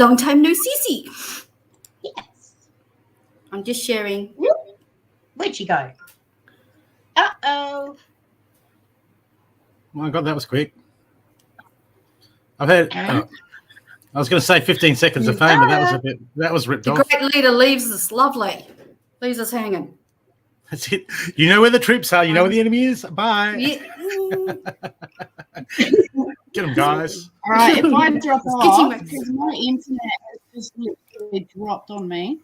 Long time no see. Yes. I'm just sharing. Where'd she go? Uh-oh. My God, that was quick. I've had. I was going to say 15 seconds of fame, but that was ripped The off. great leader leaves us lovely. Leaves us hanging. That's it. You know where the troops are. You know where the enemy is. Bye. Yeah. Get them, guys. All right, if I drop off, because my internet has just literally dropped on me.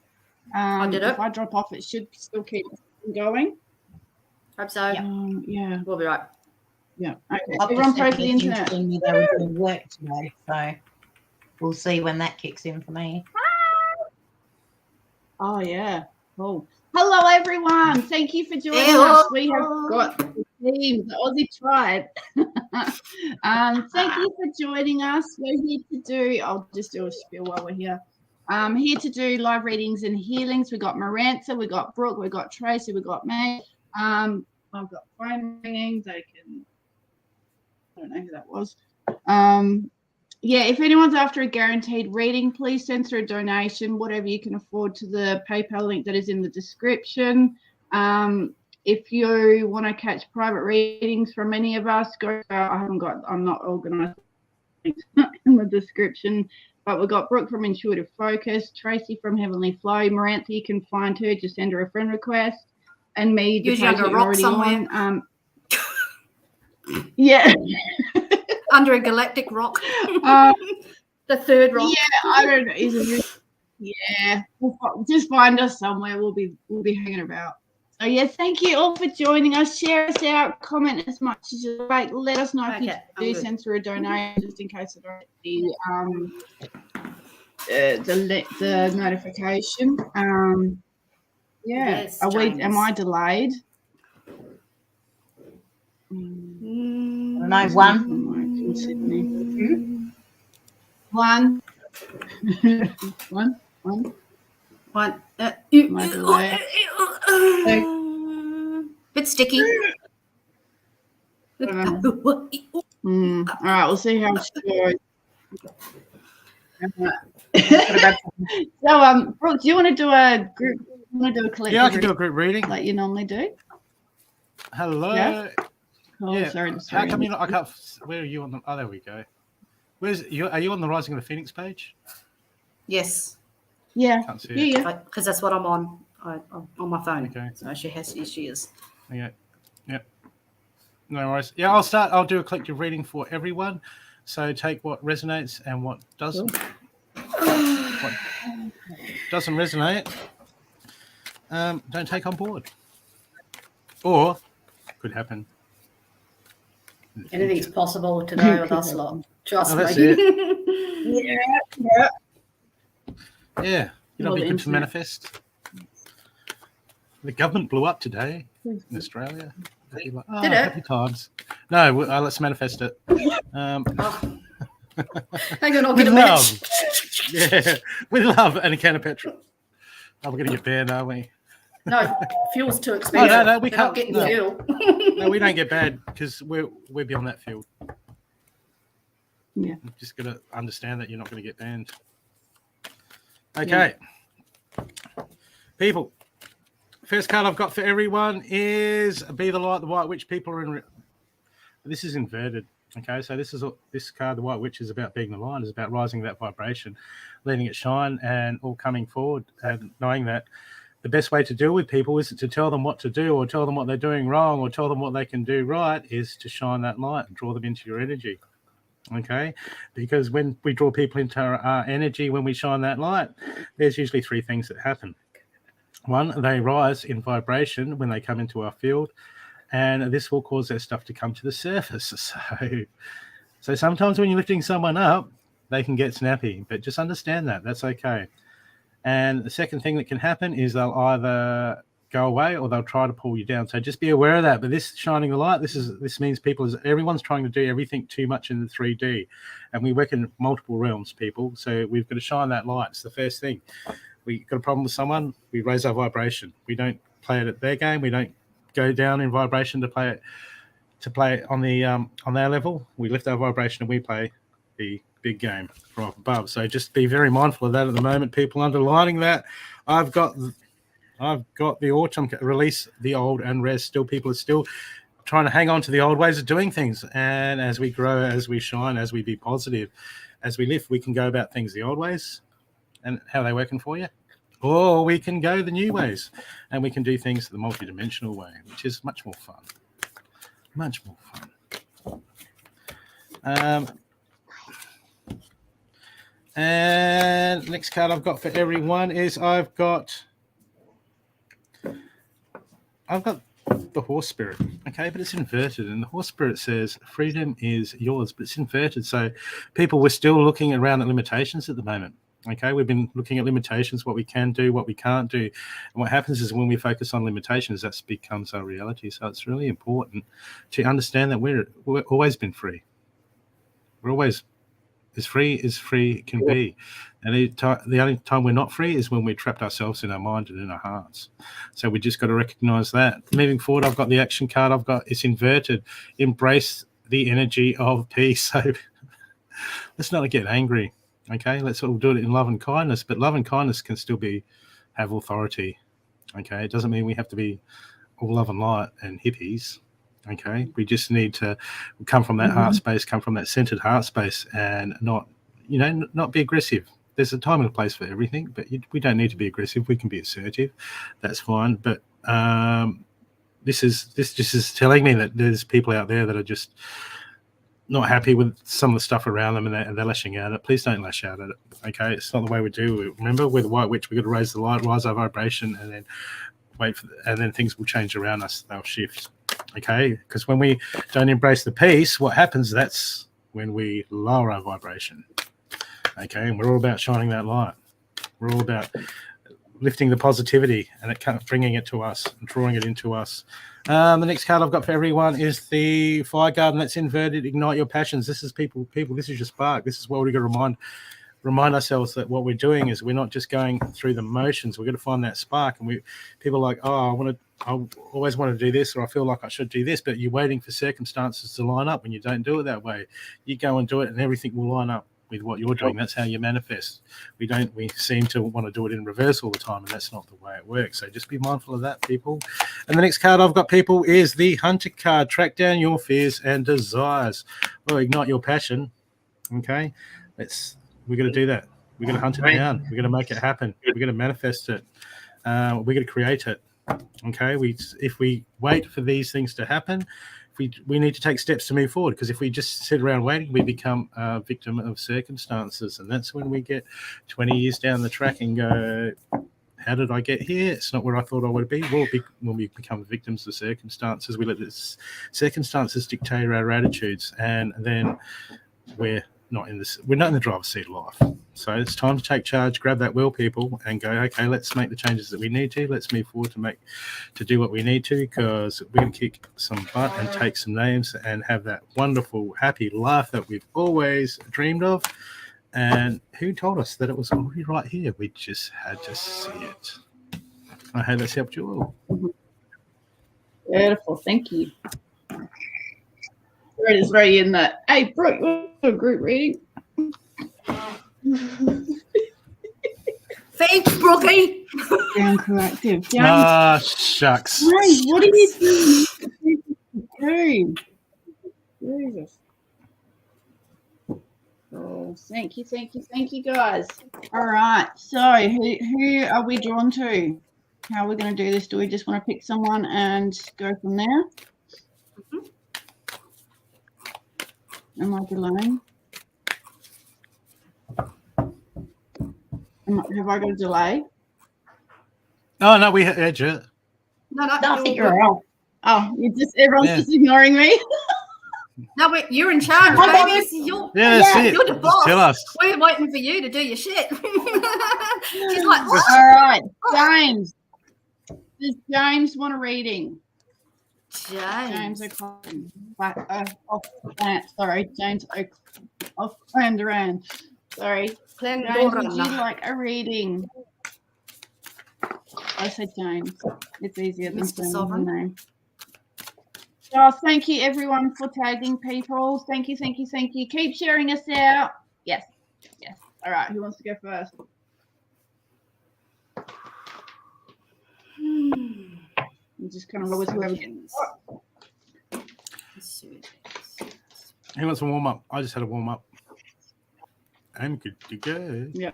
If I drop off, it should still keep going. Hope so. Yeah. We'll be right. Yeah. Okay. I've Everyone just pray sent for the me internet. telling me they were doing work today, so we'll see when that kicks in for me. Oh, yeah. Cool. Hello, everyone. Thank you for joining us. We have got the team, the Aussie tribe. Thank you for joining us. We're here to do, I'll just do a spiel while we're here. Here to do live readings and healings. We've got Marantha, we've got Brooke, we've got Tracy, we've got me. I've got phone ringing. I don't know who that was. Yeah, if anyone's after a guaranteed reading, please send through a donation, whatever you can afford, to the PayPal link that is in the description. If you want to catch private readings from any of us, I'm not organised in the description, but we've got Brooke from Intuitive Focus, Tracy from Heavenly Flow, Marantha, you can find her, just send her a friend request, and me, the page that you're already on. Yeah. Under a galactic rock. The third rock. Yeah, I don't know. Yeah, just find us somewhere. We'll be hanging about. So yeah, thank you all for joining us. Share us out, comment as much as you like. Let us know if you do send through a donation, just in case I don't get the notification. Yeah. Yes, am I delayed? No, one. Sydney. One. One. Bit sticky. All right, we'll see how it goes. So, Brooke, do you want to do a group? Collective? Yeah, I can do a group reading like you normally do. Hello. Yeah. Oh, yeah. Sorry. How come I can't? Where are you on the? Oh, there we go. Are you on the Rising of the Phoenix page? Yes. Yeah. Can't see it. Yeah. Because that's what I'm on. I'm on my phone. Okay. So she is. Okay. Yep. No worries. Yeah, I'll do a collective reading for everyone. So take what resonates and what doesn't. What doesn't resonate, don't take on board. Or could happen. Anything's possible today with us lot. Trust me. That's it. Yeah. Yeah. You know, it'd be good to manifest. The government blew up today in Australia. Did it? Happy times. No, let's manifest it. Hang on, I'll get a love. Yeah, with love and a can of petrol. Oh, we're going to get banned, aren't we? No, fuel's too expensive. No, we can't. Not getting fuel. No, we don't get banned because we're beyond that field. Yeah. I'm just going to understand that you're not going to get banned. Okay. Yeah. People, first card I've got for everyone is Be the Light, the White Witch. People are in... This is inverted. Okay, so this card, the White Witch, is about being the light, is about rising that vibration, letting it shine, and all coming forward and knowing that the best way to deal with people isn't to tell them what to do or tell them what they're doing wrong or tell them what they can do right, is to shine that light and draw them into your energy. Okay, because when we draw people into our energy, when we shine that light, there's usually three things that happen. One, they rise in vibration when they come into our field, and this will cause their stuff to come to the surface. So sometimes when you're lifting someone up, they can get snappy, but just understand that. That's okay. And the second thing that can happen is they'll either go away or they'll try to pull you down. So just be aware of that. But this shining the light, this means everyone's trying to do everything too much in the 3D. And we work in multiple realms, people. So we've got to shine that light. It's the first thing. We got a problem with someone, we raise our vibration. We don't play it at their game. We don't go down in vibration to play it on the on their level. We lift our vibration and we play the big game from up above. So just be very mindful of that at the moment. People underlining that. I've got the autumn release the old and rest. Still, people are still trying to hang on to the old ways of doing things. And as we grow, as we shine, as we be positive, as we lift, we can go about things the old ways and how they're working for you. Or we can go the new ways and we can do things the multidimensional way, which is much more fun. Much more fun. And next card I've got for everyone is I've got the horse spirit, okay, but it's inverted, and the horse spirit says freedom is yours, but it's inverted. So people, we're still looking around at limitations at the moment. Okay, we've been looking at limitations, what we can do, what we can't do. And what happens is when we focus on limitations, that becomes our reality. So it's really important to understand that we've always been free. We're always as free can be. And the only time we're not free is when we're trapped ourselves in our mind and in our hearts. So we just got to recognize that. Moving forward, I've got the action card. It's inverted. Embrace the energy of peace. So let's not get angry. Okay, let's all do it in love and kindness, but love and kindness can still have authority. Okay, it doesn't mean we have to be all love and light and hippies. Okay, we just need to come from that heart space, come from that centered heart space, and not be aggressive. There's a time and a place for everything, but we don't need to be aggressive. We can be assertive. That's fine. But this just is telling me that there's people out there that are just not happy with some of the stuff around them, and they're lashing out at it. Please don't lash out at it. Okay, it's not the way we do. Remember, we're the white witch. We've got to raise the light, rise our vibration, and then and then things will change around us. They'll shift. Okay, because when we don't embrace the peace, what happens? That's when we lower our vibration. Okay, and we're all about shining that light. We're all about lifting the positivity and bringing it to us and drawing it into us. The next card I've got for everyone is the Fire Garden. That's inverted. Ignite your passions. This is people. This is your spark. This is what we've got to remind ourselves that what we're doing is we're not just going through the motions. We're going to find that spark. And people are like, oh, I always want to do this, or I feel like I should do this, but you're waiting for circumstances to line up. When you don't do it that way, you go and do it, and everything will line up with what you're doing. That's how you manifest. We seem to want to do it in reverse all the time, and that's not the way it works. So just be mindful of that, people. And the next card I've got, people, is the Hunter card. Track down your fears and desires. Well, ignite your passion. Okay, we're going to do that. We're going to hunt it down. We're going to make it happen. We're going to manifest it. We're going to create it. Okay, if we wait for these things to happen, we need to take steps to move forward, because if we just sit around waiting, we become a victim of circumstances, and that's when we get 20 years down the track and go, how did I get here? It's not where I thought I would be. When we become victims of circumstances, we let the circumstances dictate our attitudes, and then we're not in the driver's seat of life. So it's time to take charge, grab that wheel, people, and go, okay, let's make the changes that we need to. Let's move forward to do what we need to, because we're going to kick some butt and take some names and have that wonderful, happy life that we've always dreamed of. And who told us that it was already right here? We just had to see it. I hope that's helped you all. Beautiful. Thank you. It is very in that. Hey, Brooke, you want a group reading? Thanks, Brookie. Down collective. Shucks. Hey, what are you doing? Jesus. Oh, thank you, guys. All right. So, who are we drawn to? How are we going to do this? Do we just want to pick someone and go from there? Am I delaying? Have I got a delay? Oh, no, we had you. No, I think you're out. Oh, everyone's just ignoring me. No, you're in charge, baby. You're the boss. Tell us. We're waiting for you to do your shit. She's like, what? All right, James. Does James want a reading? James O'Connor. James O'Connor Duran. Sorry. James, would you like a reading? I said James. It's easier than saying the name. Oh, thank you everyone for tagging people. Thank you. Keep sharing us out. Yes. Yes. All right. Who wants to go first? I'm just kind of always whoever. Who wants a warm up? I just had a warm up. I'm good to go. Yeah.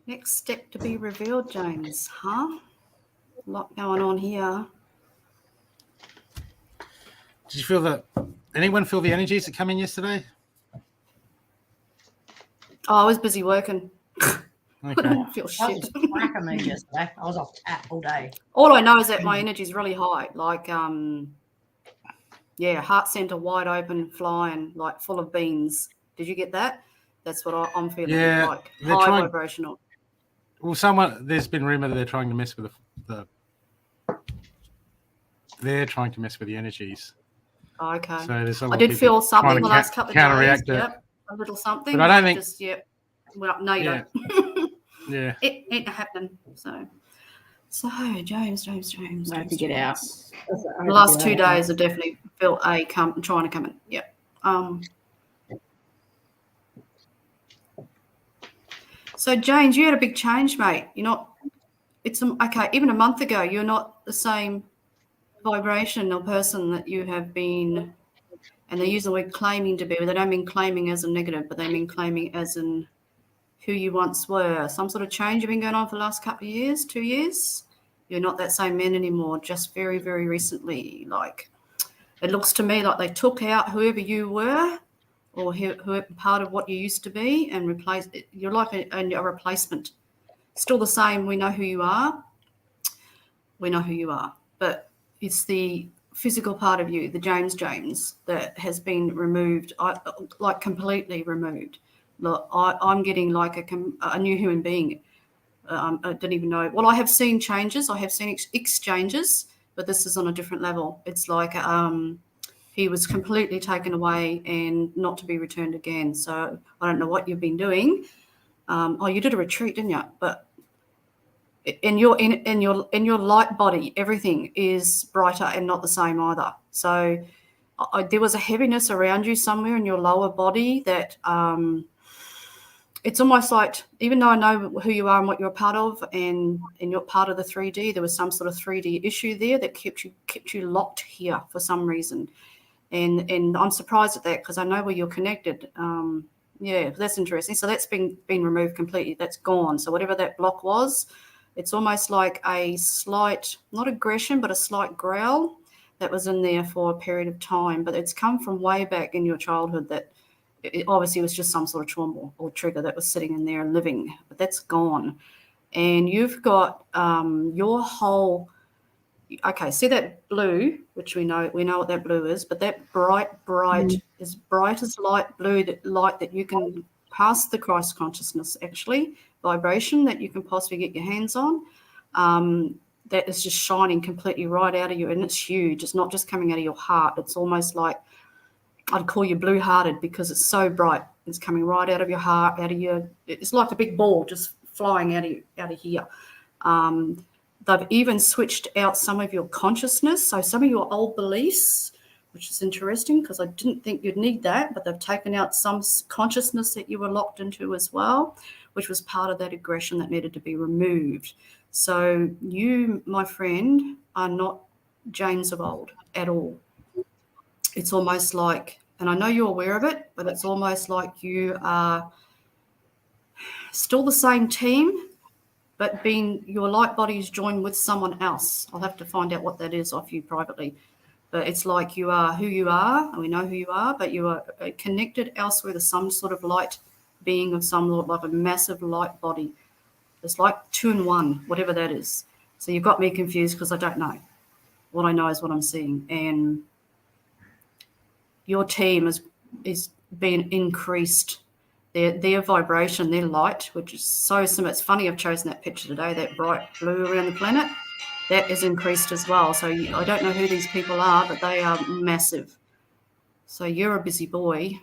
Next step to be revealed, James. Huh? A lot going on here. Did you feel that? Anyone feel the energies that come in yesterday? Oh, I was busy working. Okay. I didn't feel I shit. was cracking me yesterday. I was off tap all day. All I know is that my energy is really high. Like, yeah, heart center wide open, flying, like full of beans. Did you get that? That's what I'm feeling. Yeah, like they're high trying- vibrational. Well, there's been rumor that they're trying to mess with they're trying to mess with the energies. Oh, okay. So there's a lot I of did people feel something trying the to last couple of days. counteract it. Yep, a little something. But I don't think- just well, no, you Yeah. don't. Yeah. It ain't happening. So James. I have James, to get out. The last 2 days I definitely felt trying to come in. Yeah. So James, you had a big change, mate. You're not. Okay. Even a month ago, you're not the same vibration or person that you have been. And they use the word claiming to be, but they don't mean claiming as a negative, but they mean claiming as in who you once were. Some sort of change have been going on for the last couple of years, 2 years. You're not that same man anymore, just very, very recently. Like, it looks to me like they took out whoever you were or whoever part of what you used to be and replaced it. You're like a replacement. Still the same. We know who you are. But it's the physical part of you, the James, that has been removed, like completely removed. Look, I'm getting like a new human being. I don't even know. Well, I have seen changes. I have seen exchanges, but this is on a different level. It's like he was completely taken away and not to be returned again. So I don't know what you've been doing. You did a retreat, didn't you? But in your light body, everything is brighter and not the same either. So there was a heaviness around you somewhere in your lower body that it's almost like, even though I know who you are and what you're a part of, and you're part of the 3D, there was some sort of 3D issue there that kept you locked here for some reason, and I'm surprised at that because I know where you're connected. Yeah, that's interesting. So that's been removed completely. That's gone. So whatever that block was, it's almost like a slight, not aggression, but a slight growl that was in there for a period of time. But it's come from way back in your childhood that it obviously was just some sort of trauma or trigger that was sitting in there and living. But that's gone. And you've got your whole, okay, see that blue, which we know what that blue is, but that bright, as bright as light blue, light that you can pass the Christ consciousness, actually, vibration that you can possibly get your hands on, that is just shining completely right out of you, and it's huge. It's not just coming out of your heart. It's almost like, I'd call you blue-hearted because it's so bright. It's coming right out of your heart, out of your, it's like a big ball just flying out of here. They've even switched out some of your consciousness, so some of your old beliefs, which is interesting because I didn't think you'd need that, but they've taken out some consciousness that you were locked into as well, which was part of that aggression that needed to be removed. So you, my friend, are not James of old at all. It's almost like, and I know you're aware of it, but it's almost like you are still the same team, but your light body is joined with someone else. I'll have to find out what that is off you privately. But it's like you are who you are, and we know who you are, but you are connected elsewhere to some sort of light being of some sort, like a massive light body. It's like 2 in 1, whatever that is. So you've got me confused because I don't know. What I know is what I'm seeing. And your team is being increased. Their vibration, their light, which is so similar. It's funny I've chosen that picture today, that bright blue around the planet. That is increased as well. So I don't know who these people are, but they are massive. So you're a busy boy.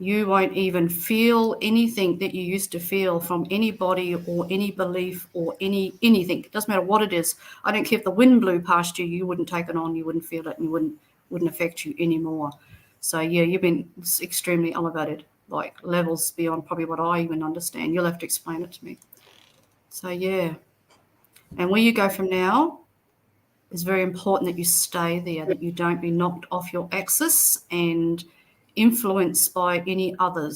You won't even feel anything that you used to feel from anybody or any belief or anything. It doesn't matter what it is. I don't care if the wind blew past you, you wouldn't take it on, you wouldn't feel it, and you wouldn't affect you anymore. So yeah, you've been extremely elevated, like levels beyond probably what I even understand. You'll have to explain it to me. So yeah. And where you go from now, it's very important that you stay there, that you don't be knocked off your axis and influenced by any other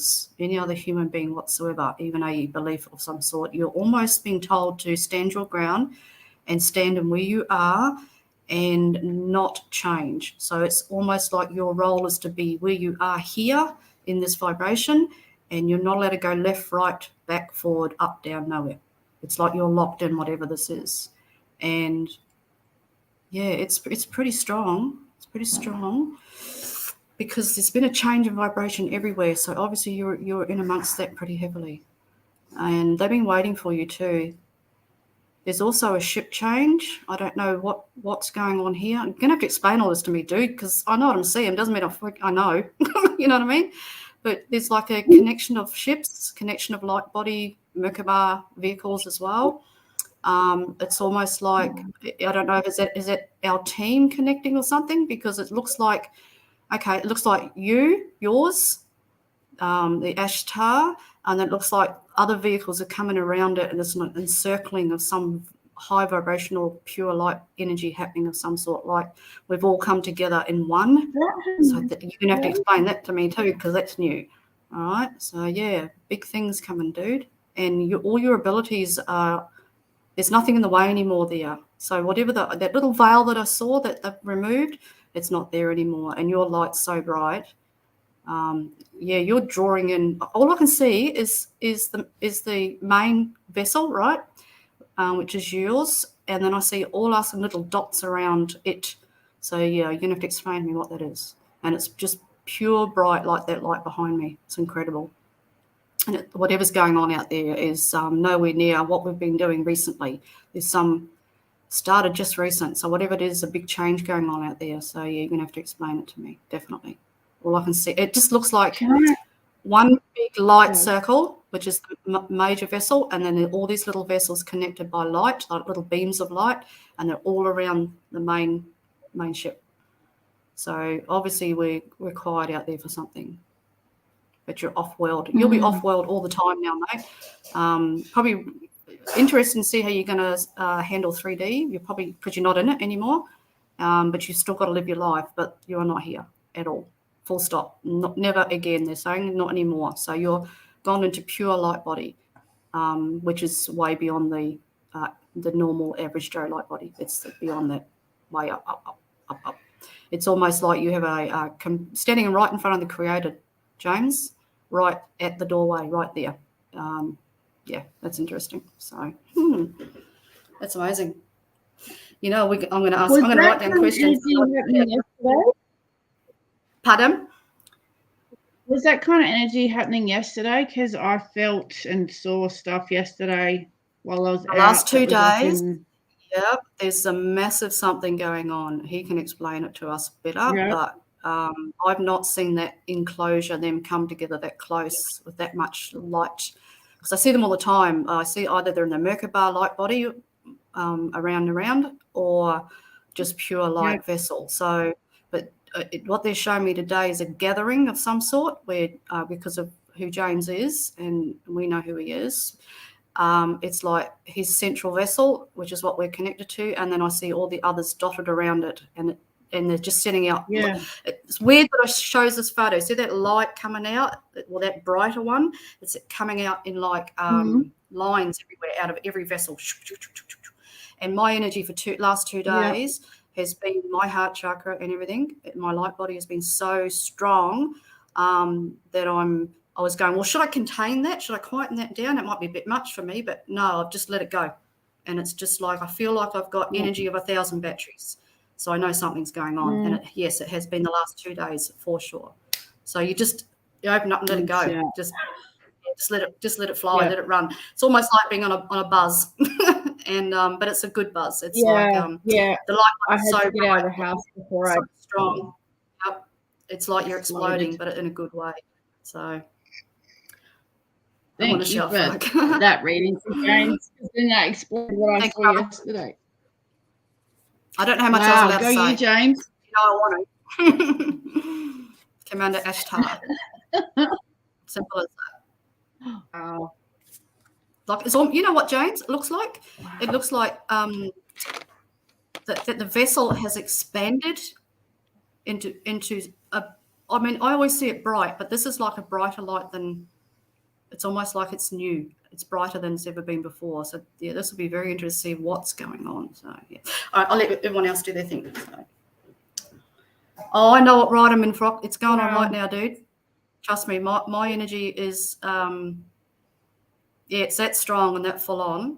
human being whatsoever, even a belief of some sort. You're almost being told to stand your ground and stand in where you are and not change. So it's almost like your role is to be where you are here in this vibration, and you're not allowed to go left, right, back, forward, up, down, nowhere. It's like you're locked in whatever this is. And yeah, it's pretty strong. It's pretty strong because there's been a change in vibration everywhere. So obviously you're in amongst that pretty heavily. And they've been waiting for you too. There's also a ship change. I don't know what's going on here. I'm going to have to explain all this to me, dude, because I know what I'm seeing. Doesn't mean I know. You know what I mean? But there's like a connection of ships, connection of light body, Merkaba vehicles as well. It's almost like, I don't know, is it our team connecting or something? Because it looks like, okay, it looks like yours, the Ashtar, and it looks like other vehicles are coming around it, and there's an encircling of some high vibrational pure light energy happening of some sort, like we've all come together in one. So you're going to have to explain that to me too, because that's new. All right, so yeah, big things coming, dude. And all your abilities are, there's nothing in the way anymore there. So whatever that little veil that I saw that they've removed, it's not there anymore. And your light's so bright. Yeah, you're drawing in. All I can see is the main vessel, right, which is yours. And then I see all us little dots around it. So yeah, you're gonna have to explain to me what that is. And it's just pure bright like that light behind me. It's incredible. And whatever's going on out there is nowhere near what we've been doing recently. There's some started just recent. So whatever it is, a big change going on out there. So yeah, you're going to have to explain it to me, definitely. All I can see, it just looks like one big light circle, which is the major vessel, and then all these little vessels connected by light, like little beams of light, and they're all around the main ship. So obviously we're quiet out there for something. But you're off-world. You'll be off-world all the time now, mate. Probably interested to see how you're going to handle 3D. You're probably, because you're not in it anymore, but you've still got to live your life, but you're not here at all. Full stop. Never again, they're saying, not anymore. So you're gone into pure light body, which is way beyond the normal average Joe light body. It's beyond that, way up. It's almost like you have a standing right in front of the Creator, James, right at the doorway, right there. Yeah, that's interesting. So, that's amazing. You know, I'm going to write down questions. Pardon? Was that kind of energy happening yesterday? Because I felt and saw stuff yesterday while I was out. Last 2 days. Yep, there's a massive something going on. He can explain it to us better, but I've not seen that enclosure, them come together that close with that much light. Because I see them all the time. I see either they're in the Merkaba light body around, or just pure light vessel. So, but what they're showing me today is a gathering of some sort, where because of who James is, and we know who he is. It's like his central vessel, which is what we're connected to, and then I see all the others dotted around it, and they're just sending out. Yeah. It's weird that I shows this photo. See that light coming out? Well, that brighter one, it's coming out in like lines everywhere out of every vessel. And my energy for last 2 days has been my heart chakra and everything. My light body has been so strong that I was going, well, should I contain that? Should I quieten that down? It might be a bit much for me, but no, I've just let it go. And it's just like, I feel like I've got energy of 1,000 batteries. So I know something's going on. And it has been the last 2 days for sure. So you open up and let it go. Yeah. Just let it fly, let it run. It's almost like being on a buzz. And but it's a good buzz. It's like the light is so get out of the house before so strong. Yep. It's like you're exploding, but in a good way. So I want Thank to you shout for fuck. that reading, James. Then that explained what I Thanks, saw brother. yesterday. I don't know how much Wow, else I'm go allowed to you, say. James. You know I want to. Commander Ashtar. Simple as that. Wow. Like it's all, you know what, James? It looks like. It looks like that the vessel has expanded into a. I mean, I always see it bright, but this is like a brighter light than. It's almost like it's new. It's brighter than it's ever been before. So yeah, this will be very interesting to see what's going on. So yeah, all right, I'll let everyone else do their thing. So. Oh, I know what right I'm in, Frock. It's going on right now, dude. Trust me, my energy is it's that strong and that full on.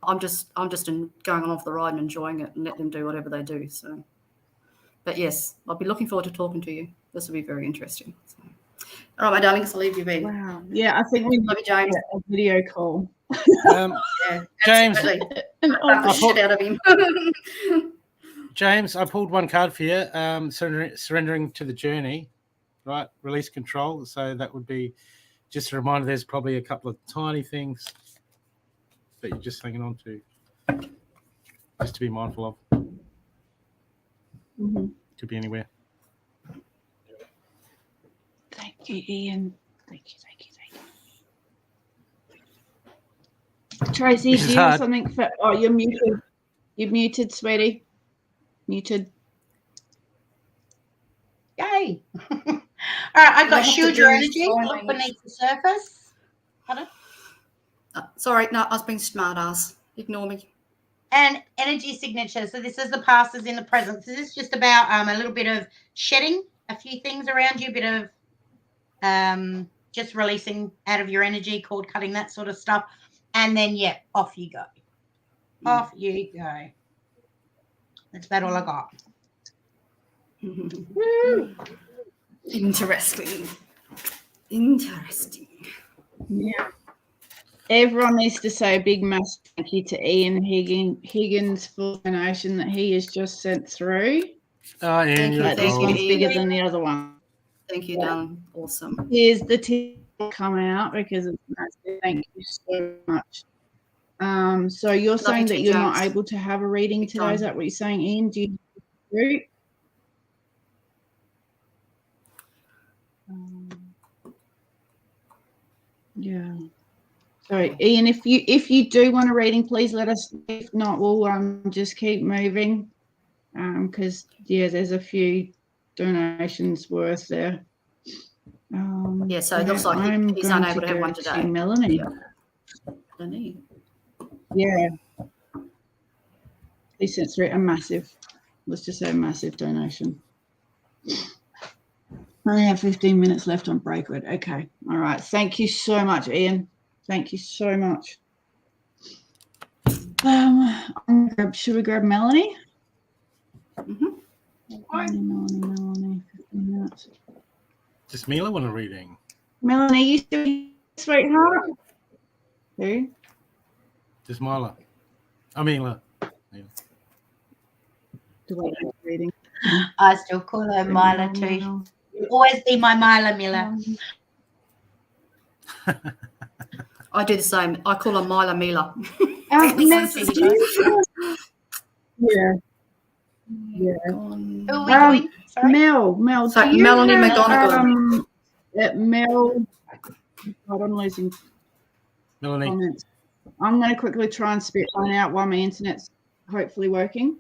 I'm just going on off the ride and enjoying it and let them do whatever they do. So, but yes, I'll be looking forward to talking to you. This will be very interesting. So. All right, my darlings, I'll leave you be. Wow. Yeah, I think we Love you, James. a video call. Yeah, James, absolutely. And Bump the shit out of him. James, I pulled one card for you. Surrendering to the journey, right? Release control. So that would be just a reminder. There's probably a couple of tiny things that you're just hanging on to, just to be mindful of. Mhm. Could be anywhere. Thank you, Ian. Thank you. Tracy, This do is you have hard. something for? Oh, you're muted. You're muted, sweetie. Muted. Yay. All right, I I got have to shield do your energy. sign Look language. beneath the surface. Pardon? Sorry, no, I was being smart ass. Ignore me. And energy signature. So this is the past is in the present. So this is just about a little bit of shedding a few things around you, a bit of just releasing out of your energy, cord cutting, that sort of stuff. And then, yeah, off you go. Off you go. That's about all I got. Interesting. Yeah. Everyone needs to say a big massive thank you to Ian Higgins for the donation that he has just sent through. Oh, Ian, Thank you, you're Like this thank you, one's Ian. bigger than the other one. Thank you, darling. Awesome. Here's the tip come out because it's massive. Thank you so much. So you're saying you that too, you're not James. able to have a reading Big today. time. Is that what you're saying, Ian? Do you do? Yeah. Sorry, Ian. If you do want a reading, please let us know. If not, we'll just keep moving. Because yeah, there's a few donations worth there. Yeah, so it looks like I'm he's going unable to have go one to today. Melanie. Yeah. He sent through a massive, let's just say a massive donation. I only have 15 minutes left on Breakwood. Okay. All right. Thank you so much, Ian. Thank you so much. Should we grab Melanie? Mm-hmm. Melanie, 15 minutes. Does Mila want a reading? Melanie, you still here, sweetheart? Who? Does Mila? Mila. Do I have a reading? I still call her Mila too. Always be my Mila Miller. I do the same. I call her Mila Mila. Yeah. Who are we doing? Sorry. Mel. So do you Melanie have, McGonigal. Mel. God, I'm losing Melanie. comments. I'm going to quickly try and spit one out while my internet's hopefully working.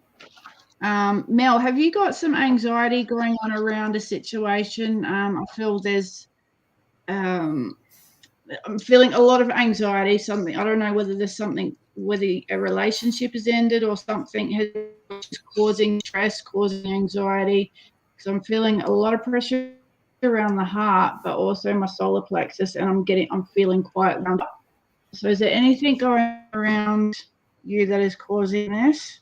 Mel, have you got some anxiety going on around a situation? I feel there's, I'm feeling a lot of anxiety. Something, I don't know whether there's something, whether a relationship has ended or something has causing stress, causing anxiety. Because I'm feeling a lot of pressure around the heart, but also my solar plexus, and I'm feeling quite wound up. So is there anything going around you that is causing this?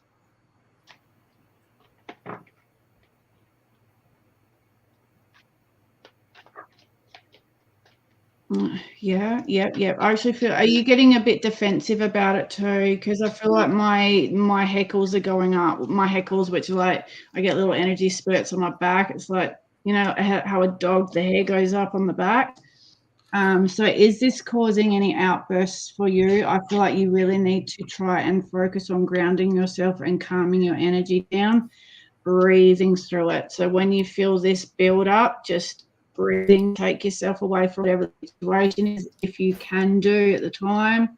Yeah. I actually feel, are you getting a bit defensive about it too? Because I feel like my heckles are going up. My heckles, which are like, I get little energy spurts on my back. It's like you know, how a dog, the hair goes up on the back. So is this causing any outbursts for you? I feel like you really need to try and focus on grounding yourself and calming your energy down, breathing through it. So when you feel this build up, just breathing, take yourself away from whatever the situation is, if you can do at the time.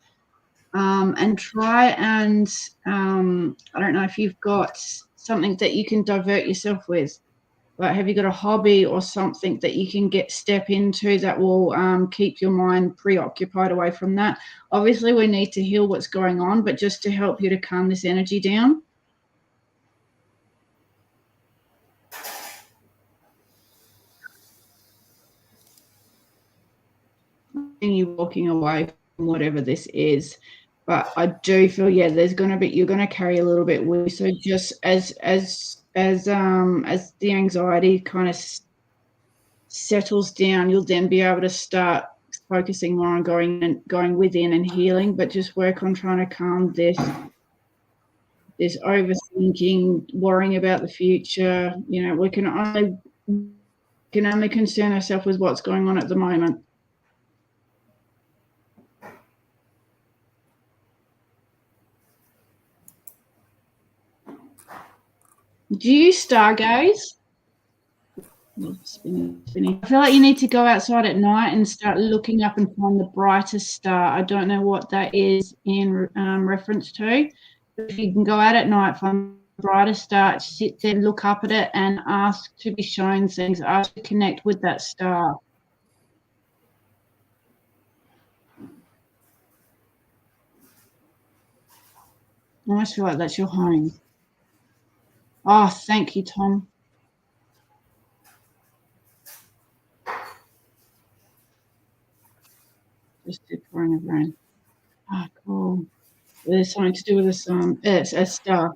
And try and, I don't know if you've got something that you can divert yourself with. Like, have you got a hobby or something that you can step into that will keep your mind preoccupied away from that? Obviously, we need to heal what's going on, but just to help you to calm this energy down. You walking away from whatever this is, but I do feel, yeah, you're going to carry a little bit with you. So just as the anxiety kind of settles down, you'll then be able to start focusing more on going within and healing, but just work on trying to calm this overthinking, worrying about the future. You know, we can only concern ourselves with what's going on at the moment. Do you stargaze? Spinning. I feel like you need to go outside at night and start looking up and find the brightest star. I don't know what that is in reference to. But if you can go out at night, find the brightest star, sit there, look up at it, and ask to be shown things. Ask to connect with that star. I almost feel like that's your home. Oh, thank you, Tom. Just did pouring of rain. Oh, cool. There's something to do with the sun. It's a star.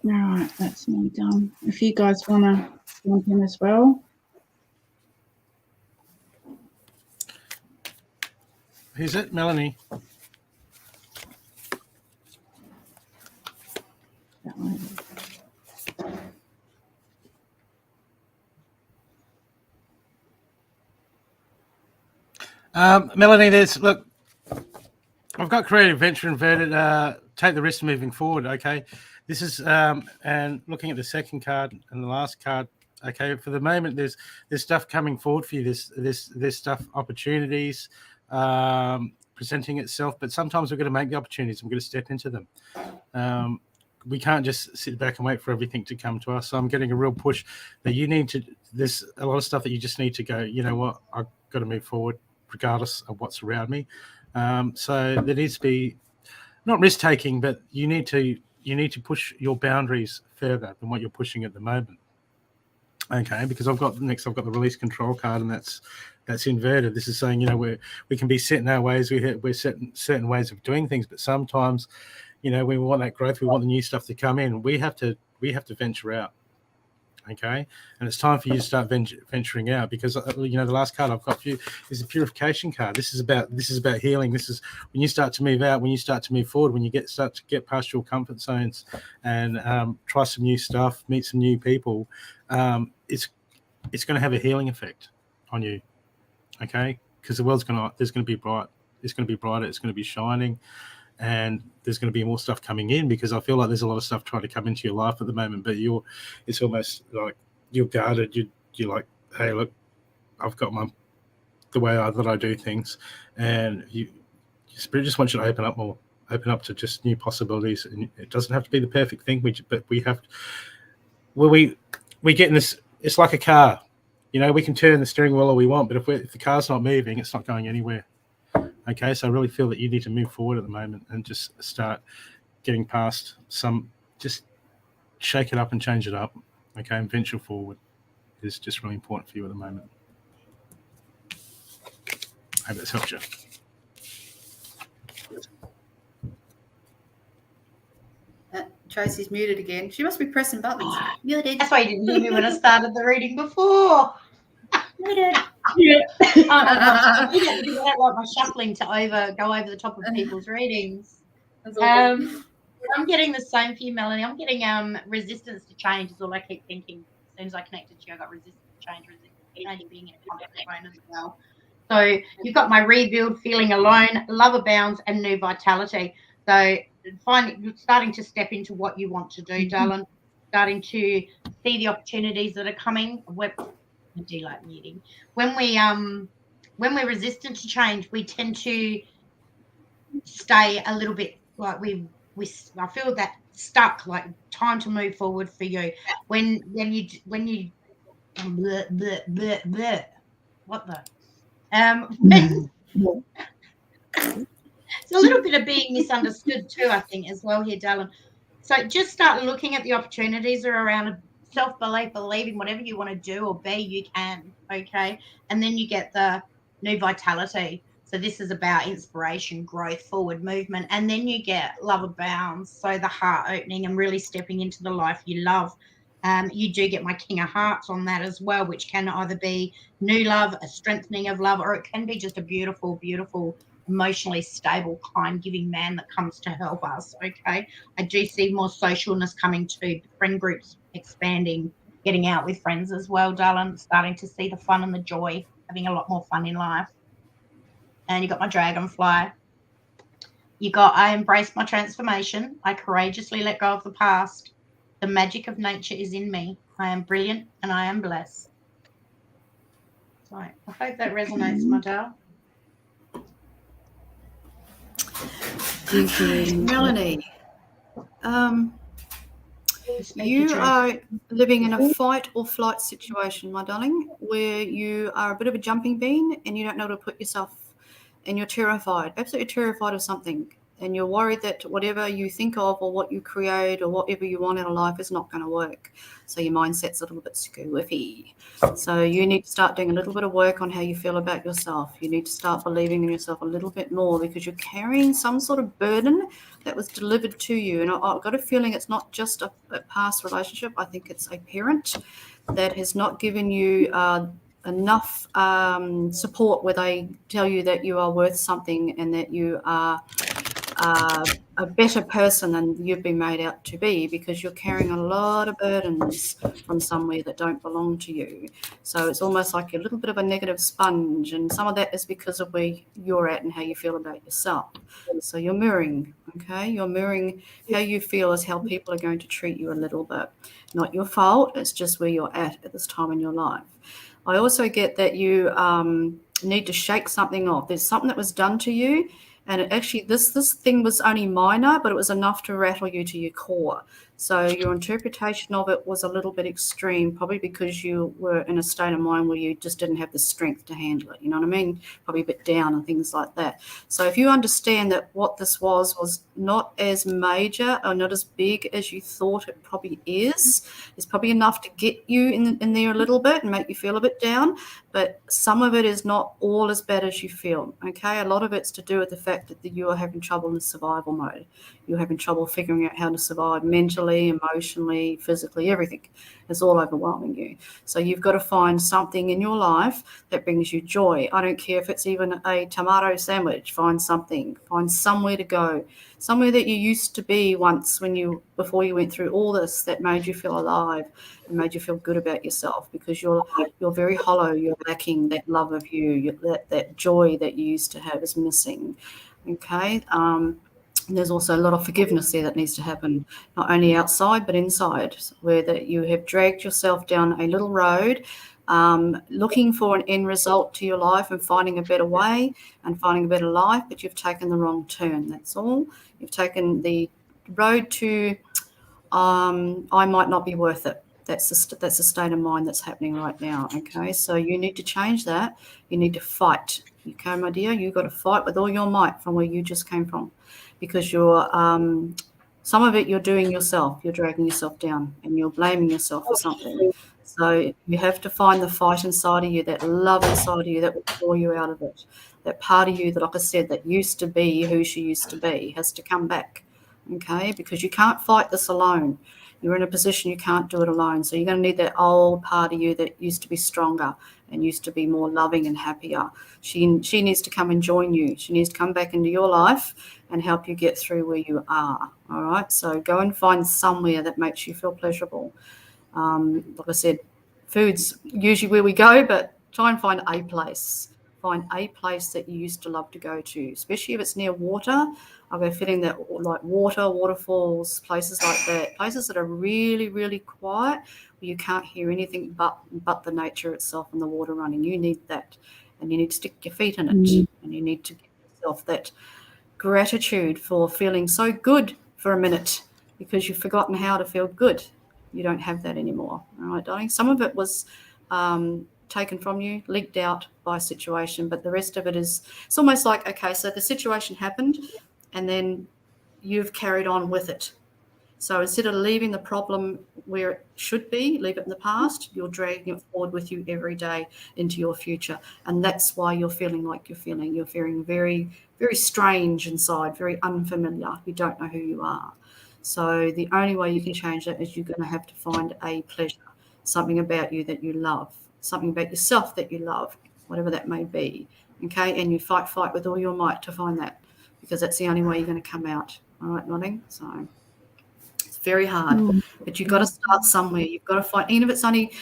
All right, that's me done. If you guys want to jump in as well. Who's it? Melanie. That one. Melanie, look, I've got creative venture inverted. Take the risk moving forward. Okay, this is and looking at the second card and the last card. Okay, for the moment, there's stuff coming forward for you. There's stuff, opportunities presenting itself, but sometimes we're going to make the opportunities. We're going to step into them. We can't just sit back and wait for everything to come to us. So I'm getting a real push that you need to. There's a lot of stuff that you just need to go. You know what? I've got to move forward, regardless of what's around me. So there needs to be not risk taking, but you need to push your boundaries further than what you're pushing at the moment. Okay, because I've got the release control card, and that's inverted. This is saying, you know, we can be set in our ways. We're set in certain ways of doing things, but sometimes, you know, we want that growth. We want the new stuff to come in. We have to venture out. Okay, and it's time for you to start venturing out, because you know the last card I've got for you is a purification card. This is about healing. This is when you start to move out, when you start to move forward, when you start to get past your comfort zones and try some new stuff, meet some new people. It's going to have a healing effect on you. Okay, because the world's there's going to be bright. It's going to be brighter. It's going to be shining. And there's going to be more stuff coming in, because I feel like there's a lot of stuff trying to come into your life at the moment, but it's almost like you're guarded. You're like, hey, look, I've got the way that I do things, and Spirit just wants you to open up more, open up to just new possibilities. And it doesn't have to be the perfect thing, but we have. Well, we get in this. It's like a car, you know. We can turn the steering wheel all we want, but if the car's not moving, it's not going anywhere. Okay, so I really feel that you need to move forward at the moment and just start getting past just shake it up and change it up. Okay, and venture forward is just really important for you at the moment. I hope that's helped you. Tracy's muted again. She must be pressing buttons. Muted. That's why you didn't hear me when I started the reading before. Muted. Yeah. I do that like my shuffling to go over the top of people's readings. I'm getting the same for you, Melanie. I'm getting resistance to change is all I keep thinking. As soon as I connected to you, I got resistance to change, being in a comfort zone as well. So you've got my rebuild, feeling alone, love abounds, and new vitality. So starting to step into what you want to do, darling. Starting to see the opportunities that are coming. I do like muting. When we're resistant to change, we tend to stay a little bit like I feel that stuck, like time to move forward for you. When you bleh, bleh, bleh, bleh. What the it's a little bit of being misunderstood too, I think, as well here, darling. So just start looking at the opportunities that are around self-belief, believing whatever you want to do or be, you can, okay? And then you get the new vitality. So this is about inspiration, growth, forward movement. And then you get love abounds. So the heart opening and really stepping into the life you love. You do get my King of Hearts on that as well, which can either be new love, a strengthening of love, or it can be just a beautiful, beautiful, emotionally stable, kind, giving man that comes to help us, okay? I do see more socialness coming too, friend groups expanding, getting out with friends as well, darling, starting to see the fun and the joy, having a lot more fun in life. And you got my dragonfly. You got, I embrace my transformation. I courageously let go of the past. The magic of nature is in me. I am brilliant and I am blessed. So I hope that resonates, my darling. Melanie, you are living in a fight or flight situation, my darling, where you are a bit of a jumping bean and you don't know how to put yourself, and you're terrified, absolutely terrified of something. And you're worried that whatever you think of or what you create or whatever you want out of life is not going to work. So your mindset's a little bit squiffy. So you need to start doing a little bit of work on how you feel about yourself. You need to start believing in yourself a little bit more, because you're carrying some sort of burden that was delivered to you. And I've got a feeling it's not just a past relationship. I think it's a parent that has not given you enough support where they tell you that you are worth something and that you are a better person than you've been made out to be, because you're carrying a lot of burdens from somewhere that don't belong to you. So it's almost like you're a little bit of a negative sponge, and some of that is because of where you're at and how you feel about yourself. So you're mirroring, okay? You're mirroring how you feel is how people are going to treat you a little bit. Not your fault, it's just where you're at this time in your life. I also get that you need to shake something off. There's something that was done to you, and actually this thing was only minor, but it was enough to rattle you to your core. So your interpretation of it was a little bit extreme, probably because you were in a state of mind where you just didn't have the strength to handle it. You know what I mean? Probably a bit down and things like that. So if you understand that what this was not as major or not as big as you thought it probably is, it's probably enough to get you in there a little bit and make you feel a bit down. But some of it is not all as bad as you feel, okay? A lot of it's to do with the fact that you are having trouble in survival mode. You're having trouble figuring out how to survive mentally, emotionally, physically, everything is all overwhelming you. So you've got to find something in your life that brings you joy. I don't care if it's even a tomato sandwich. Find something. Find somewhere to go, somewhere that you used to be once before you went through all this, that made you feel alive and made you feel good about yourself, because you're very hollow. You're lacking that love of you. That joy that you used to have is missing. Okay. There's also a lot of forgiveness there that needs to happen, not only outside but inside, where that you have dragged yourself down a little road, looking for an end result to your life and finding a better way and finding a better life, but you've taken the wrong turn. That's all. You've taken the road to I might not be worth it. That's a state of mind that's happening right now. Okay, so you need to change that. You need to fight. Okay, my dear, you've got to fight with all your might from where you just came from, because you're some of it you're doing yourself. You're dragging yourself down and you're blaming yourself for something. So you have to find the fight inside of you, that love inside of you that will pull you out of it. That part of you that, like I said, that used to be who she used to be has to come back. Okay, because you can't fight this alone. You're in a position you can't do it alone. So you're going to need that old part of you that used to be stronger and used to be more loving and happier. She needs to come and join you. She needs to come back into your life and help you get through where you are. All right. So go and find somewhere that makes you feel pleasurable. Like I said, food's usually where we go, but try and find a place. Find a place that you used to love to go to, especially if it's near water. I've got a feeling that like waterfalls, places like that, places that are really, really quiet, where you can't hear anything but the nature itself and the water running. You need that, and you need to stick your feet in it, and you need to give yourself that gratitude for feeling so good for a minute, because you've forgotten how to feel good. You don't have that anymore. All right, darling. Some of it was taken from you, leaked out by a situation, but the rest of it is, it's almost like, okay, so the situation happened and then you've carried on with it. So instead of leaving the problem where it should be, leave it in the past, you're dragging it forward with you every day into your future. And that's why you're feeling like you're feeling. You're feeling very, very strange inside, very unfamiliar. You don't know who you are. So the only way you can change that is you're going to have to find a pleasure, something about you that you love, something about yourself that you love, whatever that may be. Okay, and you fight with all your might to find that, because that's the only way you're going to come out. All right, nodding. So it's very hard, but you've got to start somewhere. You've got to find, even if it's only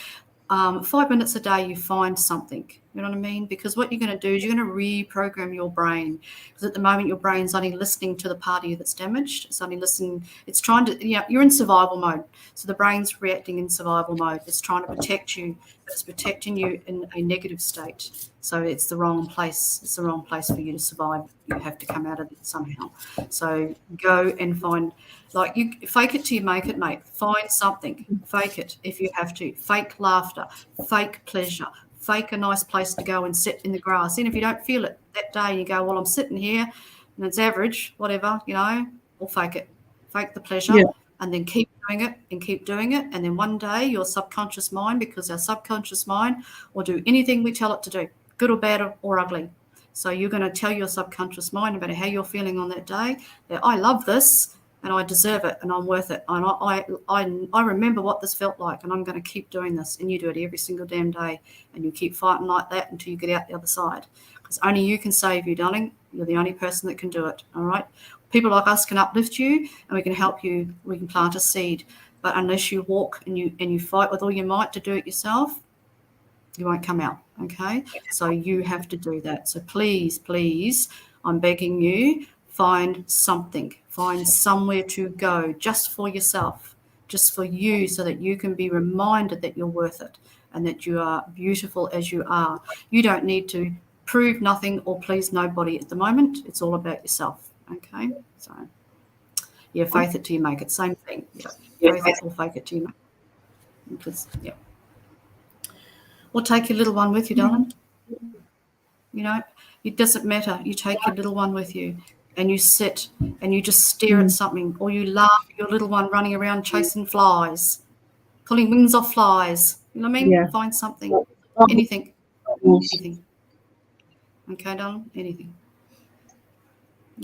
5 minutes a day, you find something. You know what I mean? Because what you're going to do is you're going to reprogram your brain. Because at the moment, your brain's only listening to the part of you that's damaged. It's only listening. It's trying to, you're in survival mode. So the brain's reacting in survival mode. It's trying to protect you, but it's protecting you in a negative state. So it's the wrong place. It's the wrong place for you to survive. You have to come out of it somehow. So go and find, like, you fake it till you make it, mate. Find something. Fake it if you have to. Fake laughter. Fake pleasure. Fake a nice place to go and sit in the grass. And if you don't feel it that day, you go, well, I'm sitting here and it's average, whatever, or fake it. Fake the pleasure and then keep doing it and keep doing it. And then one day your subconscious mind, because our subconscious mind will do anything we tell it to do, good or bad or ugly. So you're going to tell your subconscious mind about how you're feeling on that day, that I love this and I deserve it and I'm worth it. And I remember what this felt like, and I'm going to keep doing this. And you do it every single damn day, and you keep fighting like that until you get out the other side. Because only you can save you, darling. You're the only person that can do it, all right? People like us can uplift you, and we can help you. We can plant a seed. But unless you walk and you fight with all your might to do it yourself, you won't come out, okay? So you have to do that. So please, please, I'm begging you, find something. Find somewhere to go just for yourself, just for you, so that you can be reminded that you're worth it and that you are beautiful as you are. You don't need to prove nothing or please nobody at the moment. It's all about yourself, okay? So, faith it till you make it. Same thing. Faith it or fake it till you make it. Because, Or take your little one with you, darling. It doesn't matter. You take your little one with you. And you sit and you just stare at something, or you laugh at your little one running around chasing flies, pulling wings off flies. You know what I mean? Yeah. Find something, anything. Okay, darling? Anything.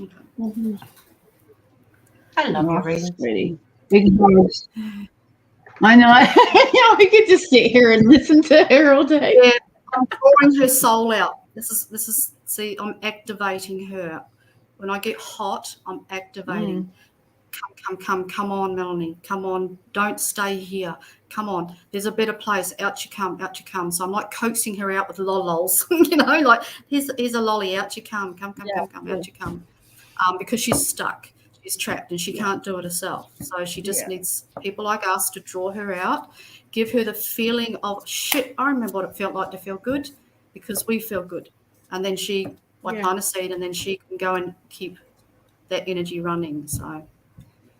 Okay. I love your readings. Pretty big voice. I know. We could just sit here and listen to her all day. Yeah, I'm drawing her soul out. This is. See, I'm activating her. When I get hot, I'm activating. Come on, Melanie. Come on. Don't stay here. Come on. There's a better place. Out you come. So I'm like coaxing her out with lols, like here's a lolly. Out you come. Come, out you come. Because she's stuck. She's trapped and she can't do it herself. So she just needs people like us to draw her out, give her the feeling of, shit, I remember what it felt like to feel good, because we feel good. And then I plant a seed, and then she can go and keep that energy running. So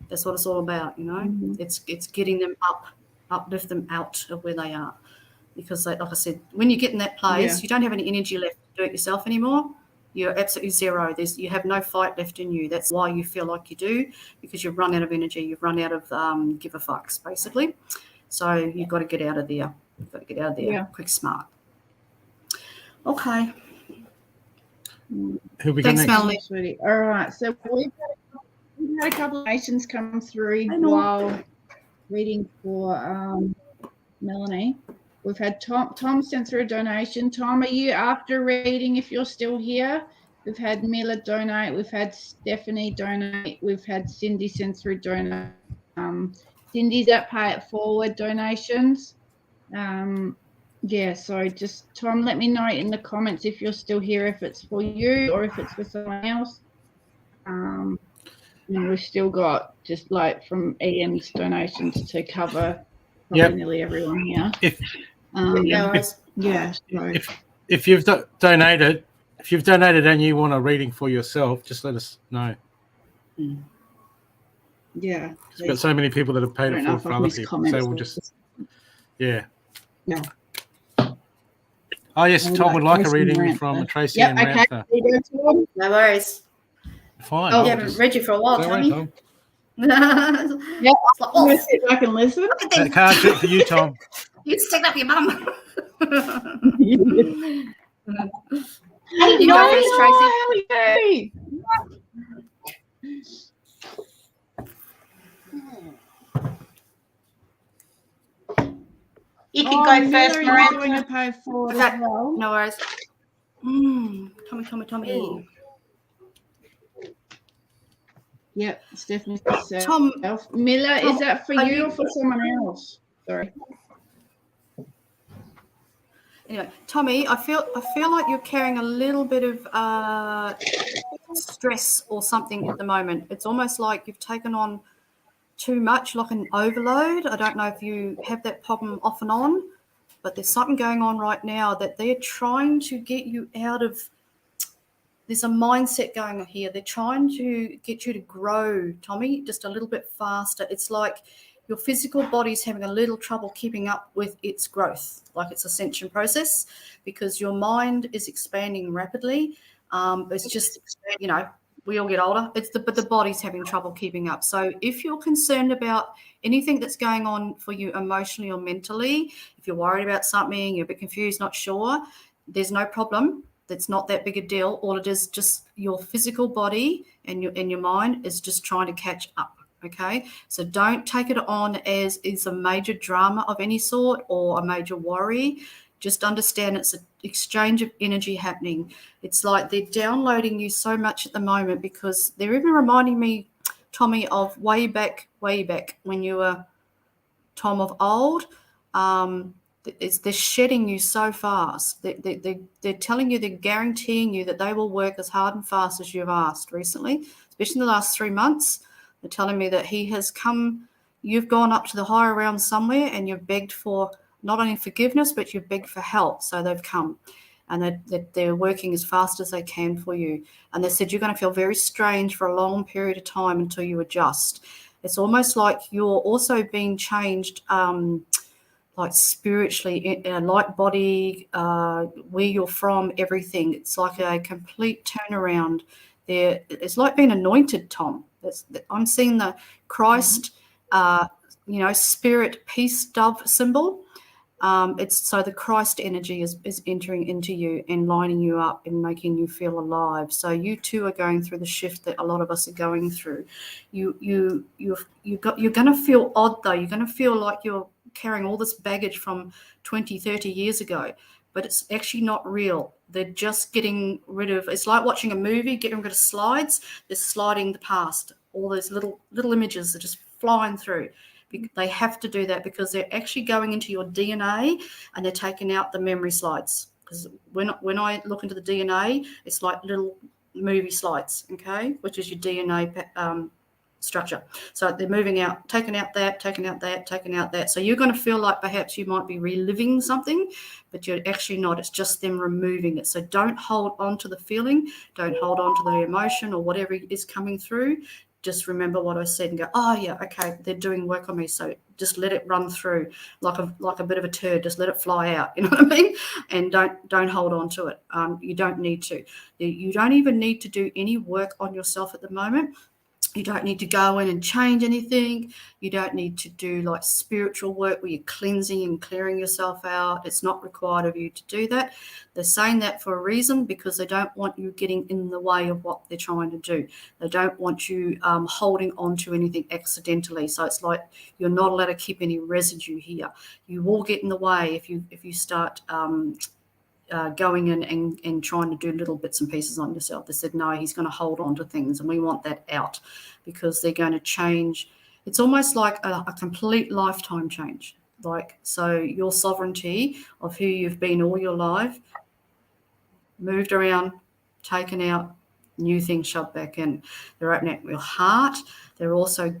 that's what it's all about, It's getting them uplift them out of where they are. Because like I said, when you get in that place, you don't have any energy left to do it yourself anymore. You're absolutely zero. You have no fight left in you. That's why you feel like you do, because you've run out of energy. You've run out of give a fucks, basically. So you've got to get out of there. Quick, smart. Okay. Who we Thanks, got next? Melanie. Sweetie. All right. So we've had a couple of nations come through while reading for Melanie. We've had Tom sent through a donation. Tom, are you after reading if you're still here? We've had Mila donate. We've had Stephanie donate. We've had Cindy send through donate. Cindy's at Pay It Forward donations. Yeah, so just Tom, let me know in the comments if you're still here, if it's for you or if it's for someone else. And we've still got just like from Ian's donations to cover nearly everyone here. If you've donated, and you want a reading for yourself, just let us know. Yeah, we've got so many people that have paid it for other people, so we'll just Oh yes, Tom would like a reading from Tracy and Rantha. No worries. Fine. I haven't read you for a while, Tommy. Tom. I'm going to sit back and listen. That card's fit for you, Tom. You stick up your bum. Hey, You go first, Tracy. Tracy. You can go first, Miranda. Pay forward Okay. as well. No worries. Tommy. Yep, Stephanie. Tom, Miller, Tom, is that for are you you- or for someone else? Sorry. Anyway, Tommy, I feel like you're carrying a little bit of stress or something at the moment. It's almost like you've taken on too much, like an overload. I don't know if you have that problem off and on, but there's something going on right now that they're trying to get you out of. There's a mindset going on here. They're trying to get you to grow, Tommy, just a little bit faster. It's like your physical body's having a little trouble keeping up with its growth, like its ascension process, because your mind is expanding rapidly. It's just, we all get older. But the body's having trouble keeping up. So if you're concerned about anything that's going on for you emotionally or mentally, if you're worried about something, you're a bit confused, not sure, there's no problem. That's not that big a deal. All it is, just your physical body and your mind is just trying to catch up. Okay, so don't take it on as is a major drama of any sort or a major worry. Just understand it's an exchange of energy happening. It's like they're downloading you so much at the moment because they're even reminding me, Tommy, of way back when you were Tom of old. They're shedding you so fast. They're telling you, they're guaranteeing you that they will work as hard and fast as you've asked recently, especially in the last 3 months. They're telling me that he has come, you've gone up to the higher realm somewhere and you've begged for not only forgiveness, but you've begged for help. So they've come and they're working as fast as they can for you. And they said you're going to feel very strange for a long period of time until you adjust. It's almost like you're also being changed, like spiritually, light body, where you're from, everything. It's like a complete turnaround there. It's like being anointed, Tom. I'm seeing the Christ, spirit peace dove symbol. It's so the Christ energy is entering into you and lining you up and making you feel alive. So you too are going through the shift that a lot of us are going through. You're going to feel odd though. You're going to feel like you're carrying all this baggage from 20, 30 years ago, but it's actually not real. They're just getting rid of, it's like watching a movie, getting rid of slides. They're sliding the past. All those little images are just flying through. They have to do that because they're actually going into your DNA and they're taking out the memory slides. Because when I look into the DNA, it's like little movie slides, okay, which is your DNA structure. So they're moving out, taking out that. So you're going to feel like perhaps you might be reliving something, but you're actually not. It's just them removing it. So don't hold on to the feeling. Don't hold on to the emotion or whatever is coming through. Just remember what I said and go, oh yeah, okay, they're doing work on me. So just let it run through like a bit of a turd. Just let it fly out. You know what I mean? And don't hold on to it. You don't need to. You don't even need to do any work on yourself at the moment. You don't need to go in and change anything. You don't need to do like spiritual work where you're cleansing and clearing yourself out. It's not required of you to do that. They're saying that for a reason, because they don't want you getting in the way of what they're trying to do. They don't want you holding on to anything accidentally. So it's like you're not allowed to keep any residue here. You will get in the way if you start going in and trying to do little bits and pieces on yourself. They said, no, he's going to hold on to things, and we want that out, because they're going to change. It's almost like a complete lifetime change. Like, so your sovereignty of who you've been all your life, moved around, taken out, new things shoved back in. They're opening up your heart. They're also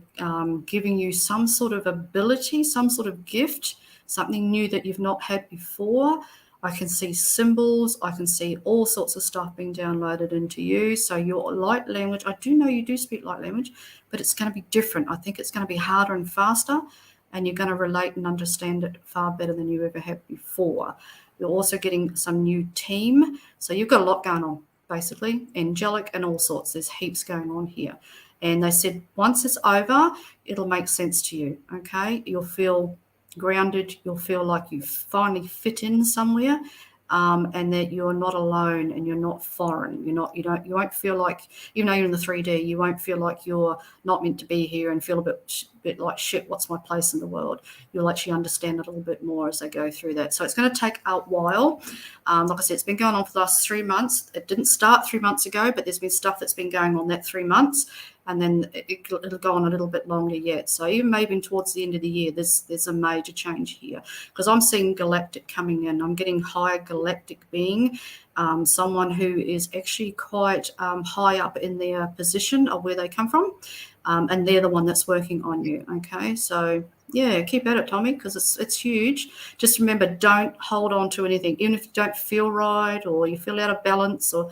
giving you some sort of ability, some sort of gift, something new that you've not had before. I can see symbols. I can see all sorts of stuff being downloaded into you. So your light language, I do know you do speak light language, but it's going to be different. I think it's going to be harder and faster, and you're going to relate and understand it far better than you ever have before. You're also getting some new team. So you've got a lot going on, basically, angelic and all sorts. There's heaps going on here. And they said once it's over, it'll make sense to you, okay? You'll feel grounded. You'll feel like you finally fit in somewhere, and that you're not alone and you're not foreign. You won't feel like, even though you're in the 3D, you won't feel like you're not meant to be here and feel a bit like, shit, what's my place in the world? You'll actually understand it a little bit more as they go through that. So it's going to take a while. Like I said, it's been going on for the last 3 months. It didn't start 3 months ago, but there's been stuff that's been going on that 3 months. And then it'll go on a little bit longer yet. So even maybe towards the end of the year, there's a major change here, because I'm seeing galactic coming in. I'm getting higher galactic being, someone who is actually quite high up in their position of where they come from, and they're the one that's working on you. Okay, so yeah, keep at it, Tommy, because it's huge. Just remember, don't hold on to anything, even if you don't feel right or you feel out of balance, or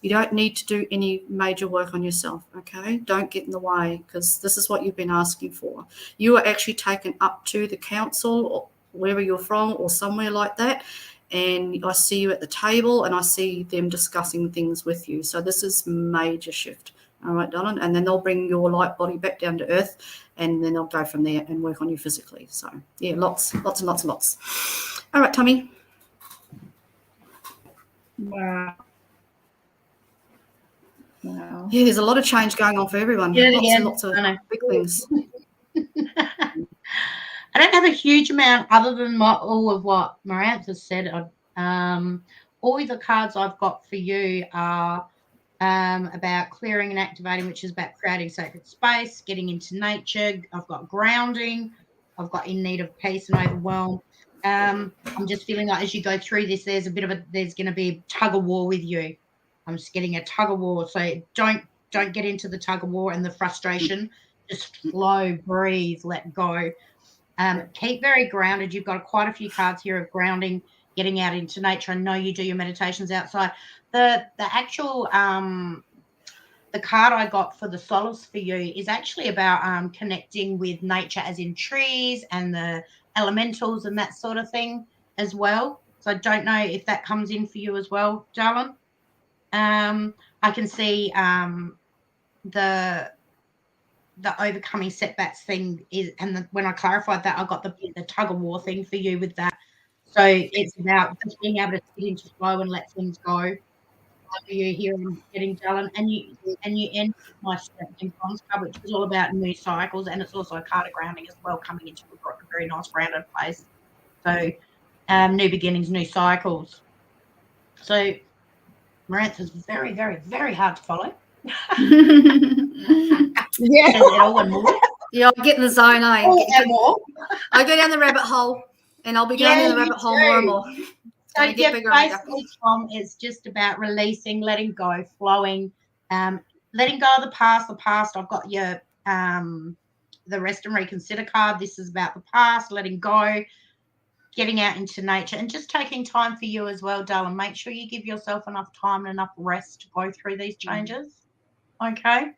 you don't need to do any major work on yourself, okay? Don't get in the way, because this is what you've been asking for. You are actually taken up to the council or wherever you're from or somewhere like that, and I see you at the table and I see them discussing things with you. So this is major shift, all right, darling? And then they'll bring your light body back down to earth, and then they'll go from there and work on you physically. So, yeah, lots and lots and lots. All right, Tommy. Wow. Wow. Yeah, there's a lot of change going on for everyone. Yeah, Lots again, and lots of big things. I don't have a huge amount other than all of what Marantha said. All the cards I've got for you are about clearing and activating, which is about creating sacred space, getting into nature. I've got grounding. I've got in need of peace and overwhelm. I'm just feeling like as you go through this, there's going to be a tug of war with you. I'm just getting a tug of war. So don't get into the tug of war and the frustration. Just flow, breathe, let go. Keep very grounded. You've got quite a few cards here of grounding, getting out into nature. I know you do your meditations outside. The actual the card I got for the solace for you is actually about connecting with nature, as in trees and the elementals and that sort of thing as well. So I don't know if that comes in for you as well, darling. I can see the overcoming setbacks thing is, and when I clarified that, I got the tug of war thing for you with that. So it's about just being able to sit into flow and let things go. For you here and getting done, and you end with my strength and bronze card, which is all about new cycles, and it's also a card of grounding as well, coming into a very nice grounded place. So new beginnings, new cycles. So Marantha's very, very, very hard to follow. Yeah. Yeah, I get in the zone, eh? I go down the rabbit hole, and I'll be going down the rabbit hole more and more. So yeah, basically, Tom, it's just about releasing, letting go, flowing, letting go of the past. The past, I've got your the rest and reconsider card. This is about the past, letting go, getting out into nature, and just taking time for you as well, darling. Make sure you give yourself enough time and enough rest to go through these changes. Okay.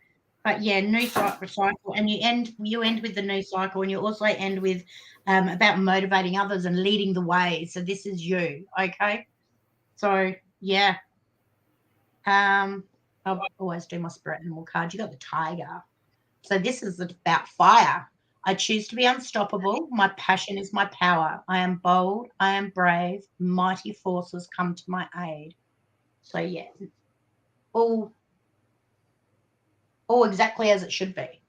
But yeah, new cycle, and you end with the new cycle, and you also end with about motivating others and leading the way. So this is you, okay? So yeah, I always do my spirit animal card. You got the tiger. So this is about fire. I choose to be unstoppable. My passion is my power. I am bold. I am brave. Mighty forces come to my aid. So yeah, all exactly as it should be.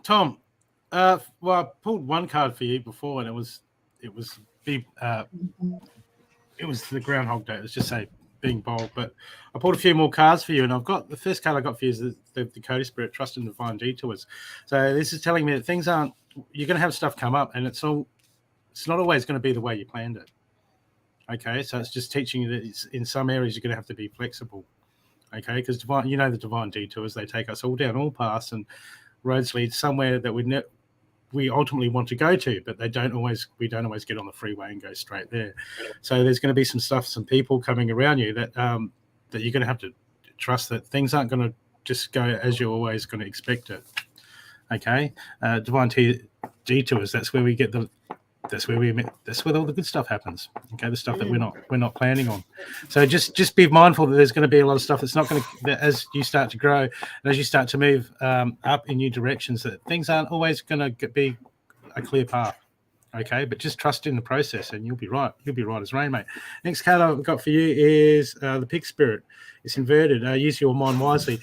Tom, well, I pulled one card for you before, and it was the Groundhog Day. Let's just say being bold. But I pulled a few more cards for you, and I've got the first card I got for you is the Dakota Spirit, Trust in Divine Detours. So this is telling me that things aren't. You're going to have stuff come up, and it's not always going to be the way you planned it. Okay, so it's just teaching you that it's, in some areas you're going to have to be flexible. Okay, because the divine detours, they take us all down all paths, and roads lead somewhere that we ultimately want to go to, but we don't always get on the freeway and go straight there. So there's going to be some stuff, some people coming around you that that you're going to have to trust that things aren't going to just go as you're always going to expect it. Okay, divine detours. That's where all the good stuff happens. Okay, the stuff that we're not planning on. So just be mindful that there's going to be a lot of stuff that's not going to, as you start to grow and as you start to move up in new directions, that things aren't always going to be a clear path. Okay, but just trust in the process, and you'll be right. You'll be right as rain, mate. Next card I've got for you is the Pig Spirit. It's inverted. Use your mind wisely.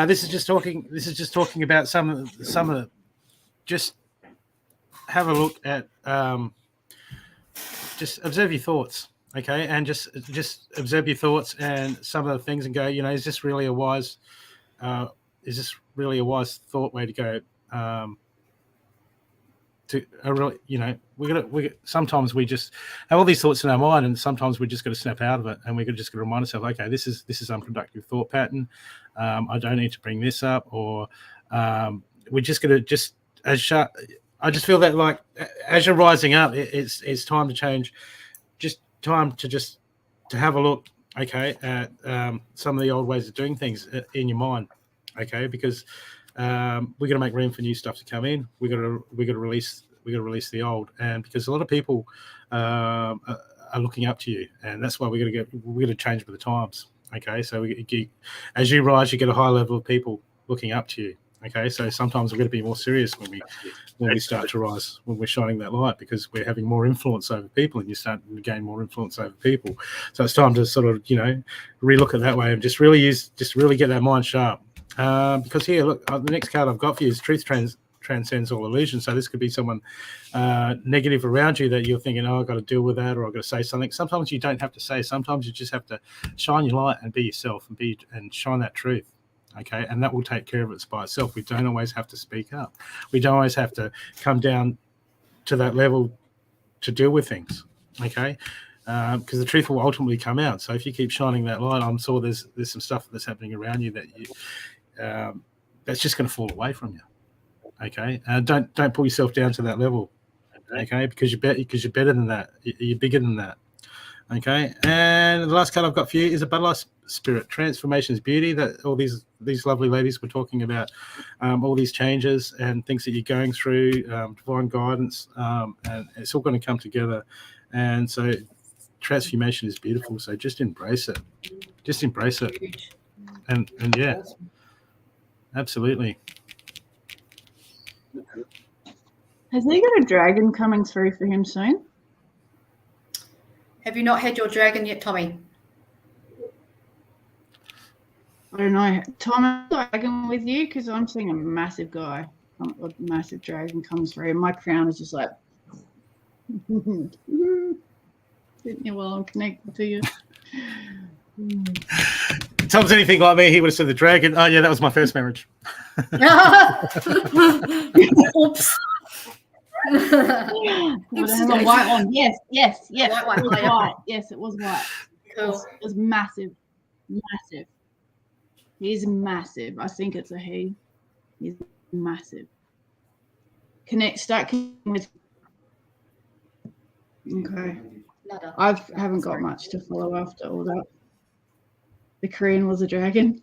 This is just talking about some of the. Just have a look at. Just observe your thoughts, okay, and just observe your thoughts and some of the things, and go, is this really a wise thought way to go? Sometimes we just have all these thoughts in our mind, and sometimes we just got to snap out of it, and we just got to remind ourselves, okay, this is unproductive thought pattern. I don't need to bring this up, or we're just going to I just feel that, like, as you're rising up, it's time to change. Just time to have a look, okay, at some of the old ways of doing things in your mind, okay, because we're going to make room for new stuff to come in. We got to release the old, and because a lot of people are looking up to you, and that's why we're going to change with the times. Okay, so as you rise, you get a high level of people looking up to you. Okay, so sometimes we're going to be more serious when we start to rise, when we're shining that light, because we're having more influence over people, and you're starting to gain more influence over people. So it's time to sort of, relook at that way, and just really get that mind sharp. Because here, look, the next card I've got for you is Truth Transcends All Illusion. So this could be someone negative around you that you're thinking, oh, I've got to deal with that, or I've got to say something. Sometimes you don't have to say. Sometimes you just have to shine your light and be yourself, and shine that truth. Okay, and that will take care of it by itself. We don't always have to speak up. We don't always have to come down to that level to deal with things. Okay, because the truth will ultimately come out. So if you keep shining that light, I'm sure there's some stuff that's happening around you that that's just going to fall away from you. Okay, don't pull yourself down to that level. Okay, because you're better than that. You're bigger than that. Okay, and the last card I've got for you is a Butterfly Spirit. Transformation is beauty. That all these lovely ladies were talking about, all these changes and things that you're going through, divine guidance, and it's all going to come together. And so transformation is beautiful. So just embrace it. Just embrace it. And yeah, absolutely. Has he got a dragon coming through for him soon? Have you not had your dragon yet, Tommy? I don't know. Tom, is the dragon with you? Because I'm seeing a massive guy, a massive dragon comes through. My crown is just like, sitting here while I'm connected to you. If Tom's anything like me, he would have said the dragon. Oh, yeah, that was my first marriage. Oops. A white one. Yes. White one. It was white. Yes, it was white. Cool. It was massive. He's massive. I think it's a he. He's massive. Start connecting with. Okay. I haven't got much to follow after all that. The Korean was a dragon.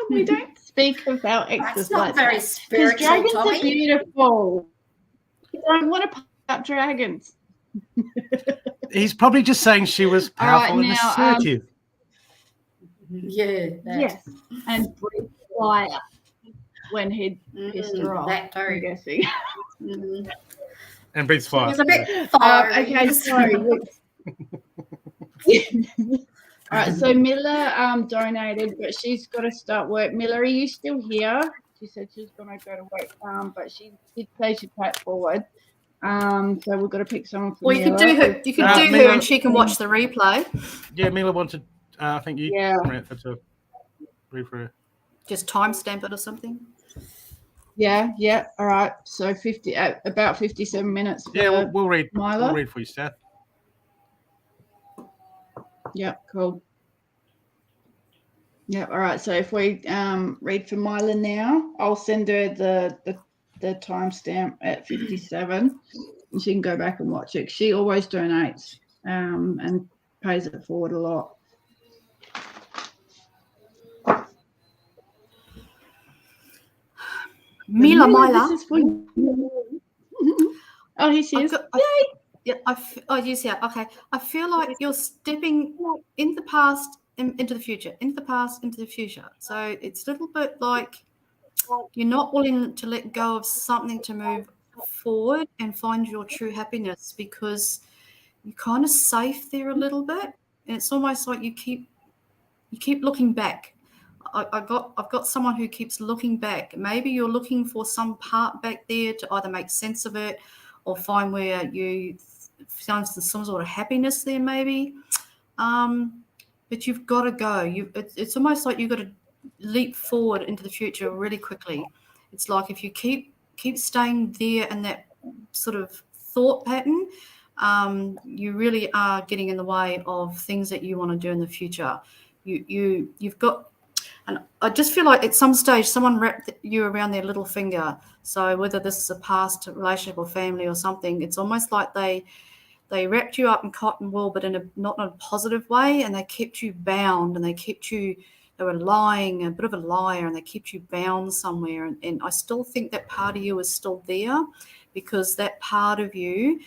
We don't speak of our exes. That's not very spiritual, dragons Tommy. are beautiful. You don't want to pick up dragons. He's probably just saying she was powerful and assertive. Yeah. That. Yes. And breathe fire when he'd pissed her off. That I'm too. guessing. Mm. And breathes fire. It's a bit fiery. Okay, sorry. All right, so Miller donated, but she's got to start work. Miller, are you still here? She said she's going to go to work, but she did say she'd pay it forward. So we've got to pick someone for Well, you could Miller. do her. You could do Miller- her, and she can watch the replay. Yeah, Mila wanted, I think you, Yeah. Samantha, to read for her. Just timestamp it or something. Yeah. All right. So about 57 minutes. For Yeah, we'll read. Mila. We'll read for you, Steph. Yeah, cool. Yeah, all right. So if we read for Mila now, I'll send her the timestamp at 57, and she can go back and watch it. She always donates and pays it forward a lot. Mila. This is for you. Oh, here she is. Okay. I feel like you're stepping in the past, into the future, into the past, into the future. So it's a little bit like you're not willing to let go of something to move forward and find your true happiness, because you're kind of safe there a little bit, and it's almost like you keep looking back. I've got someone who keeps looking back. Maybe you're looking for some part back there to either make sense of it or find where you find some sort of happiness there, maybe. But you've got to go. It's almost like you've got to leap forward into the future really quickly. It's like if you keep staying there in that sort of thought pattern, you really are getting in the way of things that you want to do in the future. You've got. And I just feel like at some stage someone wrapped you around their little finger. So whether this is a past relationship or family or something, it's almost like they wrapped you up in cotton wool, but not in a positive way, and they kept you bound, and they were lying, a bit of a liar, and they kept you bound somewhere. And I still think that part of you is still there, because that part of you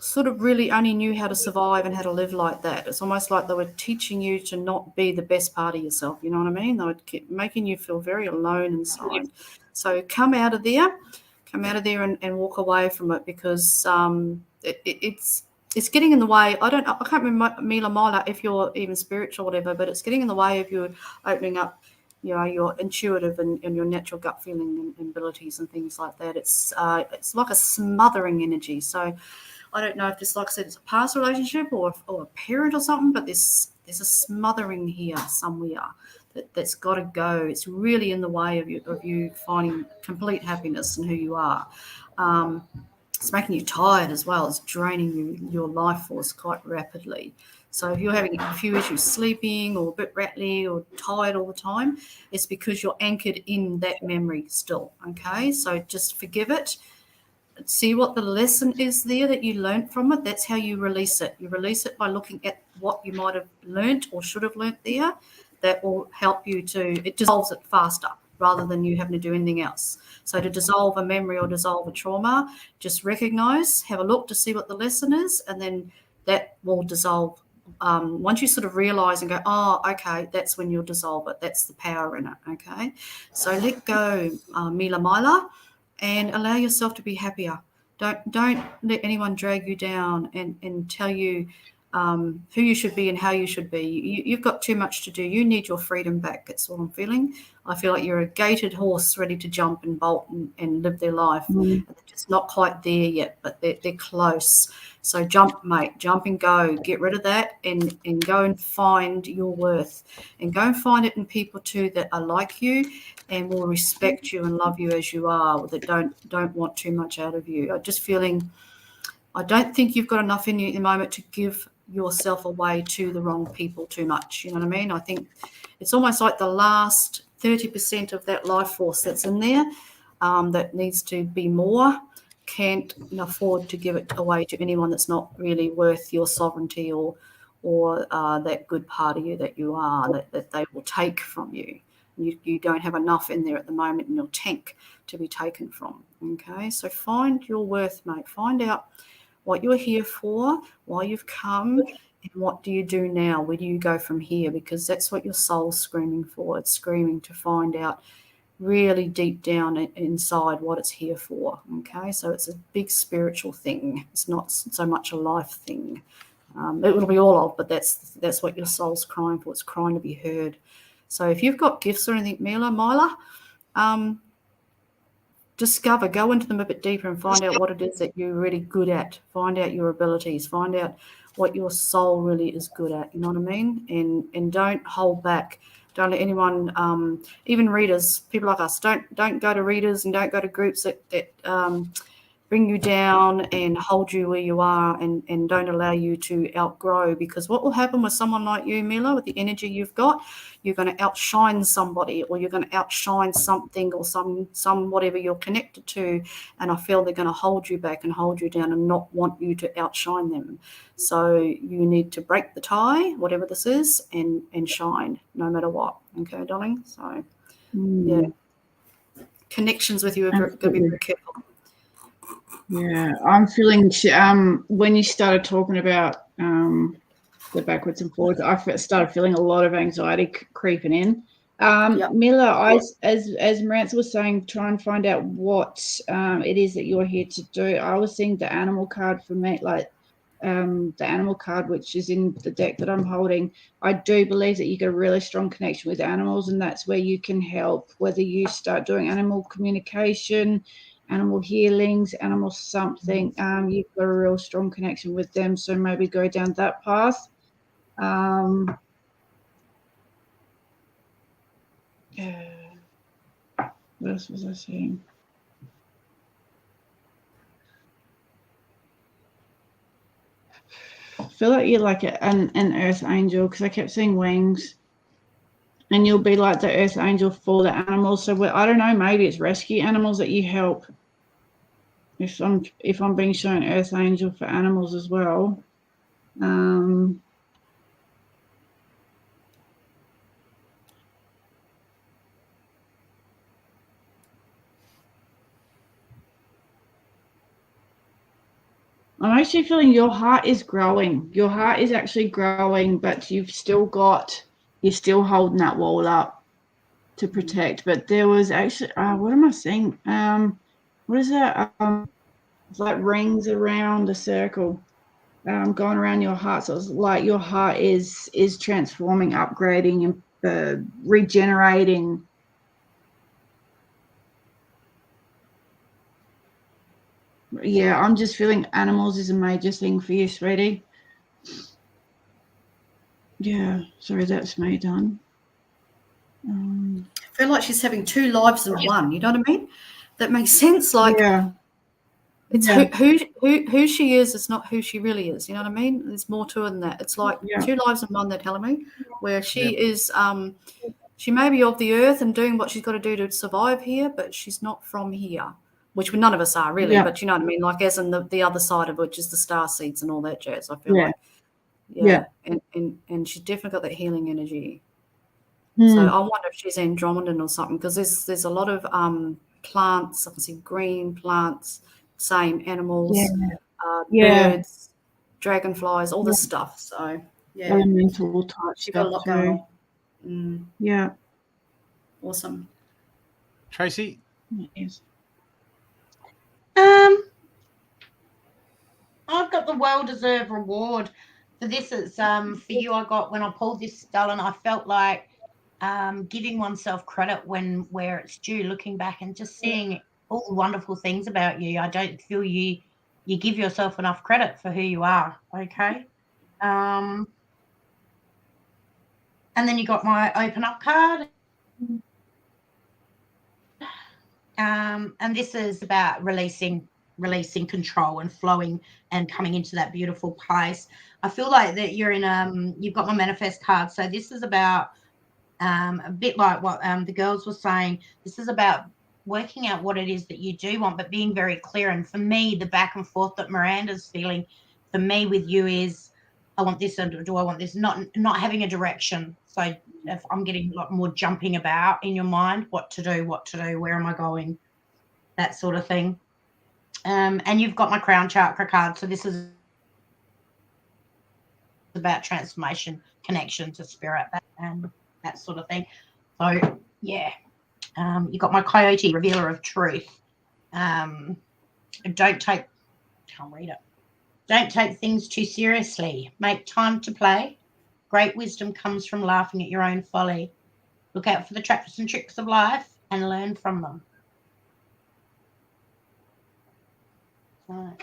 sort of really only knew how to survive and how to live like that. It's almost like they were teaching you to not be the best part of yourself. You know what I mean? They would keep making you feel very alone inside. So come out of there and walk away from it, because it's getting in the way. I can't remember, Mila, if you're even spiritual or whatever, but it's getting in the way of you opening up, your intuitive and your natural gut feeling and abilities and things like that. It's like a smothering energy. So I don't know if this, like I said, it's a past relationship or a parent or something, but there's a smothering here somewhere that's got to go. It's really in the way of you finding complete happiness in who you are. It's making you tired as well. It's draining your life force quite rapidly. So if you're having a few issues sleeping or a bit rattly or tired all the time, it's because you're anchored in that memory still, okay? So just forgive it. See what the lesson is there that you learned from it. That's how you release it. You release it by looking at what you might have learnt or should have learnt there. That will help you it dissolves it faster rather than you having to do anything else. So to dissolve a memory or dissolve a trauma, just recognize, have a look to see what the lesson is, and then that will dissolve. Once you sort of realize and go, oh, okay, that's when you'll dissolve it. That's the power in it, okay? So let go, Mila, and allow yourself to be happier. Don't let anyone drag you down and tell you who you should be and how you should be. You've got too much to do. You need your freedom back. That's what I'm feeling. I feel like you're a gated horse ready to jump and bolt and live their life. They're just not quite there yet, but they're close. So jump, mate. Jump and go. Get rid of that and go and find your worth. And go and find it in people too that are like you and will respect you and love you as you are, that don't want too much out of you. I'm just feeling, I don't think you've got enough in you at the moment to give yourself away to the wrong people too much. You know what I mean? I think it's almost like the last 30% of that life force that's in there that needs to be more, can't afford to give it away to anyone that's not really worth your sovereignty or that good part of you that you are, that they will take from you. You don't have enough in there at the moment in your tank to be taken from. Okay, so find your worth, mate. Find out what you're here for, why you've come, And what do you do now? Where do you go from here? Because that's what your soul's screaming for. It's screaming to find out really deep down inside what it's here for. Okay, so it's a big spiritual thing. It's not so much a life thing. It will be all of, but that's what your soul's crying for. It's crying to be heard. So if you've got gifts or anything, Mila, discover, go into them a bit deeper and find out what it is that you're really good at. Find out your abilities. Find out what your soul really is good at. You know what I mean? And don't hold back. Don't let anyone, even readers, people like us, don't go to readers and don't go to groups that bring you down and hold you where you are and don't allow you to outgrow. Because what will happen with someone like you, Mila, with the energy you've got, you're going to outshine somebody, or you're going to outshine something, or some whatever you're connected to, and I feel they're going to hold you back and hold you down and not want you to outshine them. So you need to break the tie, whatever this is, and shine no matter what. Okay, darling? So, yeah. Connections with you are going to be very careful. Yeah, I'm feeling when you started talking about the backwards and forwards, I started feeling a lot of anxiety creeping in. Yep. Mila, as Marantha was saying, try and find out what it is that you're here to do. I was seeing the animal card for me, like the animal card, which is in the deck that I'm holding. I do believe that you get a really strong connection with animals, and that's where you can help, whether you start doing animal communication, animal healings, animal something. You've got a real strong connection with them, so maybe go down that path. What else was I saying? I feel like you're like an earth angel, because I kept seeing wings, and you'll be like the earth angel for the animals. So I don't know, maybe it's rescue animals that you help. If I'm being shown earth angel for animals as well. I'm actually feeling your heart is growing. Your heart is actually growing, but you're still holding that wall up to protect. But there was actually, what am I seeing? What is that? It's like rings around a circle, going around your heart. So it's like your heart is transforming, upgrading, and regenerating. Yeah, I'm just feeling animals is a major thing for you, sweetie. Yeah, sorry, that's me done. I feel like she's having two lives in one. You know what I mean? That makes sense. Like, yeah. it's Yeah. who she is. It's not who she really is. You know what I mean? There's more to it than that. It's like two lives in one. They're telling me, where she is. She may be of the earth and doing what she's got to do to survive here, but she's not from here, which none of us are really. Yeah. But you know what I mean? Like, as in the other side of it, which is the star seeds and all that jazz. I feel Yeah. like, Yeah. And she's definitely got that healing energy. Hmm. So I wonder if she's Andromedan or something, because there's a lot of plants. I can see green plants, same animals, birds, dragonflies, all this stuff. So yeah, Elemental type she's got a lot stuff going too. on. Yeah. Awesome. Tracy? Yes. I've got the well-deserved reward for this. It's for you. I got, when I pulled this, darling, I felt like giving oneself credit where it's due, looking back and just seeing all the wonderful things about you. I don't feel you give yourself enough credit for who you are. Okay. And then you got my open up card. And this is about releasing control and flowing and coming into that beautiful place. I feel like that you're in you've got my manifest card. So this is about a bit like what the girls were saying. This is about working out what it is that you do want, but being very clear. And for me, the back and forth that Miranda's feeling for me with you is, I want this, and do I want this? Not having a direction. So if I'm getting a lot more jumping about in your mind, what to do, where am I going, that sort of thing. And you've got my crown chakra card. So this is about transformation, connection to spirit, and that sort of thing. So yeah, you got my coyote, revealer of truth. Can't read it. Don't take things too seriously. Make time to play. Great wisdom comes from laughing at your own folly. Look out for the traps and tricks of life and learn from them. Right.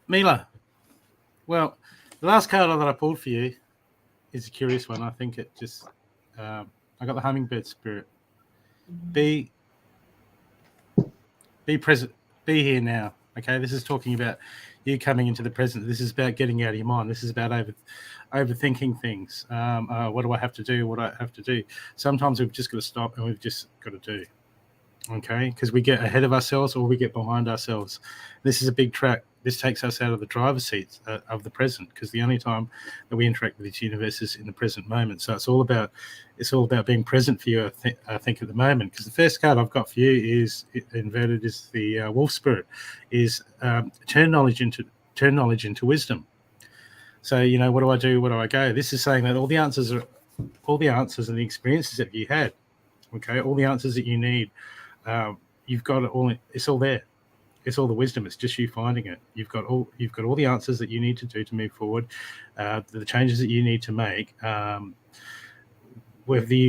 Mila, well, the last card that I pulled for you is a curious one. I think it just, I got the hummingbird spirit. Be present, be here now. Okay, this is talking about you coming into the present. This is about getting out of your mind. This is about overthinking things. What do I have to do? What do I have to do? Sometimes we've just got to stop and we've just got to do. Okay, because we get ahead of ourselves or we get behind ourselves. This is a big trap. This takes us out of the driver's seat of the present, because the only time that we interact with this universe is in the present moment. So it's all about being present for you, I think at the moment. Because the first card I've got for you is inverted, is the wolf spirit, is turn knowledge into wisdom. So, you know, what do I do? Where do I go? This is saying that all the answers and the experiences that you had, okay, all the answers that you need, you've got it all. It's all there. It's all the wisdom. It's just you finding it. You've got all the answers that you need to do to move forward, the changes that you need to make. Whether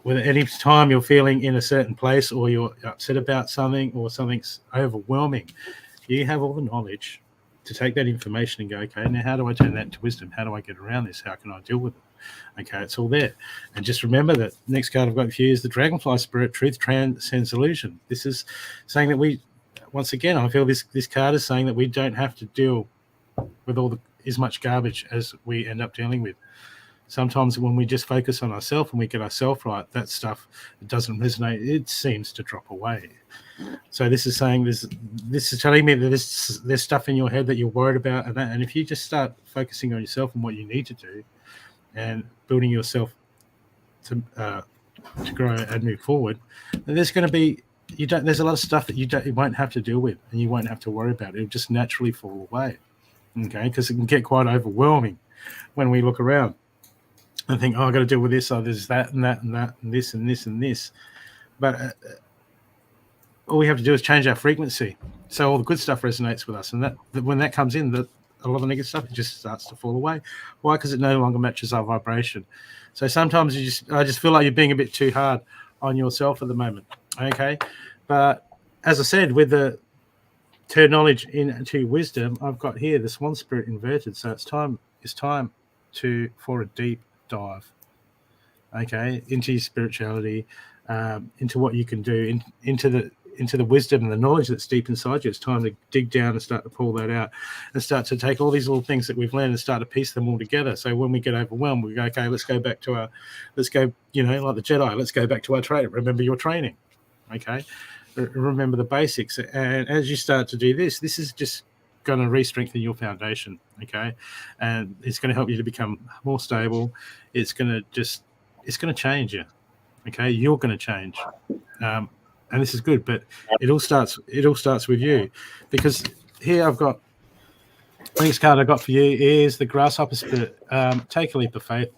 any time you're feeling in a certain place, or you're upset about something, or something's overwhelming, you have all the knowledge to take that information and go, okay, now how do I turn that into wisdom? How do I get around this? How can I deal with it? Okay, it's all there. And just remember that next card I've got for you is the dragonfly spirit. Truth transcends illusion. This is saying that once again, I feel this card is saying that we don't have to deal with as much garbage as we end up dealing with. Sometimes when we just focus on ourselves and we get ourselves right, that stuff doesn't resonate. It seems to drop away. So this is saying this is telling me that there's stuff in your head that you're worried about, and if you just start focusing on yourself and what you need to do, and building yourself to grow and move forward, then there's going to be there's a lot of stuff that you won't have to deal with, and you won't have to worry about. It'll just naturally fall away. Okay, because it can get quite overwhelming when we look around and think, oh, I got to deal with this. Oh, there's that and that and that and this and this and this. But all we have to do is change our frequency, so all the good stuff resonates with us, and that when that comes in, a lot of the negative stuff, it just starts to fall away. Why? Because it no longer matches our vibration. So sometimes I just feel like you're being a bit too hard on yourself at the moment. Okay, but as I said, with the turn knowledge into wisdom, I've got here the swan spirit inverted. So it's time for a deep dive. Okay, into your spirituality, into what you can do, into the wisdom and the knowledge that's deep inside you. It's time to dig down and start to pull that out, and start to take all these little things that we've learned and start to piece them all together. So when we get overwhelmed, we go, okay, let's go, like the Jedi, let's go back to our training. Remember your training. Okay, remember the basics. And as you start to do this is just going to re-strengthen your foundation. Okay, and it's going to help you to become more stable. It's going to change you. Okay, you're going to change. And this is good, but it all starts with you, because here I've got the next card I got for you is the grasshopper spirit. Take a leap of faith.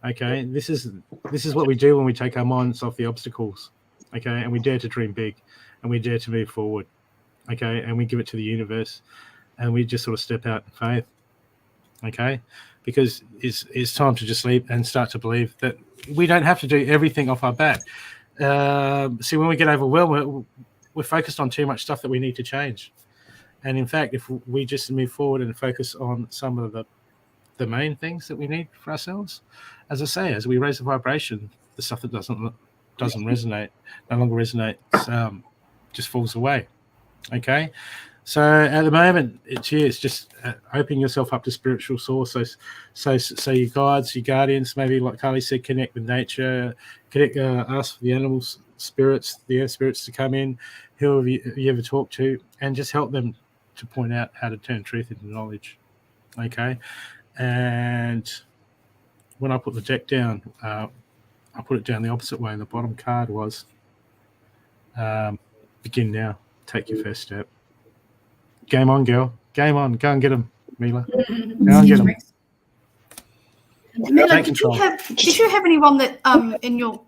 Okay, this is what we do when we take our minds off the obstacles. Okay, and we dare to dream big, and we dare to move forward. Okay, and we give it to the universe, and we just sort of step out in faith. Okay, because it's time to just leap and start to believe that we don't have to do everything off our back. See, when we get overwhelmed, we're focused on too much stuff that we need to change. And in fact, if we just move forward and focus on some of the main things that we need for ourselves, as I say, as we raise the vibration, the stuff that doesn't resonate, no longer resonates, just falls away. Okay, so at the moment, it's just opening yourself up to spiritual source. So your guides, your guardians, maybe like Carly said, connect with nature, ask for the animals, spirits, the earth spirits to come in, whoever you ever talk to, and just help them to point out how to turn truth into knowledge. Okay, and when I put the deck down, I put it down the opposite way, and the bottom card was begin now, take your first step. Game on, girl. Game on. Go and get him, Mila. Go and get Excuse him. me. Mila, Take did you control. have anyone that in your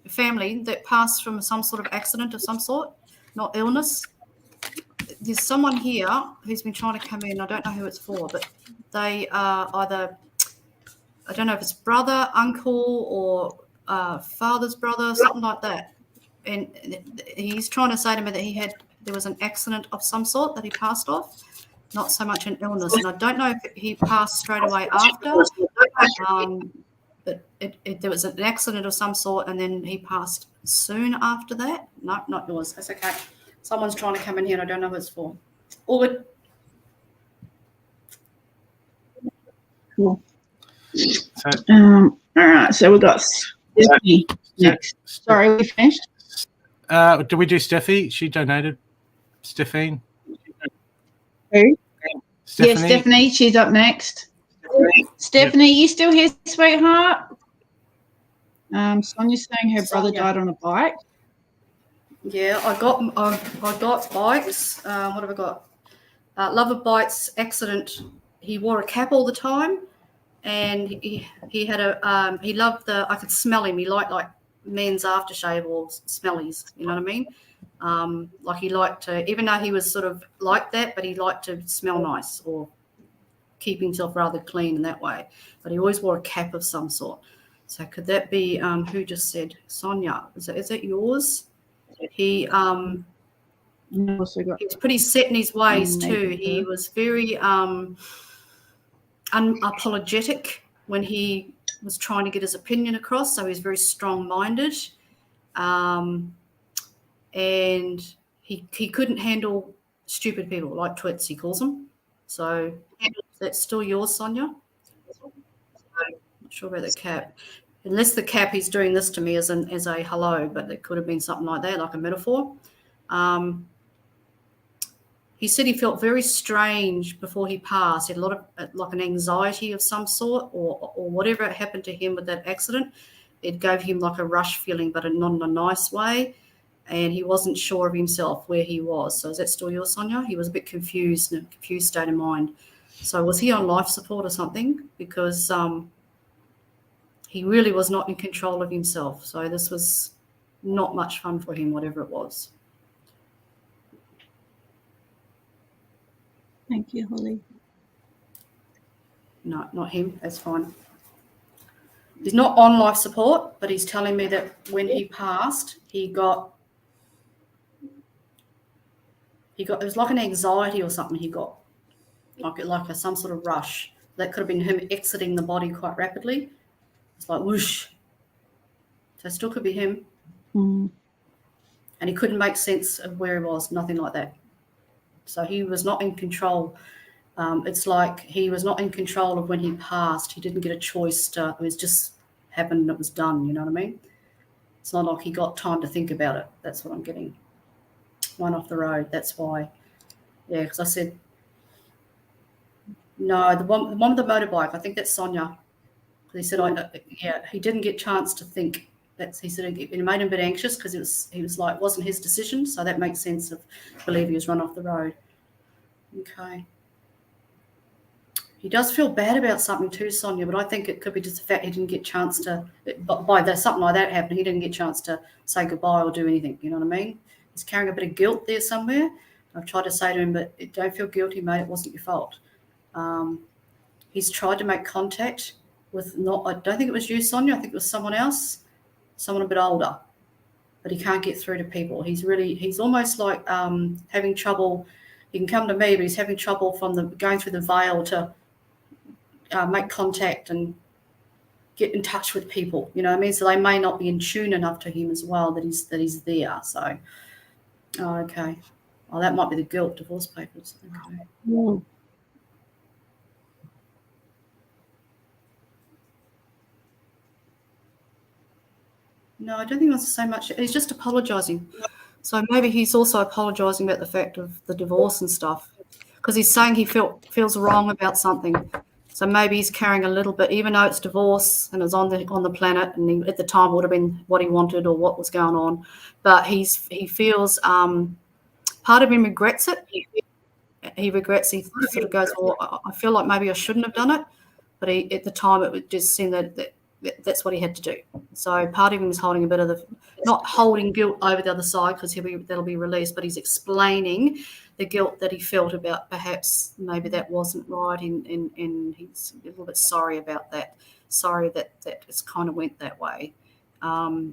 family that passed from some sort of accident of some sort, not illness? There's someone here who's been trying to come in. I don't know who it's for, but they are either, I don't know if it's brother, uncle, or father's brother, something like that. And he's trying to say to me that there was an accident of some sort that he passed off, not so much an illness. And I don't know if he passed straight away after, but there was an accident of some sort, and then he passed soon after that. No, not yours. That's okay. Someone's trying to come in here, and I don't know who it's for. All good. Cool. So, All right, so we've got Stephanie next. Sorry, we finished? did we do Steffi? She donated. Stephanie. Who? Stephanie. Yeah, Stephanie, she's up next. Stephanie, you still here, sweetheart? Sonia's saying her brother Sonia. died on a bike. Yeah, I got bikes. What have I got? Love of Bikes accident. He wore a cap all the time, and he had a he loved I could smell him. He liked like men's aftershave or smellies. You know what I mean? Like he liked to, even though he was sort of like that, but he liked to smell nice or keep himself rather clean in that way. But he always wore a cap of some sort. So could that be who just said Sonia? Is that yours? He Also got he was pretty set in his ways too. He was very unapologetic when he was trying to get his opinion across. So he was very strong-minded, and he couldn't handle stupid people, like twits, he calls them. So that's still yours, Sonia? Not sure about the cap. Unless the cap, he's doing this to me as a hello, but it could have been something like that, like a metaphor. He said he felt very strange before he passed. He had a lot of like an anxiety of some sort, or whatever happened to him with that accident. It gave him like a rush feeling, but not in a nice way. And he wasn't sure of himself where he was. So is that still yours, Sonia? He was a bit confused, in a confused state of mind. So was he on life support or something? Because he really was not in control of himself. So this was not much fun for him, whatever it was. Thank you, Holly. No, not him. That's fine. He's not on life support, but he's telling me that when he passed, he got it was like an anxiety or something. He got like some sort of rush. That could have been him exiting the body quite rapidly. It's like whoosh. So it still could be him. Mm. And he couldn't make sense of where he was. Nothing like that. So he was not in control. It's like he was not in control of when he passed. He didn't get a choice it was just happened and it was done. You know what I mean? It's not like he got time to think about it. That's what I'm getting. One off the road. That's why. Yeah, because I said, no, the one with the motorbike, I think that's Sonia. He said, he didn't get a chance to think. He said it made him a bit anxious because he was like, it wasn't his decision. So that makes sense of believe he was run off the road. Okay. He does feel bad about something too, Sonia, but I think it could be just the fact he didn't get a chance to, something like that happened, he didn't get a chance to say goodbye or do anything, you know what I mean? He's carrying a bit of guilt there somewhere. I've tried to say to him, but don't feel guilty, mate, it wasn't your fault. He's tried to make contact with I don't think it was you, Sonia, I think it was someone else, someone a bit older, but he can't get through to people. He's almost like having trouble. He can come to me, but he's having trouble going through the veil to make contact and get in touch with people. You know what I mean? So they may not be in tune enough to him as well that he's there. So, okay. Oh, that might be the guilt, divorce papers. Okay. Yeah. No, I don't think he wants to say much. He's just apologising. So maybe he's also apologising about the fact of the divorce and stuff, because he's saying he feels wrong about something. So maybe he's carrying a little bit, even though it's divorce and it's on the planet, and at the time would have been what he wanted or what was going on. But he feels part of him regrets it, he regrets. He sort of goes, well, I feel like maybe I shouldn't have done it, but at the time it would just seem that that's what he had to do. So part of him is holding a bit of not holding guilt over the other side, because that'll be released, but he's explaining the guilt that he felt about perhaps maybe that wasn't right, and he's a little bit sorry about that. Sorry that it's kind of went that way.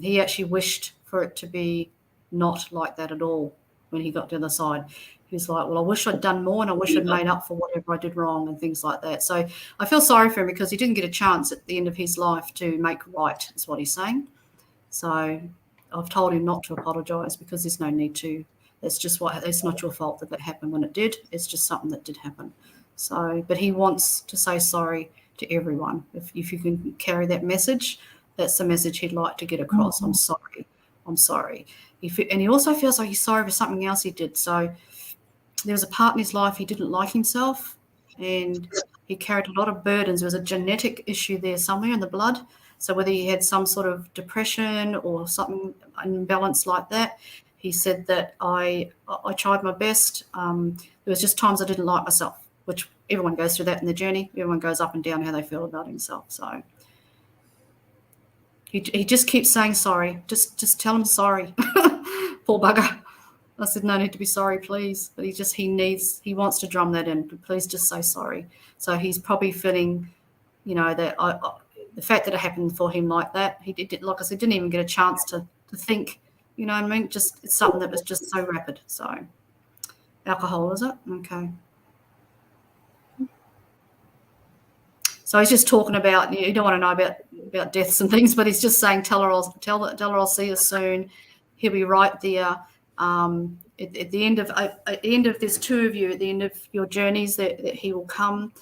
He actually wished for it to be not like that at all when he got to the other side. He was like, well, I wish I'd done more, and I wish I'd made up for whatever I did wrong and things like that. So I feel sorry for him because he didn't get a chance at the end of his life to make right, is what he's saying. So I've told him not to apologise because there's no need to. It's not your fault that happened when it did. It's just something that did happen. So, but he wants to say sorry to everyone. If you can carry that message, that's the message he'd like to get across. I'm sorry. I'm sorry. And he also feels like he's sorry for something else he did. So there was a part in his life he didn't like himself, and he carried a lot of burdens. There was a genetic issue there somewhere in the blood. So whether he had some sort of depression or something imbalance like that, he said that I tried my best. There was just times I didn't like myself, which everyone goes through that in the journey. Everyone goes up and down how they feel about himself. So he just keeps saying sorry. Just tell him sorry. Poor bugger. I said, no need to be sorry, please. But he wants to drum that in. Please just say sorry. So he's probably feeling, that the fact that it happened for him like that, he did, like I said, didn't even get a chance to think, you know what I mean? Just, it's something that was just so rapid. So alcohol, is it? Okay. So he's just talking about, you don't want to know about deaths and things, but he's just saying, tell her I'll see you soon. He'll be right there. At the end of there's two of you, at the end of your journeys, that he will come,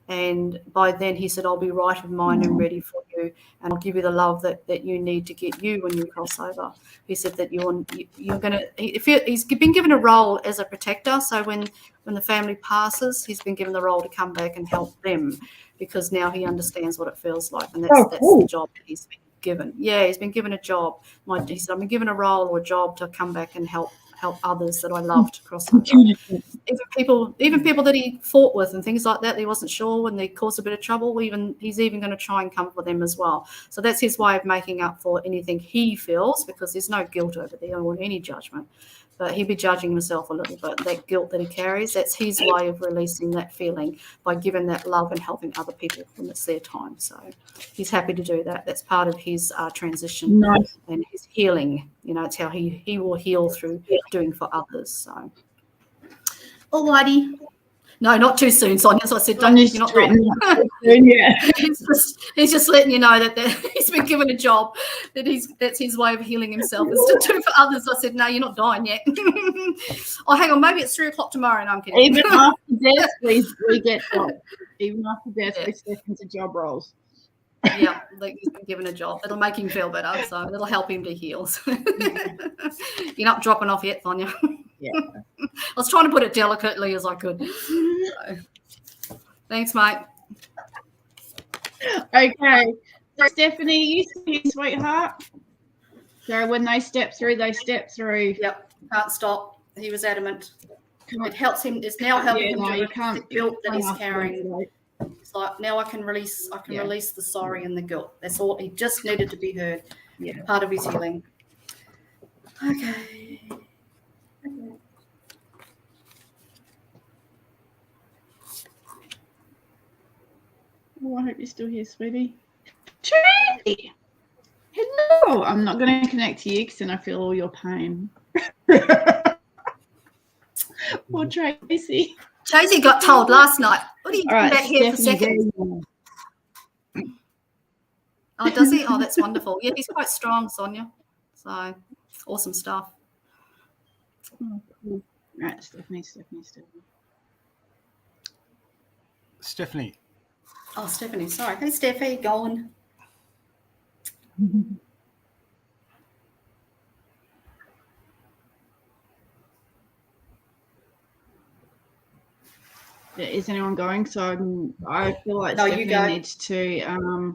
and by then he said, I'll be right of mind and ready for you, and I'll give you the love that you need to get you when you cross over. He said that you're gonna. He's been given a role as a protector, so when the family passes, he's been given the role to come back and help them, because now he understands what it feels like, and that's the job that he's been given. Yeah, he's been given a job. He said, I've been given a role or a job to come back and help others that I loved cross over. Even people that he fought with and things like that he wasn't sure when they caused a bit of trouble, he's even going to try and comfort them as well. So that's his way of making up for anything he feels, because there's no guilt over there or any judgment. But he'd be judging himself a little bit. That guilt that he carries, that's his way of releasing that feeling by giving that love and helping other people when it's their time. So he's happy to do that. That's part of his transition and his healing. It's how he will heal through doing for others. So, alrighty. No, not too soon, Sonia. So I said, you're not dying. Yeah. he's just letting you know that he's been given a job, that's his way of healing himself, is to do for others. I said, no, you're not dying yet. Oh, hang on, maybe it's 3:00 tomorrow. And I'm kidding. Even after death, we get jobs. Even after death, we step into job roles. Yeah, like he's been given a job. It'll make him feel better, so it'll help him to heal. So you're not dropping off yet, Sonia. Yeah. I was trying to put it delicately as I could. So, thanks, mate. Okay. So, Stephanie, you see, sweetheart? So when they step through, they step through. Yep. Can't stop. He was adamant. It helps him. It's now helping him to release the guilt that he's carrying. It's like, now I can release the sorry and the guilt. That's all. He just needed to be heard. Yeah. Part of his healing. Okay. Oh, I hope you're still here, sweetie. Tracy! Hello! I'm not going to connect to you because then I feel all your pain. Poor Tracy. Tracy got told last night, what are you doing back here for seconds? Oh, does he? Oh, that's wonderful. Yeah, he's quite strong, Sonia. So, awesome stuff. Oh, cool. Right, Stephanie. Stephanie. Oh, Stephanie, sorry. Hey, Steph, how you going? Is anyone going? So I feel like Stephanie needs to.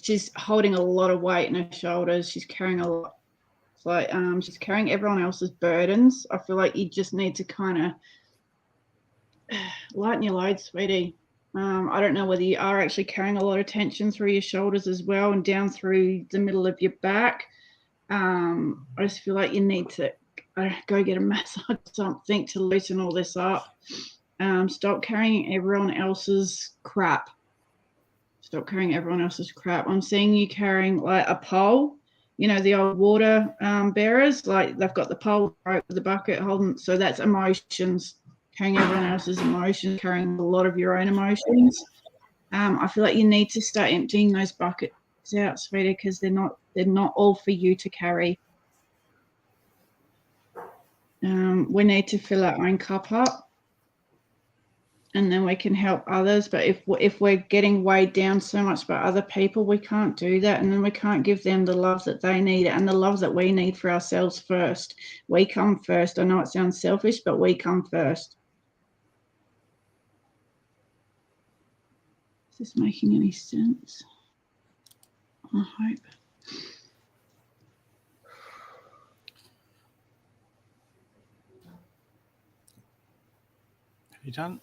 She's holding a lot of weight in her shoulders. She's carrying a lot. It's like she's carrying everyone else's burdens. I feel like you just need to kind of lighten your load, sweetie. I don't know whether you are actually carrying a lot of tension through your shoulders as well and down through the middle of your back. I just feel like you need to go get a massage or something to loosen all this up. Stop carrying everyone else's crap. Stop carrying everyone else's crap. I'm seeing you carrying like a pole, you know, the old water bearers, like they've got the pole right with the bucket holding. So that's emotions, carrying everyone else's emotions, carrying a lot of your own emotions. I feel like you need to start emptying those buckets out, sweetie, because they're not all for you to carry. We need to fill our own cup up, and then we can help others. But if we're getting weighed down so much by other people, we can't do that, and then we can't give them the love that they need and the love that we need for ourselves first. We come first. I know it sounds selfish, but we come first. Is this making any sense? I hope. You done?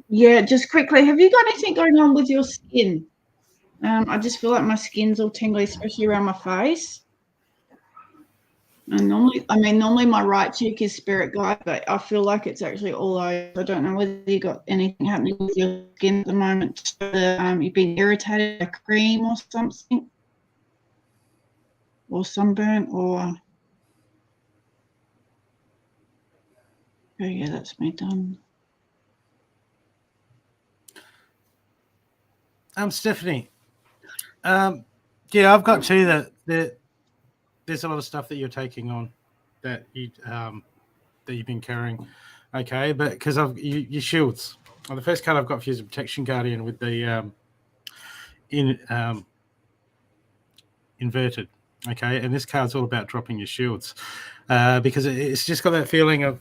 Yeah, just quickly, have you got anything going on with your skin? I just feel like my skin's all tingly, especially around my face. And normally my right cheek is spirit guide, but I feel like it's actually all over. I don't know whether you got anything happening with your skin at the moment. You've been irritated by cream or something, or sunburn, or oh yeah, that's me done. Stephanie. Yeah, I've got two that there's a lot of stuff that you're taking on that you've been carrying. Okay, but because of your shields. Well, the first card I've got for you is a protection guardian with the inverted. Okay, and this card's all about dropping your shields because it's just got that feeling of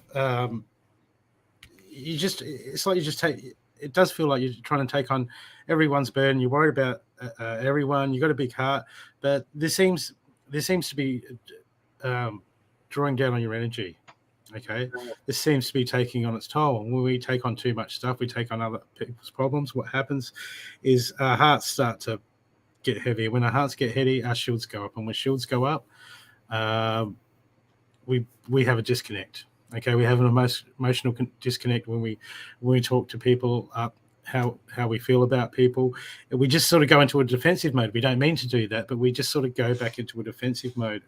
it's like you just take. It does feel like you're trying to take on everyone's burden. You're worried about everyone. You've got a big heart, but this seems to be drawing down on your energy. Okay, this seems to be taking on its toll. And when we take on too much stuff, we take on other people's problems. What happens is our hearts start to get heavier. When our hearts get heavy, our shields go up, and when shields go up, we have a disconnect. Okay, we have an emotional disconnect when we talk to people up how we feel about people. We just sort of go into a defensive mode. We don't mean to do that, but we just sort of go back into a defensive mode.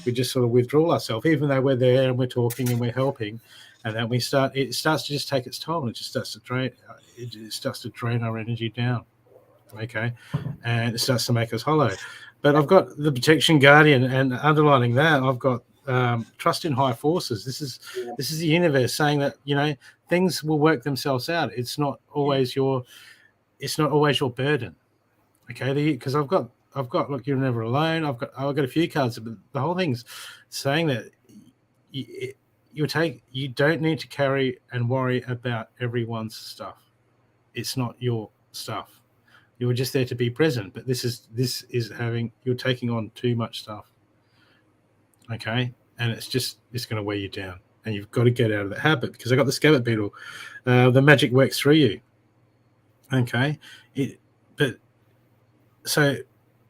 We just sort of withdraw ourselves, even though we're there and we're talking and we're helping. And then it starts to just take its toll, and it just starts to drain. It starts to drain our energy down. Okay, and it starts to make us hollow. But I've got the protection guardian, and underlining that, I've got trust in high forces. This is the universe saying that, you know, things will work themselves out. It's not always your burden. Okay, because I've got look, you're never alone. I've got a few cards, but the whole thing's saying that you don't need to carry and worry about everyone's stuff. It's not your stuff. You're just there to be present, but this is you're taking on too much stuff. Okay, and it's going to weigh you down, and you've got to get out of that habit, because I got the scabbard beetle. The magic works through you. Okay, so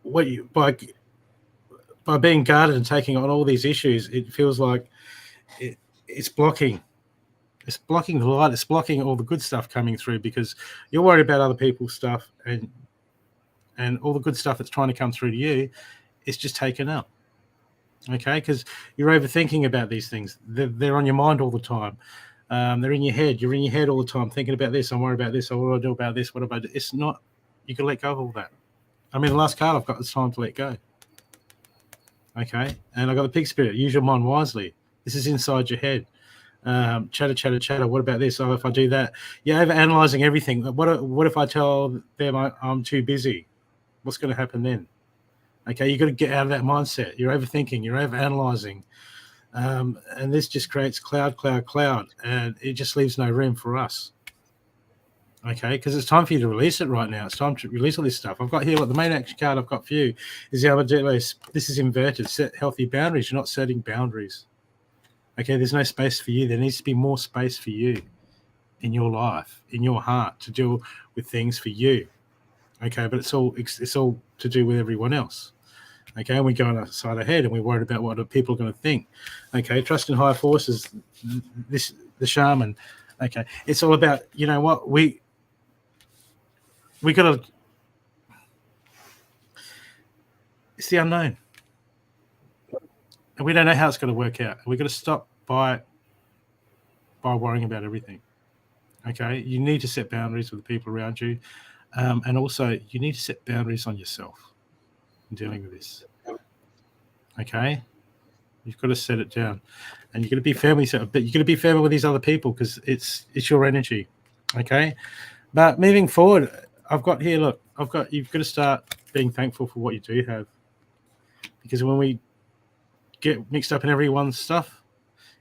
what you by being guarded and taking on all these issues, it feels like it's blocking the light. It's blocking all the good stuff coming through, because you're worried about other people's stuff, and all the good stuff that's trying to come through to you is just taken up. Okay, because you're overthinking about these things. They're on your mind all the time. They're in your head. You're in your head all the time, thinking about this. I'm worried about this. What do I do about this? What about it? It's not. You can let go of all that. I mean, the last card I've got is time to let go. Okay, and I got the pig spirit. Use your mind wisely. This is inside your head. Chatter. What about this? Oh, if I do that, you're over-analyzing everything. What if I tell them I'm too busy? What's going to happen then? Okay, you've got to get out of that mindset. You're overthinking, you're overanalyzing. And this just creates cloud, and it just leaves no room for us. Okay, because it's time for you to release it right now. It's time to release all this stuff. I've got here, the main action card I've got for you is the Armadillo. This is inverted. Set healthy boundaries. You're not setting boundaries. Okay, there's no space for you. There needs to be more space for you in your life, in your heart, to deal with things for you. Okay, but it's all to do with everyone else. Okay, and we go on a side ahead and we're worried about what other people are going to think. Okay, trust in higher forces, the shaman. Okay, it's all about, you know what, we got to, it's the unknown. And we don't know how it's going to work out. We've got to stop by worrying about everything. Okay, you need to set boundaries with the people around you. And also, you need to set boundaries on yourself in dealing with this. Okay? You've got to set it down. And you've got to be fair with yourself, but you've got to be fair with these other people because it's your energy. Okay? But moving forward, you've got to start being thankful for what you do have. Because when we get mixed up in everyone's stuff,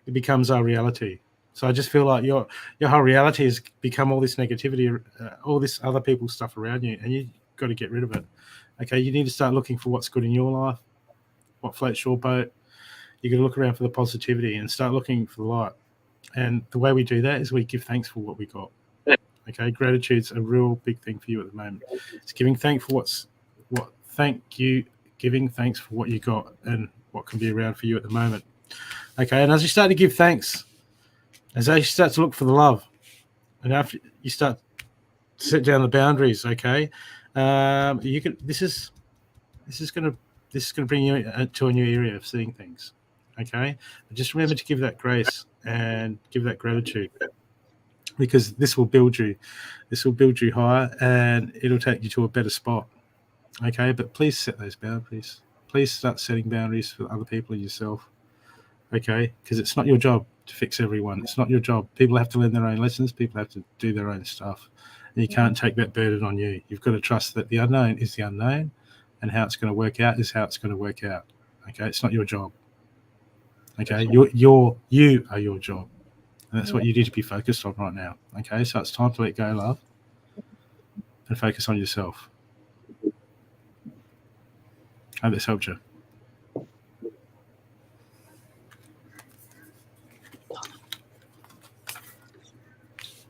it becomes our reality. So I just feel like your whole reality has become all this negativity, all this other people's stuff around you, and you've got to get rid of it. Okay, you need to start looking for what's good in your life, what floats your boat. You've got to look around for the positivity and start looking for the light. And the way we do that is we give thanks for what we got. Okay, gratitude's a real big thing for you at the moment. It's giving thanks for giving thanks for what you got and what can be around for you at the moment. Okay, and as you start to give thanks, as you start to look for the love, and after you start to set down the boundaries, okay, you can. This is going to bring you to a new area of seeing things, okay. But just remember to give that grace and give that gratitude, because this will build you. This will build you higher, and it'll take you to a better spot, okay. But please set those boundaries. Please start setting boundaries for other people and yourself, okay, because it's not your job to fix everyone. It's not your job. People have to learn their own lessons. People have to do their own stuff. And you can't take that burden on you. You've got to trust that the unknown is the unknown, and how it's going to work out is how it's going to work out. Okay, it's not your job. Okay, you are your job, and that's what you need to be focused on right now. Okay, so it's time to let go, love, and focus on yourself. I hope this helped you.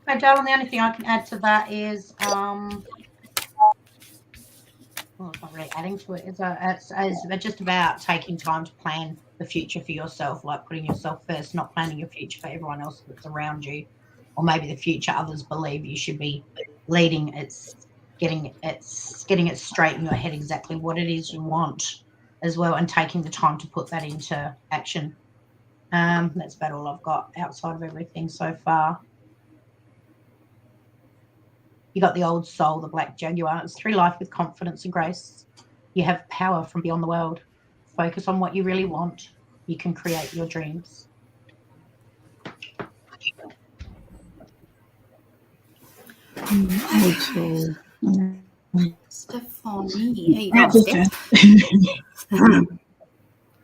Hey, darling, the only thing I can add to that is, well, it's not really adding to it. It's just about taking time to plan the future for yourself, like putting yourself first, not planning your future for everyone else that's around you, or maybe the future others believe you should be leading. It's getting it straight in your head exactly what it is you want as well, and taking the time to put that into action. That's about all I've got outside of everything so far. You got the old soul, the black jaguar. It's through life with confidence and grace. You have power from beyond the world. Focus on what you really want. You can create your dreams. Stephanie, hey, you go, Steph.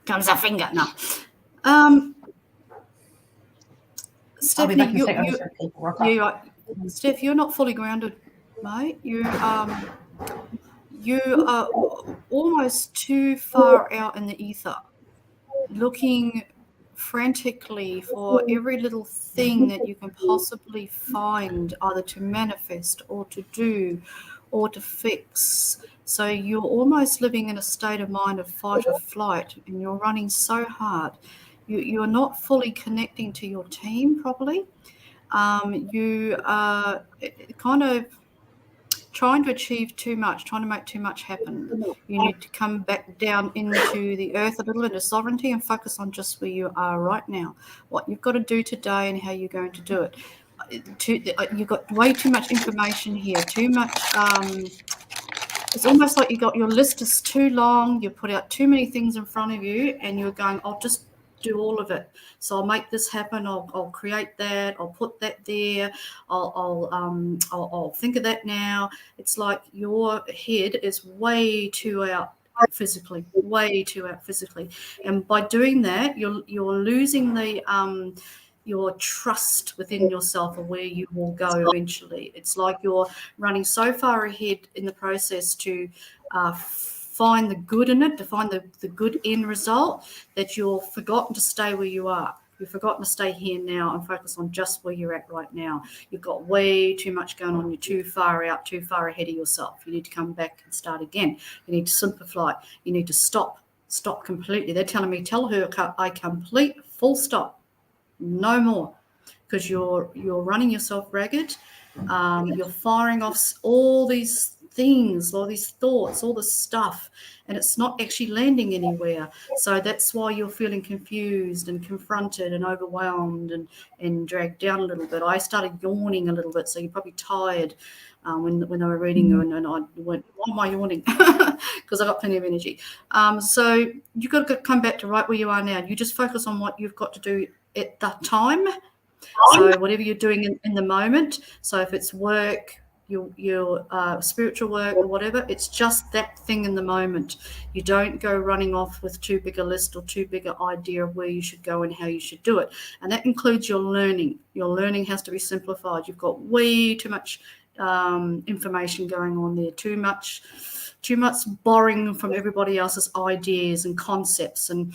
Comes a finger. No. Stephanie, Steph, you're not fully grounded, mate. You are almost too far out in the ether, looking frantically for every little thing that you can possibly find, either to manifest or to do or to fix. So you're almost living in a state of mind of fight or flight, and you're running so hard. You're not fully connecting to your team properly. You are kind of trying to achieve too much, trying to make too much happen. You need to come back down into the earth a little, into sovereignty, and focus on just where you are right now, what you've got to do today and how you're going to do it. You've got way too much information here, too much. It's almost like your list is too long. You put out too many things in front of you, and you're going, I'll just do all of it. So I'll make this happen. I'll create that. I'll put that there. I'll think of that now. It's like your head is way too out physically, and by doing that, you're losing the your trust within yourself of where you will go eventually. It's like you're running so far ahead in the process to find the good in it, to find the good end result, that you're forgotten to stay where you are. You've forgotten to stay here now and focus on just where you're at right now. You've got way too much going on. You're too far out, too far ahead of yourself. You need to come back and start again. You need to simplify. You need to stop completely. They're telling me, tell her a complete full stop, no more, because you're running yourself ragged. You're firing off all these things, all these thoughts, all this stuff, and it's not actually landing anywhere. So that's why you're feeling confused and confronted and overwhelmed and dragged down a little bit. I started yawning a little bit, so you're probably tired when I were reading you, and I went, why am I yawning? Because I got plenty of energy. So you've got to come back to right where you are now. You just focus on what you've got to do at that time. So whatever you're doing in the moment, so if it's work, your spiritual work or whatever, it's just that thing in the moment. You don't go running off with too big a list or too big an idea of where you should go and how you should do it. And that includes your learning. Your learning has to be simplified. You've got way too much information going on there, too much borrowing from everybody else's ideas and concepts and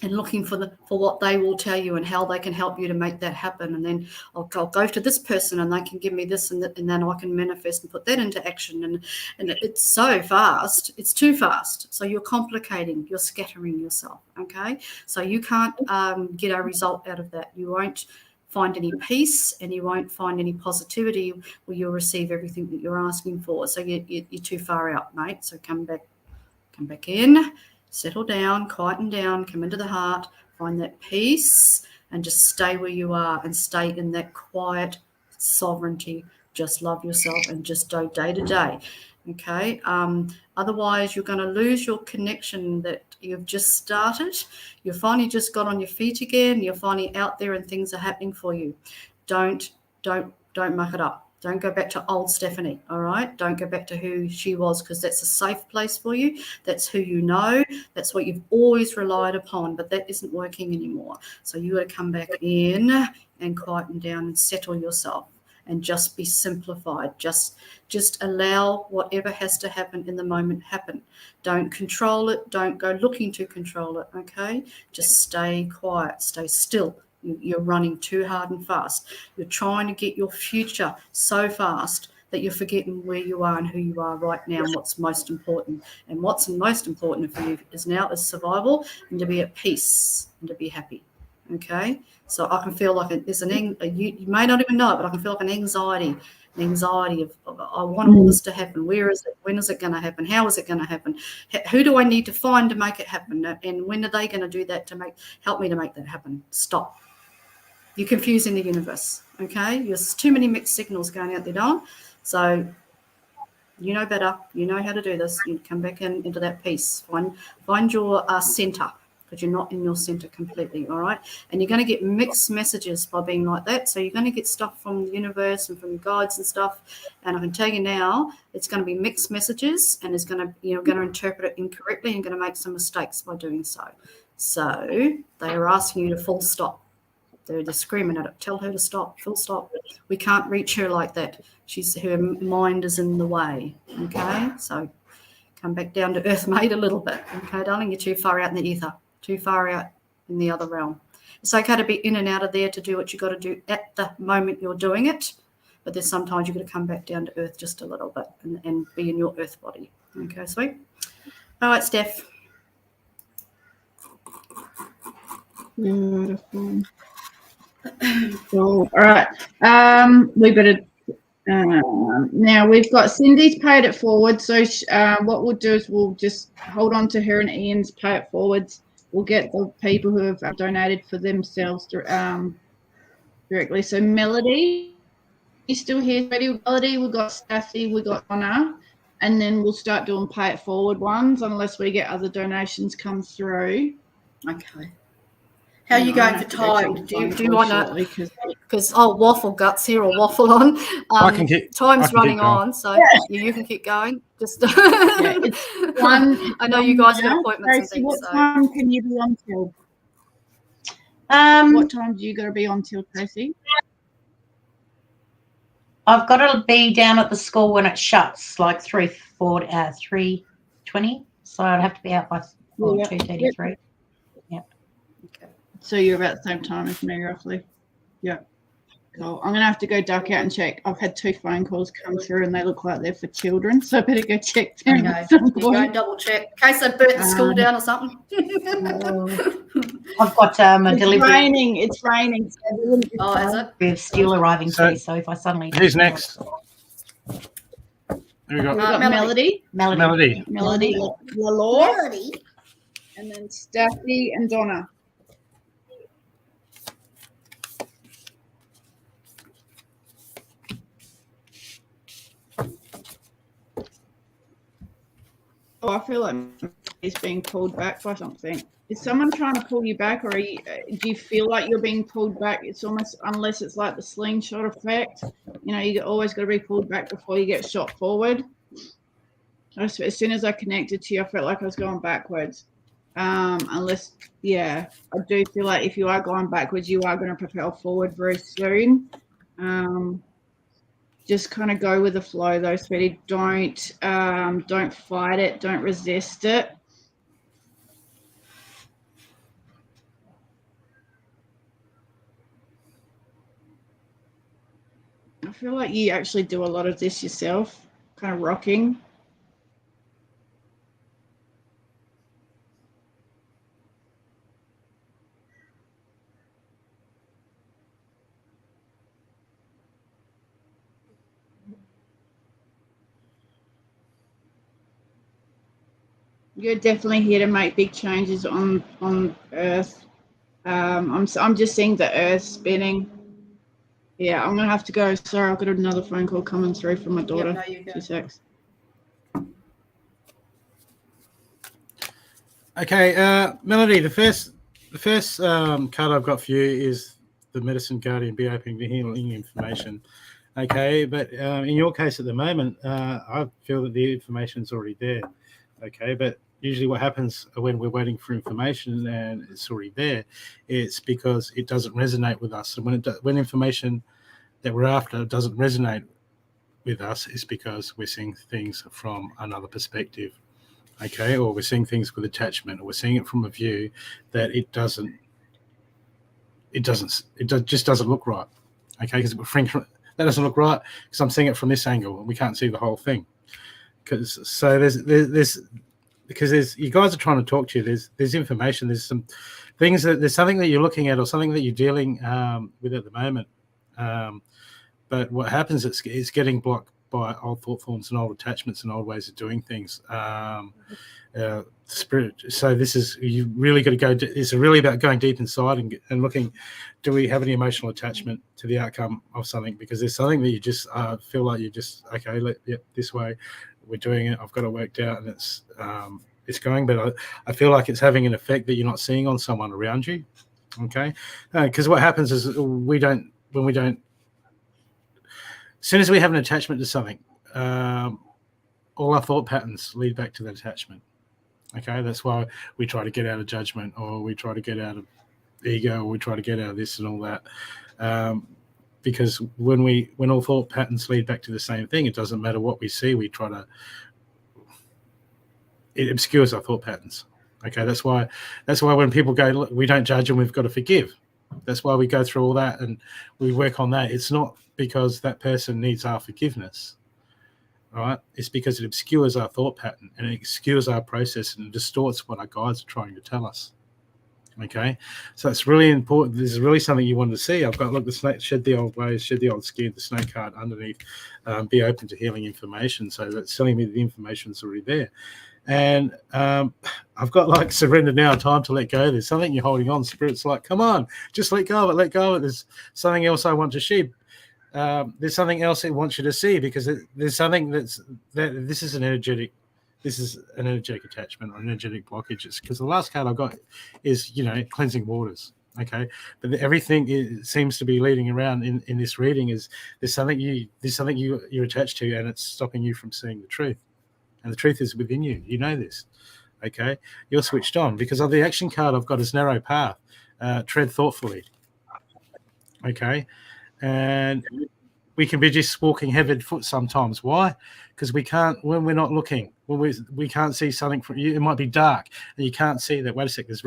looking for what they will tell you and how they can help you to make that happen. And then I'll go to this person and they can give me this and then I can manifest and put that into action. And it's so fast. It's too fast. So you're complicating, you're scattering yourself. Okay. So you can't get a result out of that. You won't find any peace and you won't find any positivity where you'll receive everything that you're asking for. So you're too far out, mate. So come back in. Settle down, quieten down, come into the heart, find that peace, and just stay where you are and stay in that quiet sovereignty. Just love yourself and just go day to day. Okay. Otherwise, you're going to lose your connection that you've just started. You've finally just got on your feet again. You're finally out there and things are happening for you. Don't muck it up. Don't go back to old Stephanie, all right? Don't go back to who she was, because that's a safe place for you. That's who you know. That's what you've always relied upon, but that isn't working anymore. So you got to come back in and quieten down and settle yourself and just be simplified. Just allow whatever has to happen in the moment happen. Don't control it. Don't go looking to control it, okay? Just stay quiet, stay still. You're running too hard and fast. You're trying to get your future so fast that you're forgetting where you are and who you are right now and what's most important. And what's most important for you is survival and to be at peace and to be happy. Okay? So I can feel like there's you may not even know it, but I can feel like an anxiety of I want all this to happen. Where is it? When is it going to happen? How is it going to happen? Who do I need to find to make it happen? And when are they going to do that to help me to make that happen? Stop. You're confusing the universe, okay? There's too many mixed signals going out there, Don. So you know better. You know how to do this. You come back into that peace. Find your center, because you're not in your center completely, all right? And you're going to get mixed messages by being like that. So you're going to get stuff from the universe and from your guides and stuff. And I can tell you now, it's going to be mixed messages, and you're going to interpret it incorrectly and going to make some mistakes by doing so. So they are asking you to full stop. They're screaming at it. Tell her to stop. Full stop. We can't reach her like that. Her mind is in the way. Okay, so come back down to earth, mate, a little bit. Okay, darling, you're too far out in the ether. Too far out in the other realm. It's okay to be in and out of there to do what you got to do at the moment you're doing it, but there's sometimes you've got to come back down to earth just a little bit and be in your earth body. Okay, sweet. All right, Steph. Beautiful. Cool. All right. We better. Now we've got Cindy's paid it forward. So what we'll do is we'll just hold on to her and Ian's pay it forwards. We'll get the people who have donated for themselves directly. So Melody, you still here? Ready? Melody, we've got Staffy, we've got Anna, and then we'll start doing pay it forward ones unless we get other donations come through. Okay. How are you going for time? Do you want to? Because waffle guts here or waffle on. Time's running on, so you can keep going. Just I know you guys got appointments Tracy, and things. what time can you be on till? What time do you got to be on till, Tracy? I've got to be down at the school when it shuts, like 3:20. So I'd have to be out by 2:33. Okay. So you're about the same time as me, roughly. Yeah. Cool. I'm gonna have to go duck out and check. I've had 2 phone calls come through, and they look like they're for children, so I better go check them. Okay. At some You go point. double check in case they burnt the school down or something. I've got a It's delivery raining. It's raining. So it wouldn't be Oh, is fun. it? with steel arriving So- too. So if I suddenly Who's next? Who we got? We've got Melody. Melody, Melody. Lalore, Melody. and then Staffy and Donna. Oh, I feel like he's being pulled back by something. Is someone trying to pull you back, or do you feel like you're being pulled back? It's almost, unless it's like the slingshot effect, you always got to be pulled back before you get shot forward. As soon as I connected to you, I felt like I was going backwards. Unless, I do feel like if you are going backwards, you are going to propel forward very soon. Just kind of go with the flow, though, sweetie. Don't fight it. Don't resist it. I feel like you actually do a lot of this yourself, kind of rocking. You're definitely here to make big changes on Earth. I'm just seeing the Earth spinning. Yeah, I'm gonna have to go. Sorry, I've got another phone call coming through from my daughter. Yep, no, you go. 2 secs. Okay, Melody. The first card I've got for you is the Medicine Guardian. Be open to healing information. Okay, but in your case at the moment, I feel that the information's already there. Okay, but usually what happens when we're waiting for information and it's already there, it's because it doesn't resonate with us. And when information that we're after doesn't resonate with us, it's because we're seeing things from another perspective. Okay, or we're seeing things with attachment, or we're seeing it from a view that it just doesn't look right. Okay, because that doesn't look right because I'm seeing it from this angle and we can't see the whole thing. Because you guys are trying to talk to you. There's information. There's some things there's something that you're looking at or something that you're dealing with at the moment. But what happens is it's getting blocked by old thought forms and old attachments and old ways of doing things. Spirit. So you really got to go. It's really about going deep inside and looking. Do we have any emotional attachment to the outcome of something? Because there's something that you just feel like you just this way. We're doing it. I've got it worked out, and it's going. But I feel like it's having an effect that you're not seeing on someone around you. Okay, because what happens is as soon as we have an attachment to something, all our thought patterns lead back to that attachment. Okay, that's why we try to get out of judgment, or we try to get out of ego, or we try to get out of this and all that. Because when all thought patterns lead back to the same thing, it doesn't matter what we see. It obscures our thought patterns. Okay, that's why when people go, look, we don't judge and we've got to forgive. That's why we go through all that and we work on that. It's not because that person needs our forgiveness, right? It's because it obscures our thought pattern and it obscures our process and distorts what our guides are trying to tell us. Okay, so it's really important. This is really something you want to see. I've got, look, the snake, shed the old ways, shed the old skin, the snake card underneath, be open to healing information. So that's telling me that the information's already there. And I've got like surrender now, time to let go. There's something you're holding on. Spirit's like, come on, just let go of it, let go of it. There's something else I want to see. There's something else it wants you to see, because there's something this is an energetic attachment or energetic blockage. It's because the last card I got is, cleansing waters. Okay, but everything seems to be leading around in this reading is there's something you're attached to, and it's stopping you from seeing the truth. And the truth is within you. You know this. Okay, you're switched on, because of the action card I've got is narrow path. Tread thoughtfully. Okay, and we can be just walking heavy foot sometimes. Why? Because we can't, when we're not looking, when we can't see something from you. It might be dark and you can't see that. Wait a sec, there's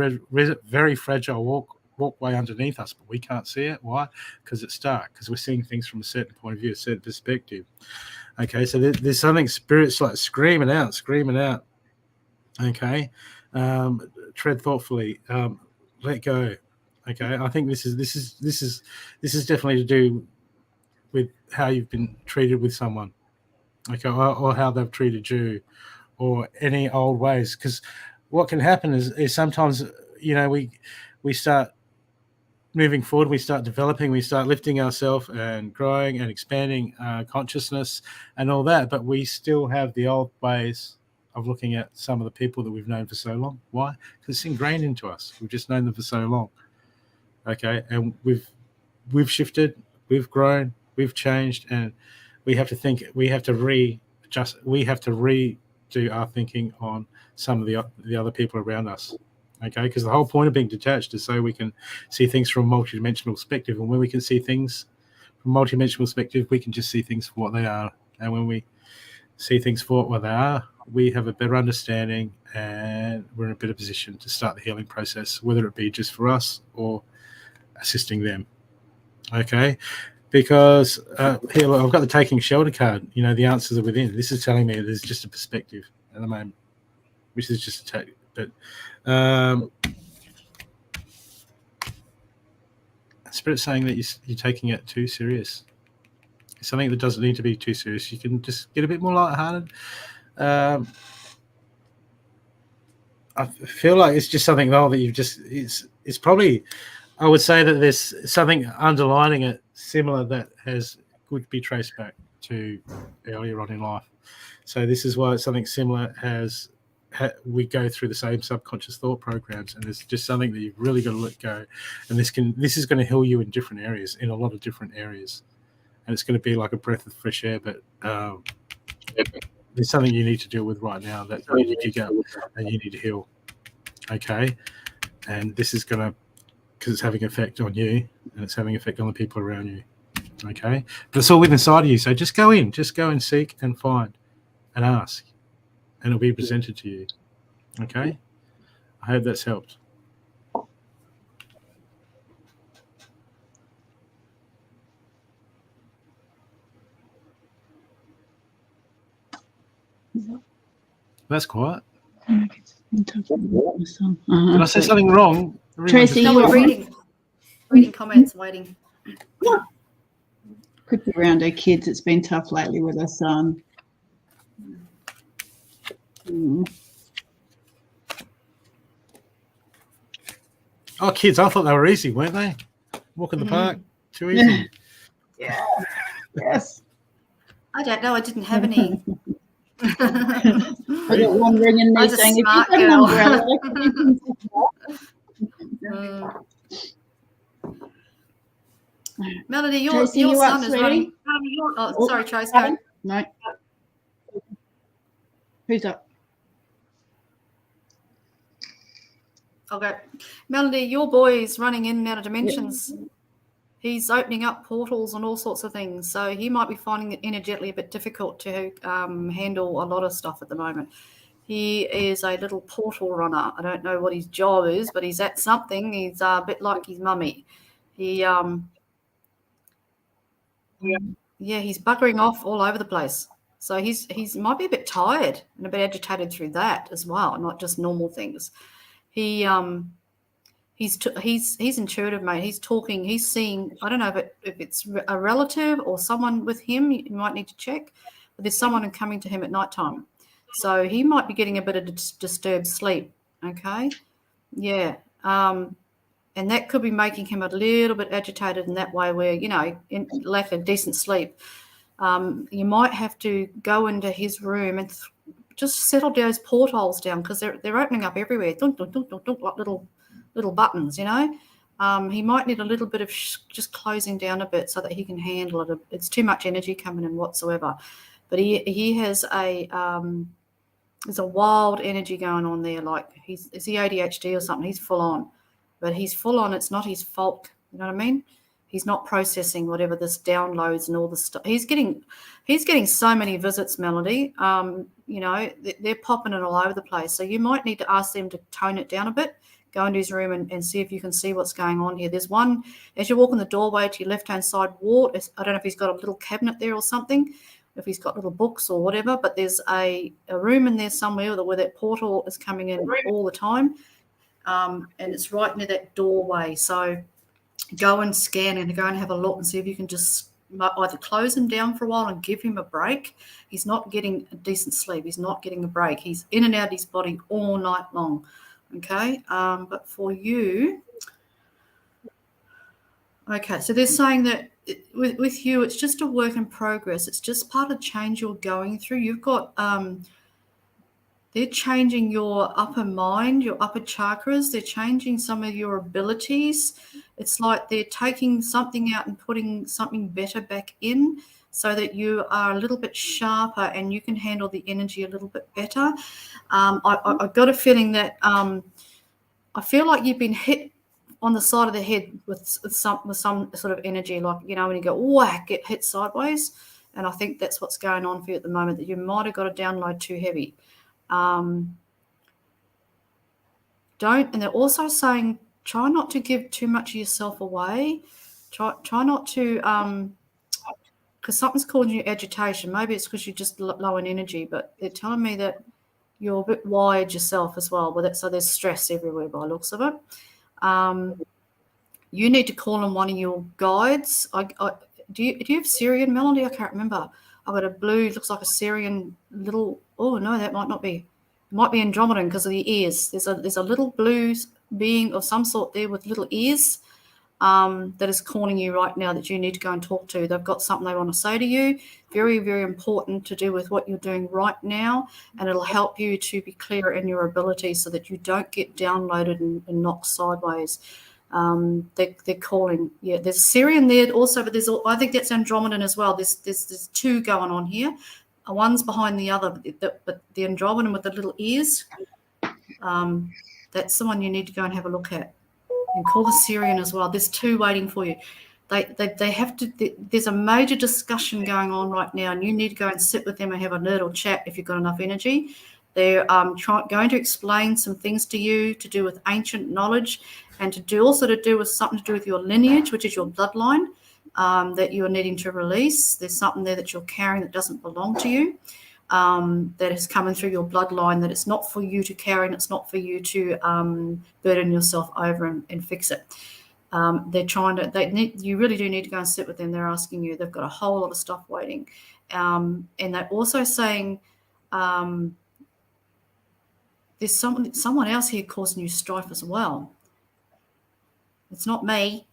very fragile walkway underneath us, but we can't see it. Why? Because it's dark, because we're seeing things from a certain point of view, a certain perspective. Okay, so there's something, spirits like screaming out. Okay, tread thoughtfully, let go. Okay, I think this is definitely to do with how you've been treated with someone, okay, or how they've treated you, or any old ways. Because what can happen is sometimes, you know, we start moving forward, we start developing, we start lifting ourselves and growing and expanding consciousness and all that, but we still have the old ways of looking at some of the people that we've known for so long. Why? Because it's ingrained into us. We've just known them for so long. Okay, and we've shifted, we've grown, we've changed, and we have to think. We have to readjust. We have to redo our thinking on some of the other people around us. Okay, because the whole point of being detached is so we can see things from a multidimensional perspective, and when we can see things from a multidimensional perspective, we can just see things for what they are. And when we see things for what they are, we have a better understanding, and we're in a better position to start the healing process, whether it be just for us or assisting them. Okay, because here, look, I've got the taking shelter card. You know, the answers are within. This is telling me there's just a perspective at the moment, which is just a but Spirit's saying that you're taking it too serious. It's something that doesn't need to be too serious. You can just get a bit more lighthearted. I feel like it's just something though that you've just it's probably, I would say that there's something underlining it similar that could be traced back to earlier on in life. So this is why it's something similar as we go through the same subconscious thought programs, and it's just something that you've really got to let go. And this is going to heal you in different areas, in a lot of different areas, and it's going to be like a breath of fresh air. But there's something you need to deal with right now that you need to go and you need to heal. Okay, and this is going to, because it's having an effect on you and it's having an effect on the people around you. Okay, but it's all within inside of you. So just go and seek and find and ask, and it'll be presented to you. Okay, I hope that's helped. That's quiet. Did I say something wrong? Tracy, No, you we're reading comments, waiting. could be around her kids. It's been tough lately with her son. Oh, kids! I thought they were easy, weren't they? Walk in the park, too easy. Yeah. Yes. I don't know. I didn't have any. I got one ringing I me was a saying, smart if you girl. have an umbrella, Melody, your Tracy, you son up, is sweetie? running. Oh, sorry, Trace. Go. No. Who's up? I'll go. Melody, your boy is running in and out of dimensions. Yep. He's opening up portals and all sorts of things. So he might be finding it energetically a bit difficult to handle a lot of stuff at the moment. He is a little portal runner. I don't know what his job is, but he's at something. He's a bit like his mummy. He's buggering off all over the place. So he's might be a bit tired and a bit agitated through that as well, not just normal things. He's intuitive, mate. He's talking. He's seeing. I don't know if it's a relative or someone with him. You might need to check. But there's someone coming to him at nighttime, so he might be getting a bit of disturbed sleep. Okay, yeah, and that could be making him a little bit agitated in that way, where in lack of decent sleep. You might have to go into his room and just settle those portholes down, because they're opening up everywhere. Dunk, dunk, dunk, dunk, dunk, like little buttons, He might need a little bit of just closing down a bit so that he can handle it. It's too much energy coming in whatsoever. But he has there's a wild energy going on there. Like is he ADHD or something? He's full on. But he's full on. It's not his fault. You know what I mean? He's not processing whatever this downloads and all this stuff. He's getting so many visits, Melody. They're popping it all over the place. So you might need to ask them to tone it down a bit, go into his room and see if you can see what's going on here. There's one, as you walk in the doorway to your left-hand side wall, I don't know if he's got a little cabinet there or something, if he's got little books or whatever, but there's a room in there somewhere where that portal is coming in all the time, and it's right near that doorway. So go and scan and go and have a look and see if you can just either close him down for a while and give him a break. He's not getting a decent sleep. He's not getting a break. He's in and out of his body all night long. Okay, but for you, okay, so they're saying that with you, it's just a work in progress. It's just part of the change you're going through. You've got they're changing your upper mind, your upper chakras. They're changing some of your abilities. It's like they're taking something out and putting something better back in so that you are a little bit sharper and you can handle the energy a little bit better. I got a feeling that I feel like you've been hit on the side of the head with some sort of energy, like, you know, when you go whack, get hit sideways. And I think that's what's going on for you at the moment, that you might have got a download too heavy. And they're also saying try not to give too much of yourself away. Try not to, because something's causing you agitation. Maybe it's because you're just low in energy, but they're telling me that you're a bit wired yourself as well with it. So there's stress everywhere by the looks of it. You need to call on one of your guides. Do you have Syrian melody? I can't remember. I've got a blue, looks like a Syrian little, oh no, that might not be. It might be Andromedan because of the ears. There's a little blue being of some sort there with little ears that is calling you right now that you need to go and talk to. They've got something they want to say to you. Very, very important to do with what you're doing right now, and it'll help you to be clear in your abilities so that you don't get downloaded and knocked sideways. They're calling. Yeah, there's Syrian there also, but I think that's Andromedan as well. There's two going on here. One's behind the other, but the Andromedan with the little ears, that's the one you need to go and have a look at. And call the Syrian as well. There's two waiting for you. They have to. There's a major discussion going on right now, and you need to go and sit with them and have a little chat if you've got enough energy. They're going to explain some things to you to do with ancient knowledge, and to do with something to do with your lineage, which is your bloodline, that you're needing to release. There's something there that you're carrying that doesn't belong to you, that is coming through your bloodline, that it's not for you to carry and it's not for you to burden yourself over and fix it. They're trying to, you really do need to go and sit with them. They're asking you, they've got a whole lot of stuff waiting. And they're also saying there's someone else here causing you strife as well. It's not me.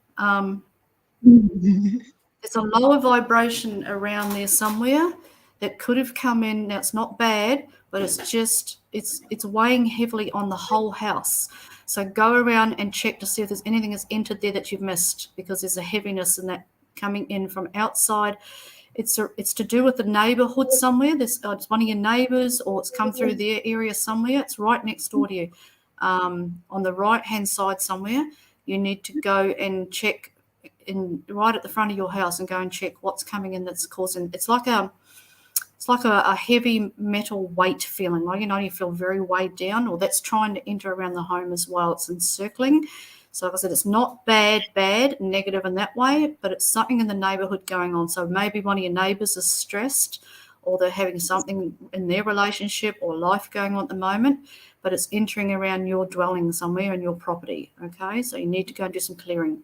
There's a lower vibration around there somewhere that could have come in. Now, it's not bad, but it's weighing heavily on the whole house. So go around and check to see if there's anything that's entered there that you've missed, because there's a heaviness in that coming in from outside. It's to do with the neighbourhood somewhere. It's one of your neighbours, or it's come through their area somewhere. It's right next door to you, on the right-hand side somewhere. You need to go and check right at the front of your house and go and check what's coming in that's causing. It's like a heavy metal weight feeling, like, you feel very weighed down, or that's trying to enter around the home as well. It's encircling. So like I said, it's not bad, negative in that way, but it's something in the neighbourhood going on. So maybe one of your neighbours is stressed, or they're having something in their relationship or life going on at the moment, but it's entering around your dwelling somewhere in your property, okay? So you need to go and do some clearing.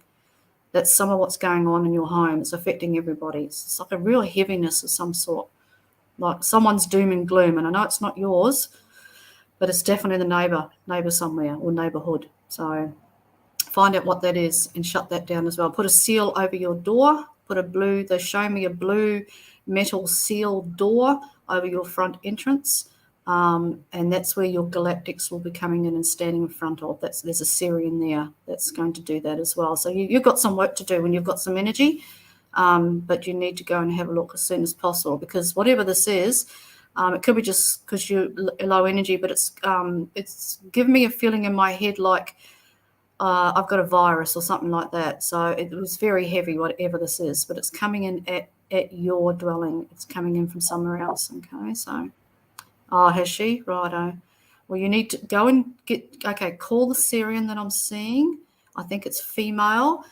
That's some of what's going on in your home. It's affecting everybody. It's like a real heaviness of some sort, like someone's doom and gloom. And I know it's not yours, but it's definitely the neighbour somewhere, or neighbourhood. So find out what that is and shut that down as well. Put a seal over your door. They show me a blue metal seal door over your front entrance. And that's where your galactics will be coming in and standing in front of. There's a Syrian there that's going to do that as well. So you've got some work to do when you've got some energy, but you need to go and have a look as soon as possible, because whatever this is, it could be just because you're low energy, but it's given me a feeling in my head like I've got a virus or something like that. So it was very heavy, whatever this is, but it's coming in at your dwelling. It's coming in from somewhere else, okay? So... Oh, has she? Righto. Well, you need to go and call the Syrian that I'm seeing. I think it's female,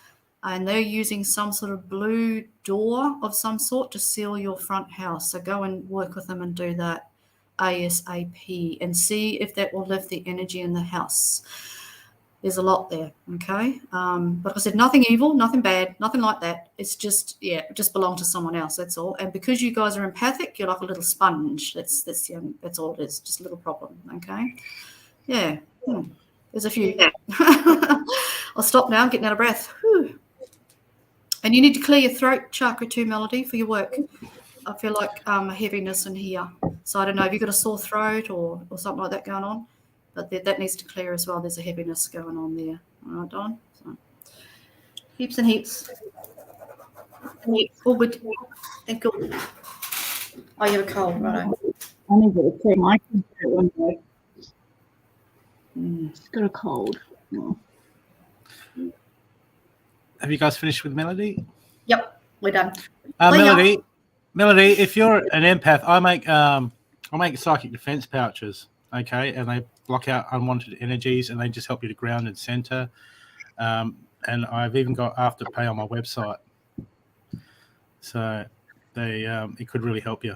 and they're using some sort of blue door of some sort to seal your front house. So go and work with them and do that ASAP and see if that will lift the energy in the house. There's a lot there, okay? But like I said, nothing evil, nothing bad, nothing like that. It's just, it just belongs to someone else, that's all. And because you guys are empathic, you're like a little sponge. That's all it is, just a little problem, okay? Yeah, there's a few. I'll stop now, I'm getting out of breath. Whew. And you need to clear your throat chakra too, Melody, for your work. I feel like a heaviness in here. So I don't know, have you got a sore throat or something like that going on? But that needs to clear as well. There's a heaviness going on there. All right, Don? So, heaps and heaps. All good. Thank you. Oh, you have a cold, right? I need to clear my throat one day. It's got a cold. Oh. Have you guys finished with Melody? Yep, we're done. Melody, if you're an empath, I make psychic defense pouches, okay, and they block out unwanted energies, and they just help you to ground and center. And I've even got Afterpay on my website, so it could really help you.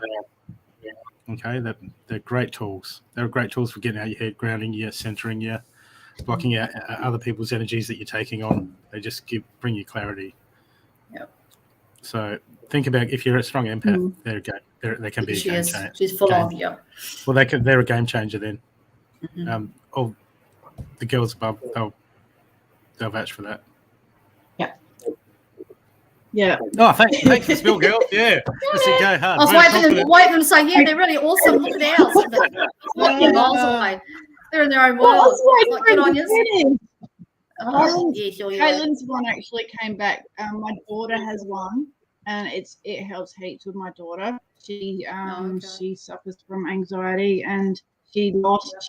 Okay, they're great tools. They're great tools for getting out your head, grounding you, centering you, blocking out other people's energies that you're taking on. They just bring you clarity. Yep. So think about if you're a strong empath, they can be a game changer. She's full on, yeah. Well, they're a game changer then. All the girls above, they'll vouch for that. Yeah. Oh, thanks for spill, girl. Yeah. Let's go hard. I was waiting for them to say, yeah, they're really awesome. Look at ours. Like miles away. They're in their own world. Like, good on you. Caitlin's one actually came back. My daughter has one, and it helps heaps with my daughter. She she suffers from anxiety, and she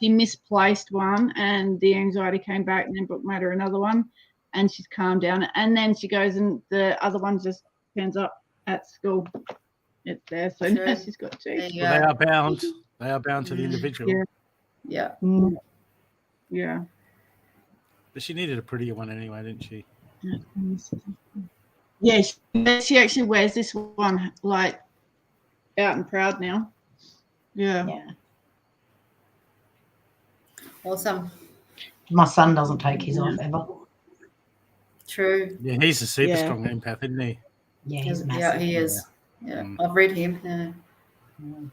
misplaced one, and the anxiety came back, and then Brooke made her another one, and she's calmed down. And then she goes, and the other one just turns up at school. It's there, so now she's got two. Well, they are bound. They are bound to the individual. Yeah. Yeah. But she needed a prettier one anyway, didn't she? Yeah, she actually wears this one like out and proud now. Yeah. Awesome. My son doesn't take his off ever. True. Yeah, he's a super strong empath, isn't he? Yeah, he's massive. Yeah, he is. Yeah, I've read him. Yeah.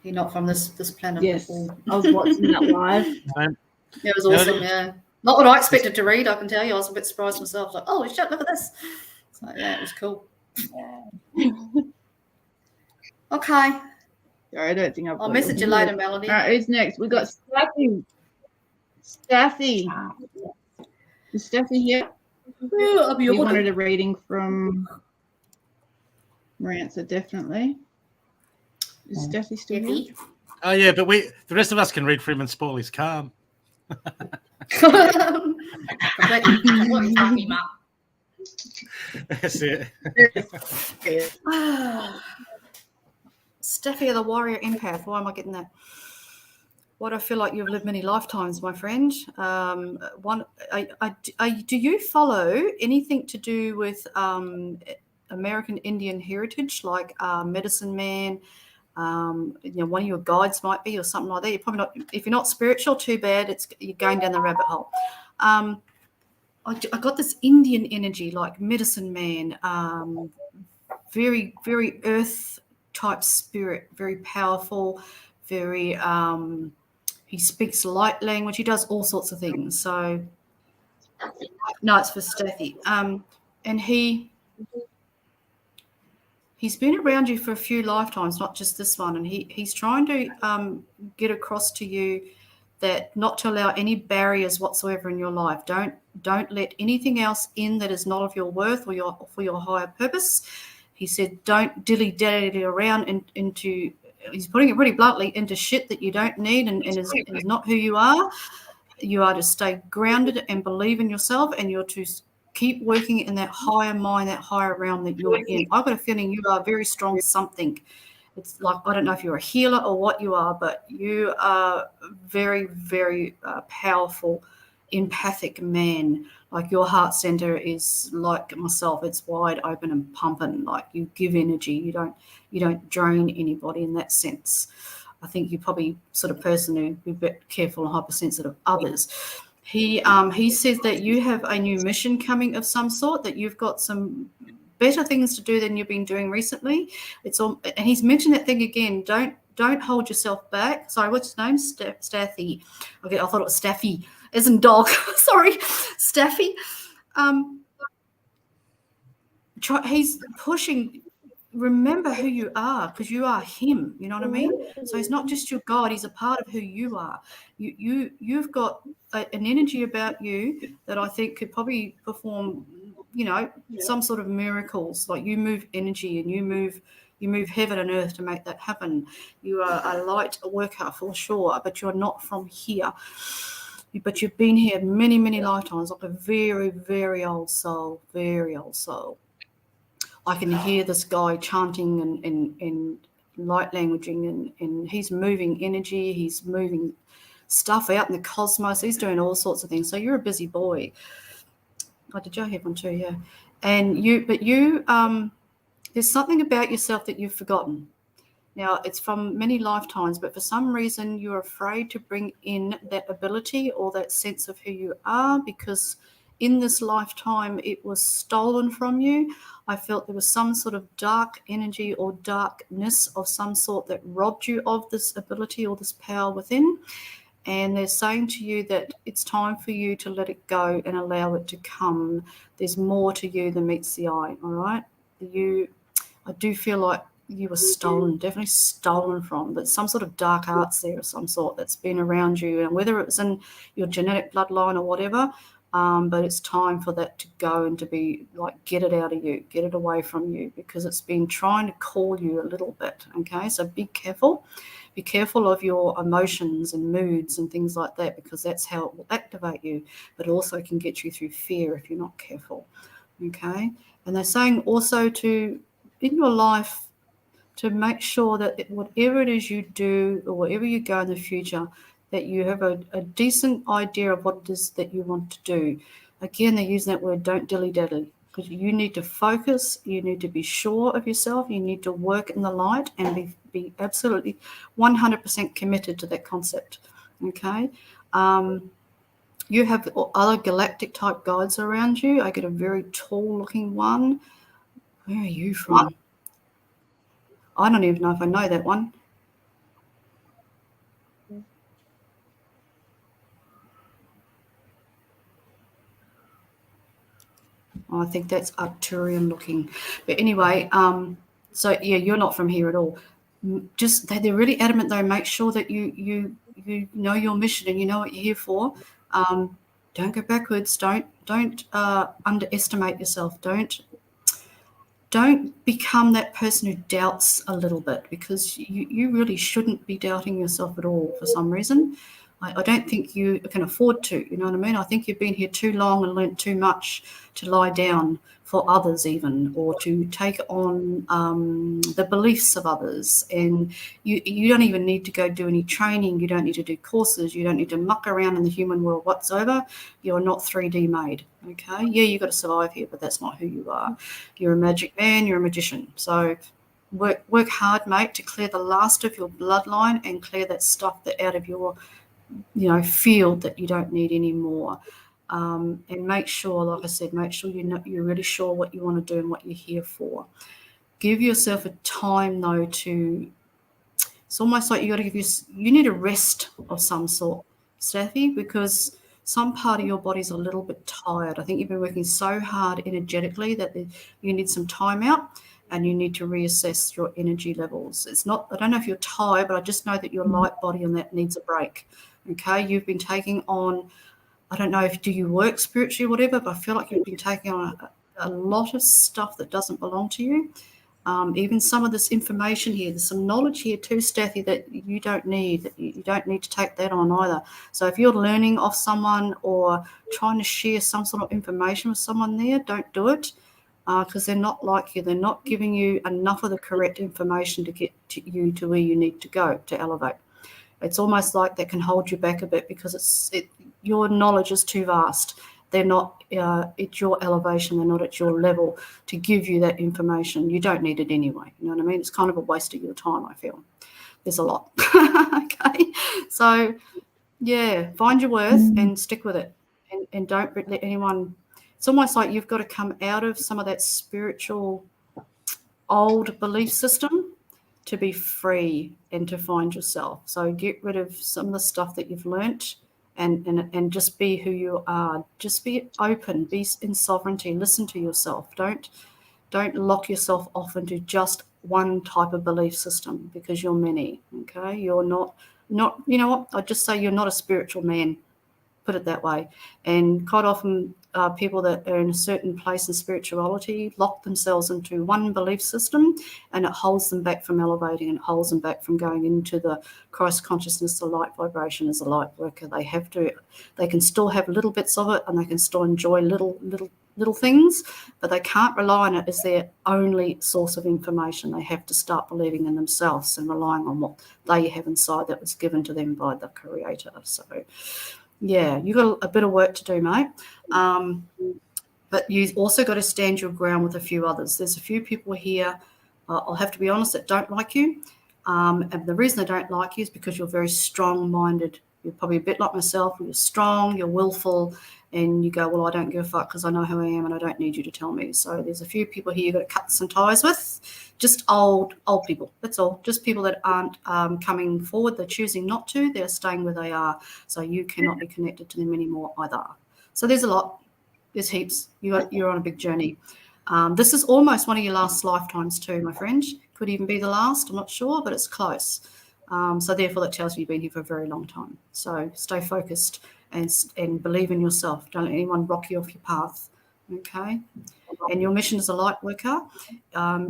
He's not from this planet. Yes, before. I was watching that live. It was awesome. Yeah, not what I expected to read. I can tell you, I was a bit surprised myself. Like, oh shit, look at this. So yeah, it was cool. Okay. Sorry, I don't think I'll message you later, Melody. All right, who's next? We got Staffy. Staffy. Is Staffy here? You wanted a reading from Rancer, definitely. Is Staffy still here? Oh yeah, but the rest of us can read for him and spoil his calm. That's it. Staffy the warrior empath. Why am I getting that? What I feel like you've lived many lifetimes, my friend. Do you follow anything to do with American Indian heritage, like Medicine Man? One of your guides might be, or something like that. You're probably not. If you're not spiritual, too bad. You're going down the rabbit hole. I got this Indian energy, like Medicine Man, very, very earth type spirit, very powerful, very. He speaks light language. He does all sorts of things. So, no, it's for Staffy. And he's been around you for a few lifetimes, not just this one. And he's trying to get across to you that not to allow any barriers whatsoever in your life. Don't let anything else in that is not of your worth or for your higher purpose. He said, don't dilly-dally around into. He's putting it pretty bluntly, into shit that you don't need and is not who you are. You are to stay grounded and believe in yourself, and you're to keep working in that higher mind, that higher realm that you're in. I've got a feeling you are a very strong something. it's like, I don't know if you're a healer or what you are, but you are very, very powerful, empathic man. Like your heart center is like myself, it's wide open and pumping. Like you give energy, you don't drain anybody in that sense. I think you're probably sort of person who'd be a bit careful and hypersensitive of others. He says that you have a new mission coming of some sort, that you've got some better things to do than you've been doing recently. It's all, and he's mentioned that thing again. Don't hold yourself back. Sorry, what's his name? Staffy. Okay, I thought it was Staffy, as in dog. Sorry, Staffy. He's pushing. Remember who you are, because you are him. You know what I mean? So he's not just your God; he's a part of who you are. You've got an energy about you that I think could probably perform, some sort of miracles. Like you move energy and you move heaven and earth to make that happen. You are a light worker for sure, but you're not from here. But you've been here many, many lifetimes, like a very, very old soul, very old soul. I can hear this guy chanting and light languaging, and he's moving energy, he's moving stuff out in the cosmos, he's doing all sorts of things. So you're a busy boy. Oh, did Joe have one too? Yeah. And there's something about yourself that you've forgotten. Now, it's from many lifetimes, but for some reason you're afraid to bring in that ability or that sense of who you are, because in this lifetime it was stolen from you. I felt there was some sort of dark energy or darkness of some sort that robbed you of this ability or this power within. And they're saying to you that it's time for you to let it go and allow it to come. There's more to you than meets the eye, all right? I do feel like you were stolen, definitely stolen from, but some sort of dark arts there of some sort that's been around you, and whether it was in your genetic bloodline or whatever, but it's time for that to go and to be like, get it out of you, get it away from you, because it's been trying to call you a little bit, okay? So be careful. Be careful of your emotions and moods and things like that, because that's how it will activate you, but it also can get you through fear if you're not careful, okay? And they're saying also in your life, to make sure that whatever it is you do or wherever you go in the future, that you have a decent idea of what it is that you want to do. Again, they're using that word, don't dilly-dally, because you need to focus, you need to be sure of yourself, you need to work in the light and be absolutely 100% committed to that concept, okay? You have other galactic type guides around you. I get a very tall looking one. Where are you from? I don't even know if I know that one. I think that's Arcturian looking. But anyway, so yeah, you're not from here at all. Just they're really adamant though. Make sure that you know your mission and you know what you're here for. Don't go backwards. Don't underestimate yourself. Don't become that person who doubts a little bit, because you really shouldn't be doubting yourself at all for some reason. I don't think you can afford to, you know what I mean? I think you've been here too long and learnt too much to lie down for others even, or to take on the beliefs of others. And you don't even need to go do any training. You don't need to do courses. You don't need to muck around in the human world whatsoever. You're not 3D made, okay? Yeah, you've got to survive here, but that's not who you are. You're a magic man. You're a magician. So work hard, mate, to clear the last of your bloodline and clear that stuff out of your field that you don't need anymore. And make sure, like I said, make sure you're really sure what you want to do and what you're here for. Give yourself a time though it's almost like you need a rest of some sort, Staffy, because some part of your body's a little bit tired. I think you've been working so hard energetically that you need some time out, and you need to reassess your energy levels. I don't know if you're tired, but I just know that your light body on that needs a break. Okay, you've been taking on, I don't know do you work spiritually or whatever, but I feel like you've been taking on a lot of stuff that doesn't belong to you. Even some of this information here, there's some knowledge here too, Staffy, that you don't need, that you don't need to take that on either. So if you're learning off someone or trying to share some sort of information with someone there, don't do it. because they're not like you. They're not giving you enough of the correct information to get you to where you need to go to elevate. It's almost like that can hold you back a bit because your knowledge is too vast. They're not at your elevation. They're not at your level to give you that information. You don't need it anyway. You know what I mean? It's kind of a waste of your time, I feel. There's a lot. Okay. So, yeah, find your worth and stick with it. And don't let anyone... It's almost like you've got to come out of some of that spiritual old belief system to be free and to find yourself. So get rid of some of the stuff that you've learnt and just be who you are. Just be open, be in sovereignty, listen to yourself. Don't lock yourself off into just one type of belief system because you're many, okay? You're not, you know what? I'd just say you're not a spiritual man, put it that way. And quite often people that are in a certain place in spirituality lock themselves into one belief system, and it holds them back from elevating, and it holds them back from going into the Christ consciousness, the light vibration as a light worker. They can still have little bits of it, and they can still enjoy little things, but they can't rely on it as their only source of information. They have to start believing in themselves and relying on what they have inside that was given to them by the Creator. So yeah, you've got a bit of work to do, mate. But you've also got to stand your ground with a few others. There's a few people here, I'll have to be honest, that don't like you. And the reason they don't like you is because you're very strong-minded. You're probably a bit like myself. You're strong, you're willful, and you go, well, I don't give a fuck because I know who I am and I don't need you to tell me. So there's a few people here you've got to cut some ties with. Just old people, that's all. Just people that aren't coming forward. They're choosing not to. They're staying where they are. So you cannot be connected to them anymore either. So there's a lot. There's heaps. You're on a big journey. This is almost one of your last lifetimes too, my friend. Could even be the last. I'm not sure, but it's close. So therefore that tells you you've been here for a very long time. So stay focused and believe in yourself. Don't let anyone rock you off your path. Okay? And your mission as a light worker,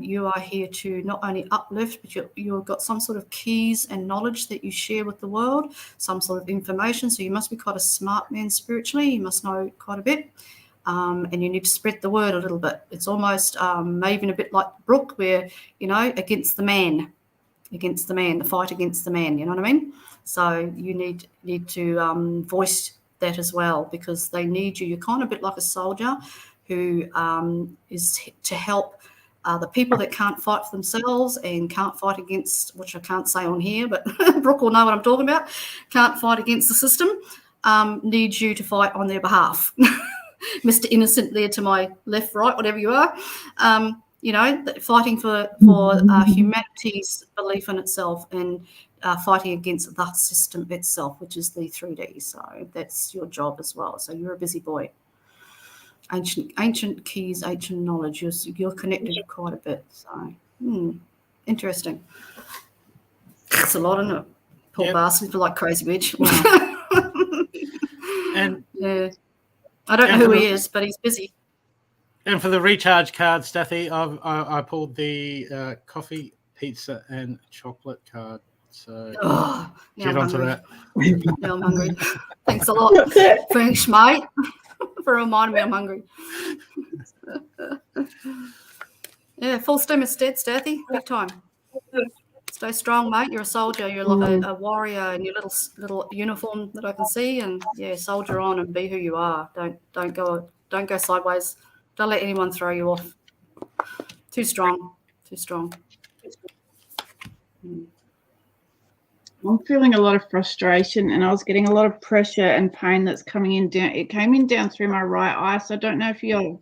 you are here to not only uplift, but you've got some sort of keys and knowledge that you share with the world, some sort of information. So you must be quite a smart man spiritually. You must know quite a bit. And you need to spread the word a little bit. It's almost maybe a bit like Brooke, where, against the man, the fight against the man, you know what I mean? So you need to voice that as well, because they need you. You're kind of a bit like a soldier who is to help the people that can't fight for themselves and can't fight against, which I can't say on here, but Brooke will know what I'm talking about, can't fight against the system, needs you to fight on their behalf. Mr. Innocent there to my left, right, whatever you are, fighting for humanity's belief in itself and fighting against the system itself, which is the 3D. So that's your job as well. So you're a busy boy. Ancient keys, ancient knowledge. You're connected quite a bit. So interesting. It's a lot, isn't it? Poor bastard, like crazy bitch. Wow. And yeah. I don't know who he is, but he's busy. And for the recharge card, Steffi, I pulled the coffee, pizza, and chocolate card. So get onto that. Now I'm hungry. Thanks a lot. Thanks, mate, for reminding me I'm hungry. Yeah, full steam instead, Steffi. Big time. Stay strong, mate. You're a soldier. You're like a warrior in your little uniform that I can see, and yeah, soldier on and be who you are. Don't go sideways. Don't let anyone throw you off. Too strong. I'm feeling a lot of frustration, and I was getting a lot of pressure and pain that's coming in down. It came in down through my right eye, so I don't know if you're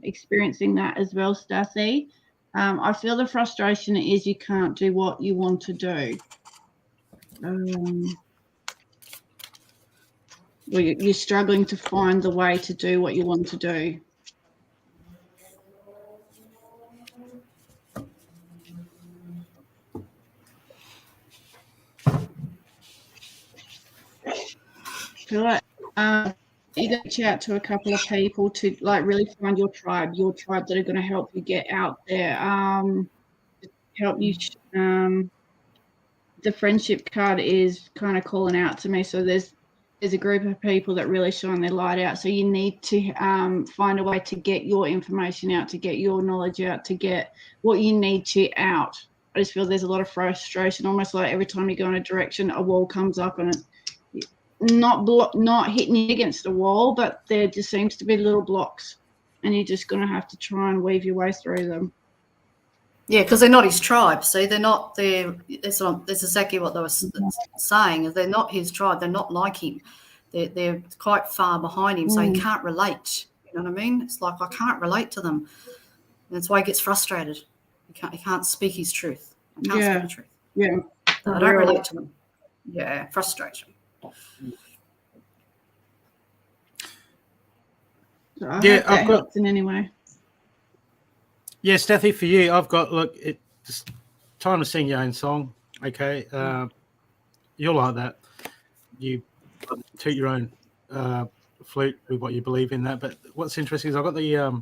experiencing that as well, Stacey. I feel the frustration is you can't do what you want to do. You're struggling to find the way to do what you want to do. I feel like you got to reach out to a couple of people to really find your tribe that are going to help you get out there, help you. The friendship card is kind of calling out to me. So there's there's a group of people that really shine their light out. So you need to find a way to get your information out, to get your knowledge out, to get what you need to out. I just feel there's a lot of frustration, almost like every time you go in a direction, a wall comes up, and it's not hitting you against the wall, but there just seems to be little blocks, and you're just going to have to try and weave your way through them. Yeah, because they're not his tribe. See, they're not there. That's exactly what they were saying. Is they're not his tribe. They're not like him. They're quite far behind him, so he can't relate. You know what I mean? It's like I can't relate to them. And that's why he gets frustrated. He can't speak his truth. I can't speak the truth. Yeah. I don't relate to them. Yeah, frustration. So I hope that helps in any way. Yeah, Steffi, for you, I've got, look, it's time to sing your own song, okay? You're like that. You toot your own flute with what you believe in that. But what's interesting is I've got the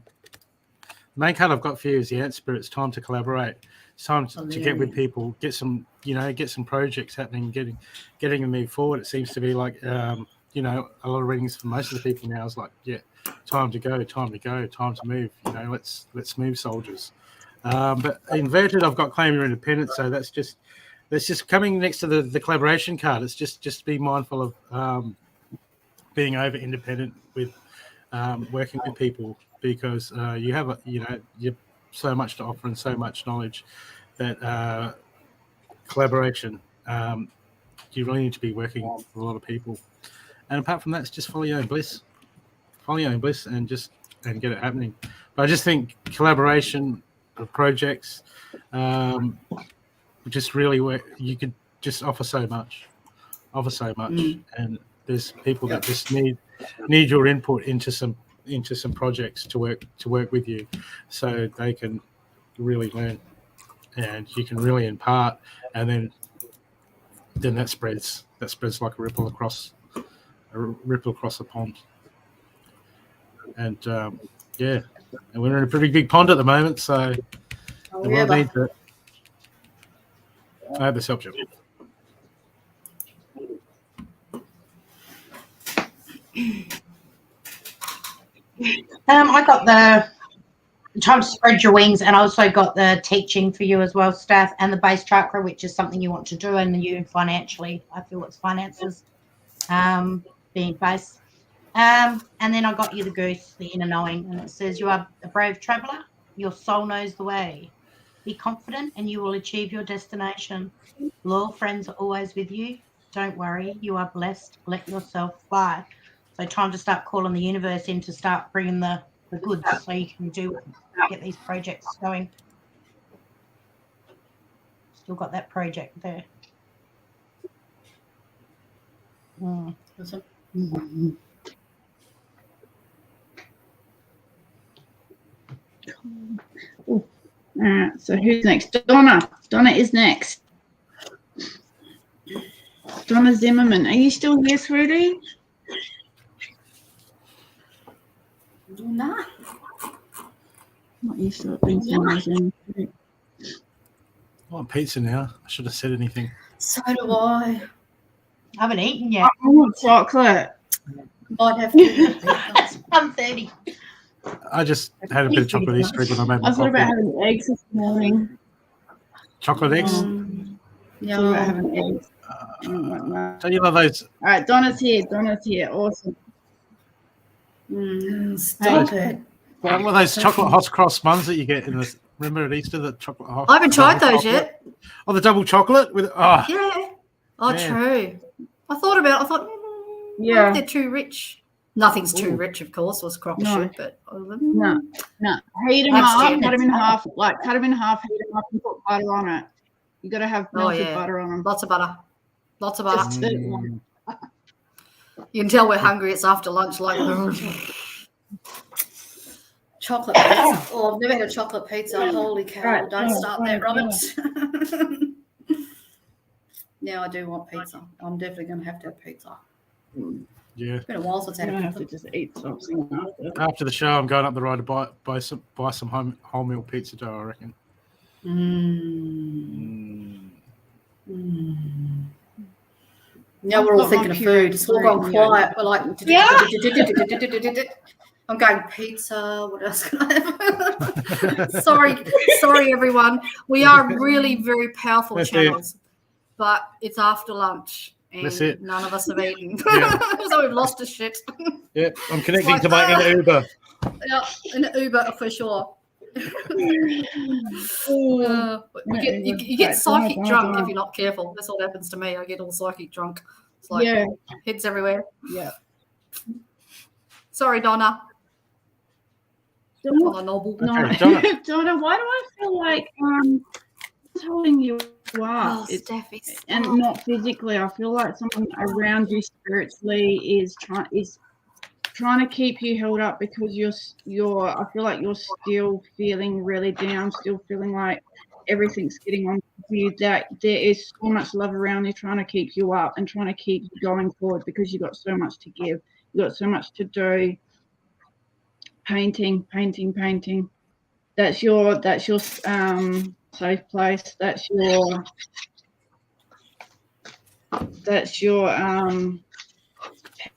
main card I've got for you is the Ant Spirit. It's time to collaborate. It's time to get with people, get some projects happening, getting them move forward. It seems to be like, a lot of readings for most of the people now is like, time to go, time to move. Let's move, soldiers. But inverted, I've got claim your independence. So that's just coming next to the collaboration card. It's just be mindful of being over independent with working with people, because you have you've so much to offer and so much knowledge that collaboration. You really need to be working with a lot of people. And apart from that, it's just follow your own bliss. Follow your own bliss and get it happening. But I just think collaboration of projects just really work. You could just offer so much, and there's people that just need your input into some projects to work with you, so they can really learn, and you can really impart, and then that spreads like a ripple across the pond. And and we're in a pretty big pond at the moment, so the world needs it. I hope this helps you. I got the time to spread your wings, and I also got the teaching for you as well, Steph, and the base chakra, which is something you want to do, and you financially, I feel it's finances being base. And then I got you the goose, the inner knowing, and it says, you are a brave traveller. Your soul knows the way. Be confident and you will achieve your destination. Loyal friends are always with you. Don't worry, you are blessed. Let yourself fly. So time to start calling the universe in to start bringing the goods so you can get these projects going. Still got that project there. Mm-hmm. So who's next? Donna. Donna is next. Donna Zimmerman. Are you still here, sweetie? Nah. Not used to it being Zoom. I want pizza now. I should have said anything. So do I. I haven't eaten yet. I want chocolate. Might have to. It's 1:30. I just had a bit of chocolate Easter egg when I made my I thought coffee. about having eggs this morning. Chocolate eggs? Yeah. I thought about having eggs. Don't you love those? All right, Donna's here. Awesome. Stop it. What are those chocolate hot cross buns that you get in the? Remember at Easter, the chocolate hot. I haven't tried those yet. Oh, the double chocolate with Yeah. Oh, man. true. I thought, Yeah. they're too rich. Nothing's too rich, of course, was crock of shit, but No. Heat them up, cut them in half, heat them up and put butter on it. You got to have melted butter on them. Lots of butter. Mm. You can tell we're hungry. It's after lunch, like chocolate pizza. Oh, I've never had a chocolate pizza. Holy cow! Right. Don't start that, Roberts. Now I do want pizza. I'm definitely going to have pizza. Yeah. It's been a while since I had I a have to pizza. just eat something After the show, I'm going up the road to buy some wholemeal pizza dough, I reckon. Now I've we're all got my thinking of puree food. It's all gone fruit and quiet. We're like, Yeah. I'm going pizza. What else can I have? sorry, everyone. We are really very powerful That's channels, but it's after lunch That's and it. none of us have eaten, Yeah. so we've lost a shit. Yeah, I'm connecting like, to my inner Uber. Yeah, in an Uber for sure. You get psychic drunk if you're not careful. That's what happens to me. I get all psychic drunk. It's like heads everywhere. Yeah. Sorry, Donna. Donna, Donna Noble. no, Okay, Donna. Donna, why do I feel like it's holding you up? Oh, It's, Steffi, and stop. not physically. I feel like someone around you spiritually is trying to keep you held up because you're I feel like you're still feeling really down, still feeling like everything's getting on you, that there is so much love around you trying to keep you up and trying to keep you going forward because you've got so much to give, you've got so much to do. Painting. That's your safe place. That's your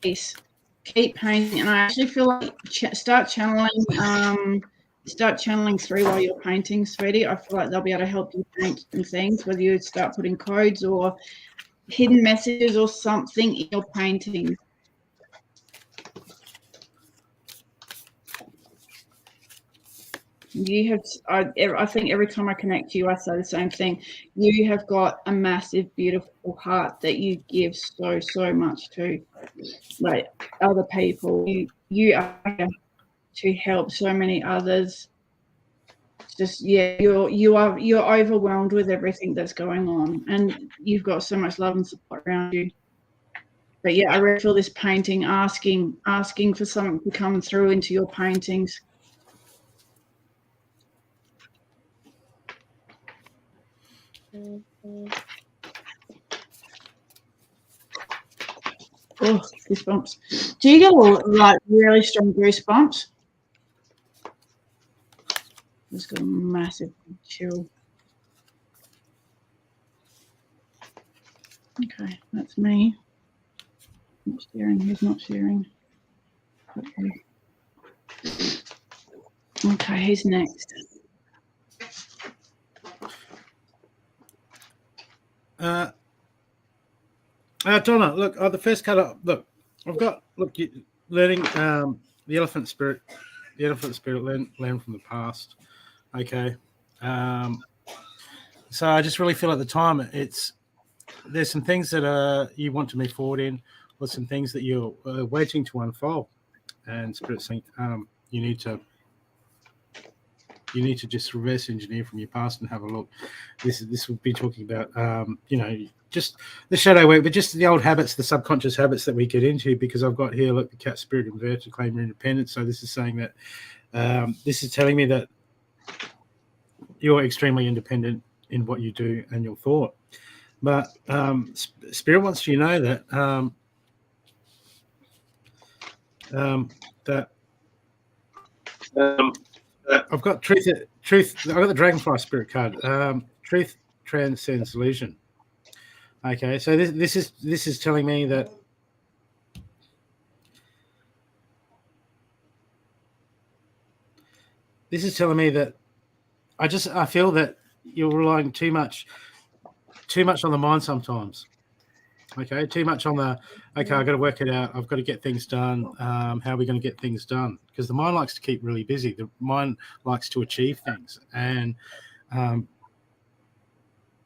piece. Keep painting, and I actually feel like start channeling through while you're painting, sweetie. I feel like they'll be able to help you paint some things, whether you start putting codes or hidden messages or something in your painting. You have, I think every time I connect to you, I say the same thing. You have got a massive, beautiful heart that you give so much to, like, other people. You are here to help so many others. It's just, you're overwhelmed with everything that's going on, and you've got so much love and support around you. But yeah, I really feel this painting asking for something to come through into your paintings. Oh, goosebumps. Do you get like really strong goosebumps? Just got a massive chill. Okay, that's me. Not sharing. Who's not sharing? Okay, who's next? Donna, look, the first colour. Look, I've got learning the elephant spirit. The elephant spirit learn from the past. Okay, so I just really feel at the time there's some things that you want to move forward in, or some things that you're waiting to unfold, and spirit saying you need to just reverse engineer from your past and have a look. This would be talking about just the shadow work, but just the old habits, the subconscious habits that we get into. Because I've got here, look, the cat spirit inverted, claim your independence. So this is saying that this is telling me that you're extremely independent in what you do and your thought. But spirit wants you to know that I've got truth. I've got the dragonfly spirit card. Truth transcends illusion. Okay, so this is telling me that I feel that you're relying too much on the mind sometimes. Okay, too much on the I've got to work it out. I've got to get things done. How are we going to get things done? Because the mind likes to keep really busy. The mind likes to achieve things, and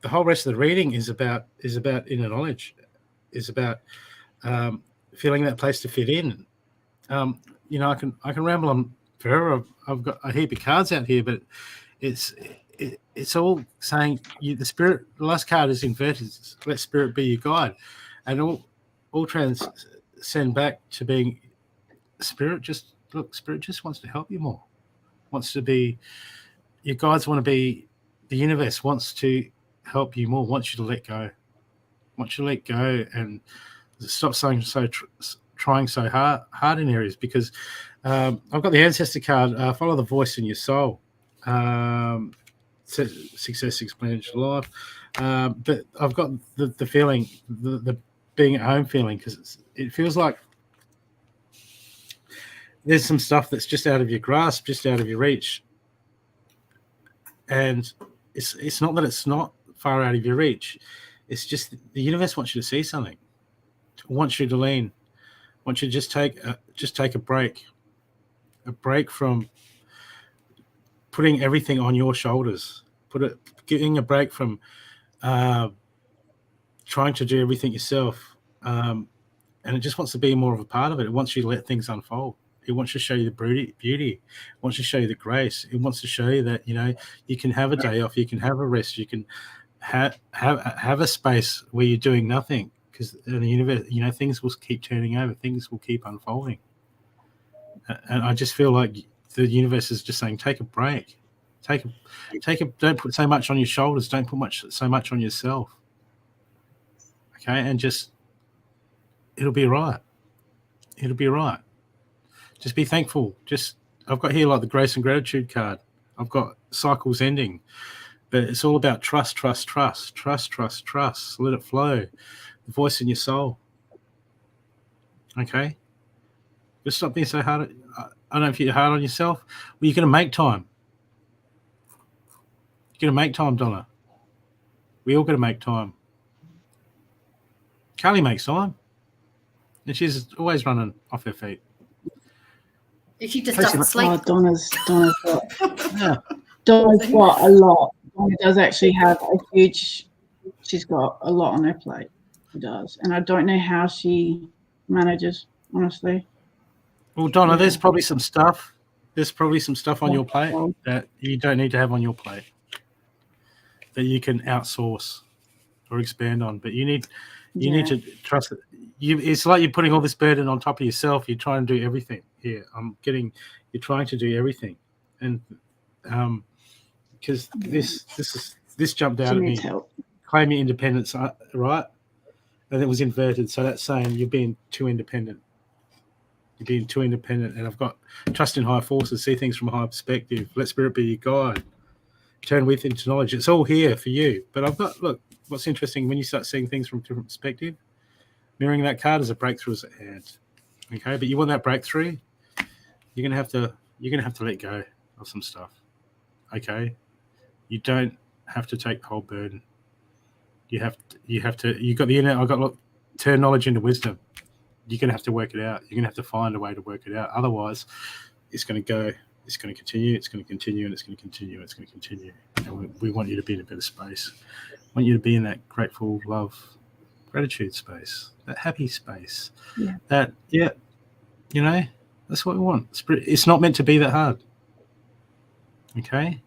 the whole rest of the reading is about inner knowledge, is about feeling that place to fit in. I can ramble on forever. I've got a heap of cards out here, but it's all saying the spirit. The last card is inverted. Let spirit be your guide, and all transcend back to being spirit. Spirit just wants to help you more. Wants to be your guides. Want to be the universe. Wants to help you more. Wants you to let go. Wants you to let go and stop trying so hard in areas. Because I've got the ancestor card. Follow the voice in your soul. Success, exponential life. But I've got the feeling the being at home feeling, because it feels like there's some stuff that's just out of your grasp, just out of your reach. And it's not that it's not far out of your reach. It's just the universe wants you to see something. It wants you to lean. Wants you to just take a break from putting everything on your shoulders. Getting a break from trying to do everything yourself. And it just wants to be more of a part of it. It wants you to let things unfold. It wants to show you the beauty. It wants to show you the grace. It wants to show you that, you can have a day off. You can have a rest. You can have a space where you're doing nothing, because in the universe, things will keep turning over. Things will keep unfolding. And I just feel like the universe is just saying, take a break. Don't put so much on your shoulders. Don't put so much on yourself. Okay. And it'll be right. It'll be right. Just be thankful. I've got here like the grace and gratitude card. I've got cycles ending, but it's all about trust. Let it flow. The voice in your soul. Okay. Just stop being so hard. I don't know if you're hard on yourself. Well, you're going to make time. You're going to make time, Donna. We all got to make time. Carly makes time. And she's always running off her feet. If she just doesn't sleep. Oh, Donna's got a lot. Donna does actually have she's got a lot on her plate. She does. And I don't know how she manages, honestly. Well, Donna, there's probably some stuff. There's probably some stuff on your plate that you don't need to have on your plate, that you can outsource or expand on. But you need to trust it. It's like you're putting all this burden on top of yourself. You're trying to do everything. Yeah, you're trying to do everything, and because this jumped out at me. Help. Claim your independence, right? And it was inverted. So that's saying you're being too independent. You're being too independent. And I've got trust in higher forces, see things from a higher perspective. Let spirit be your guide. Turn within to knowledge. It's all here for you. But look, what's interesting, when you start seeing things from a different perspective, mirroring that card is a breakthrough at hand. Okay, but you want that breakthrough, you're gonna have to let go of some stuff. Okay, you don't have to take the whole burden. You got the internet. Turn knowledge into wisdom. You're gonna have to work it out. You're gonna have to find a way to work it out. Otherwise, it's gonna go. It's going to continue. It's going to continue, and it's going to continue. It's going to continue. And we want you to be in a better space. We want you to be in that grateful, love, gratitude space, that happy space. Yeah. That's what we want. It's not meant to be that hard. Okay?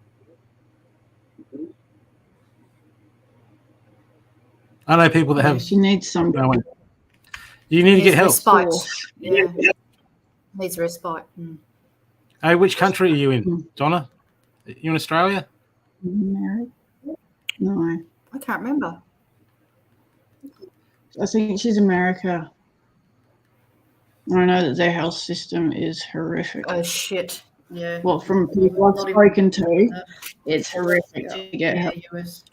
I know people that have... She needs some... You need to get help. Respite. Yeah. Needs respite. Mm. Hey, which country are you in, Donna? You in Australia? Married? No. I can't remember. I think she's America. I know that their health system is horrific. Oh, shit. Yeah. Well, from people I've spoken to, it's horrific to get help. US.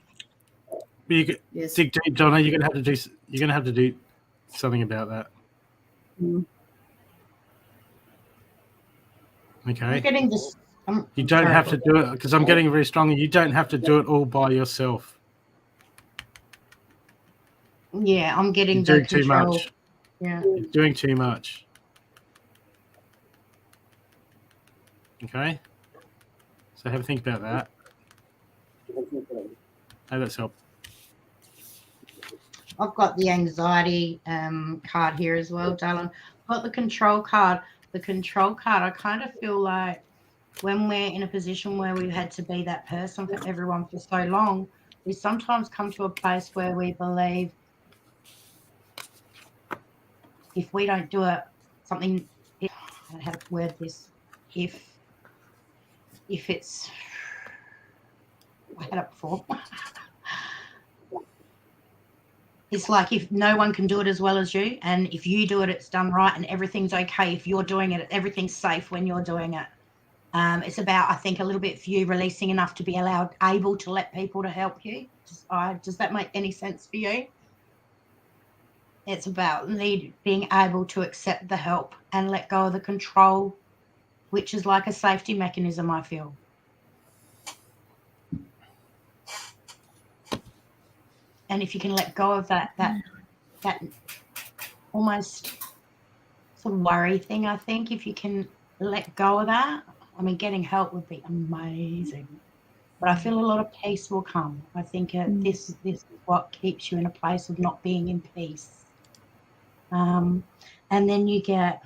Yes. Dig deep, Donna. You're gonna have to do something about that. Mm. Okay. I'm getting this. You don't have to do it, because I'm getting very strong. You don't have to do it all by yourself. Yeah, I'm getting You're doing the control. too much. Yeah. You're doing too much. Okay. So have a think about that. Hey, that's help. I've got the anxiety card here as well, darling. I've got the control card. The control card, I kind of feel like when we're in a position where we've had to be that person for everyone for so long, we sometimes come to a place where we believe if we don't do it, something, I don't know how to word this, if it's, I had it before. It's like if no one can do it as well as you, and if you do it, it's done right and everything's okay. If you're doing it, everything's safe when you're doing it. It's about, I think, a little bit for you releasing enough to be able to let people to help you. Does that make any sense for you? It's about being able to accept the help and let go of the control, which is like a safety mechanism, I feel. And if you can let go of that almost sort of worry thing, I think, if you can let go of that, I mean, getting help would be amazing. But I feel a lot of peace will come. I think this is what keeps you in a place of not being in peace. And then you get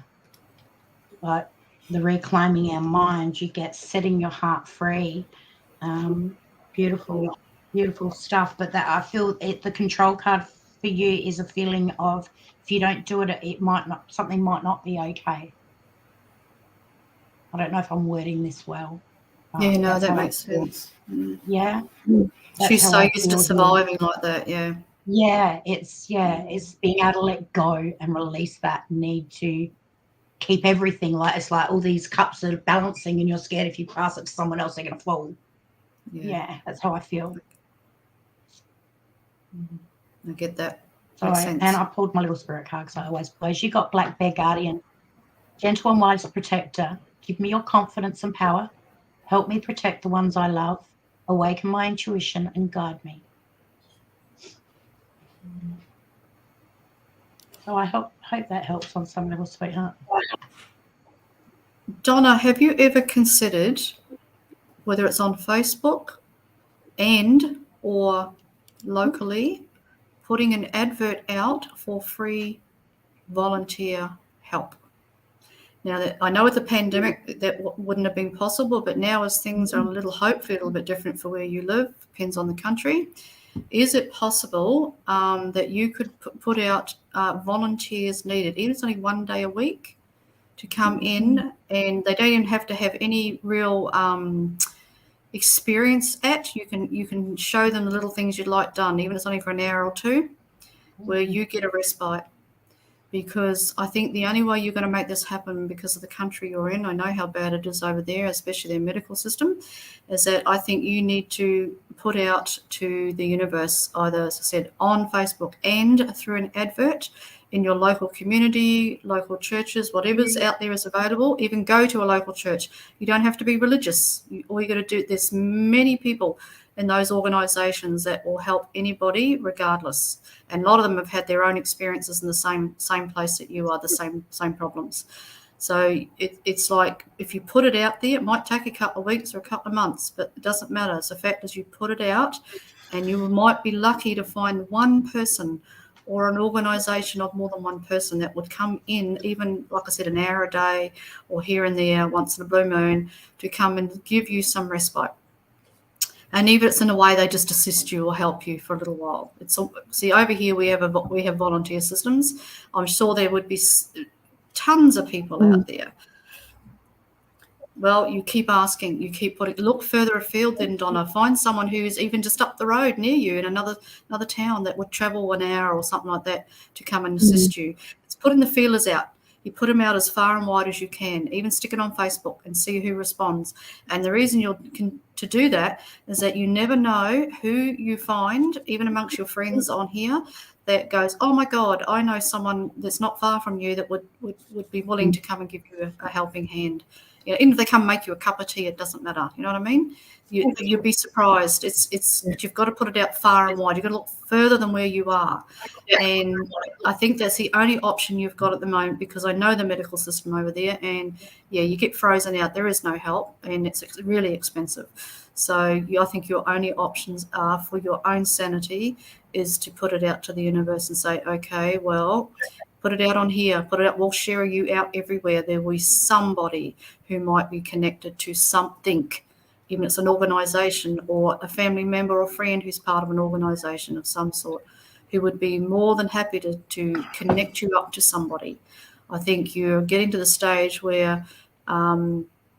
like the reclaiming our mind, you get setting your heart free. Beautiful, beautiful stuff. But that, I feel the control card for you is a feeling of, if you don't do it, something might not be okay. I don't know if I'm wording this well. Yeah, no, that makes sense. Yeah. She's so used to surviving like that, yeah. Yeah, it's being able to let go and release that need to keep everything. Like, it's like all these cups that are balancing and you're scared if you pass it to someone else, they're going to fall. Yeah, that's how I feel. I get that. So and I pulled my little spirit card because I always plays. You got Black Bear Guardian, gentle and wise protector. Give me your confidence and power. Help me protect the ones I love. Awaken my intuition and guide me. So I hope that helps on some level, sweetheart. Donna, have you ever considered, whether it's on Facebook and or locally, putting an advert out for free volunteer help? Now, that I know with the pandemic that wouldn't have been possible, but now as things are a little, hopefully a little bit different for where you live, depends on the country, is it possible that you could put out volunteers needed, even if it's only 1 day a week, to come in, and they don't even have to have any real experience at. You can show them the little things you'd like done, even if it's only for an hour or two, where you get a respite. Because I think the only way you're going to make this happen, because of the country you're in, I know how bad it is over there, especially their medical system, is that I think you need to put out to the universe, either, as I said, on Facebook and through an advert in your local community, local churches, whatever's out there is available. Even go to a local church. You don't have to be religious. All you got to do, there's many people in those organisations that will help anybody regardless. And a lot of them have had their own experiences in the same place that you are, the same problems. So it's like, if you put it out there, it might take a couple of weeks or a couple of months, but it doesn't matter. So the fact is, you put it out, and you might be lucky to find one person or an organisation of more than one person that would come in, even, like I said, an hour a day or here and there once in a blue moon, to come and give you some respite. And even if it's in a way they just assist you or help you for a little while. See, over here we have volunteer systems. I'm sure there would be tons of people out there. Well, you keep asking, you keep look further afield then, Donna. Find someone who's even just up the road near you in another town that would travel an hour or something like that to come and assist you. It's putting the feelers out. You put them out as far and wide as you can, even stick it on Facebook and see who responds. And the reason to do that is that you never know who you find, even amongst your friends on here, that goes, oh my God, I know someone that's not far from you that would be willing to come and give you a helping hand. You know, even if they come make you a cup of tea, it doesn't matter. You know what I mean? You'd be surprised. But you've got to put it out far and wide. You've got to look further than where you are. And I think that's the only option you've got at the moment, because I know the medical system over there, and you get frozen out. There is no help, and it's really expensive. So I think your only options are, for your own sanity, is to put it out to the universe and say, okay, well, put it out on here, put it out. We'll share you out everywhere. There will be somebody who might be connected to something, even if it's an organisation or a family member or friend who's part of an organisation of some sort, who would be more than happy to connect you up to somebody. I think you're getting to the stage where,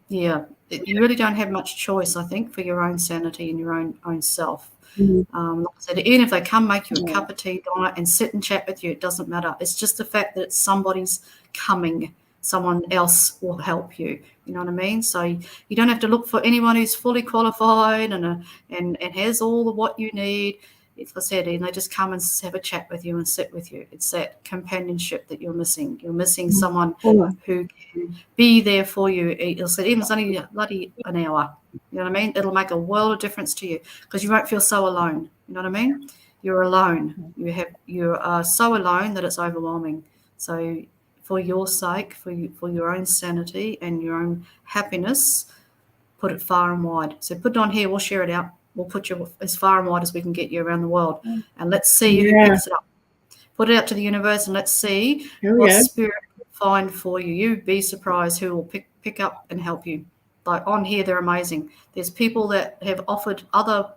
you really don't have much choice, I think, for your own sanity and your own self. Like I said, even if they come make you a cup of tea, Donna, and sit and chat with you, it doesn't matter. It's just the fact that somebody's coming. Someone else will help you. You know what I mean? So you don't have to look for anyone who's fully qualified and has all of what you need. If I said, and they just come and have a chat with you and sit with you. It's that companionship that you're missing. You're missing someone who can be there for you. It'll say, even if it's only bloody an hour. You know what I mean? It'll make a world of difference to you because you won't feel so alone. You know what I mean? You're alone. You are so alone that it's overwhelming. So for your sake, for your own sanity and your own happiness, put it far and wide. So put it on here. We'll share it out. We'll put you as far and wide as we can get you around the world. And let's see who picks it up. Put it out to the universe and let's see what spirit will find for you. You'd be surprised who will pick up and help you. Like on here, they're amazing. There's people that have offered other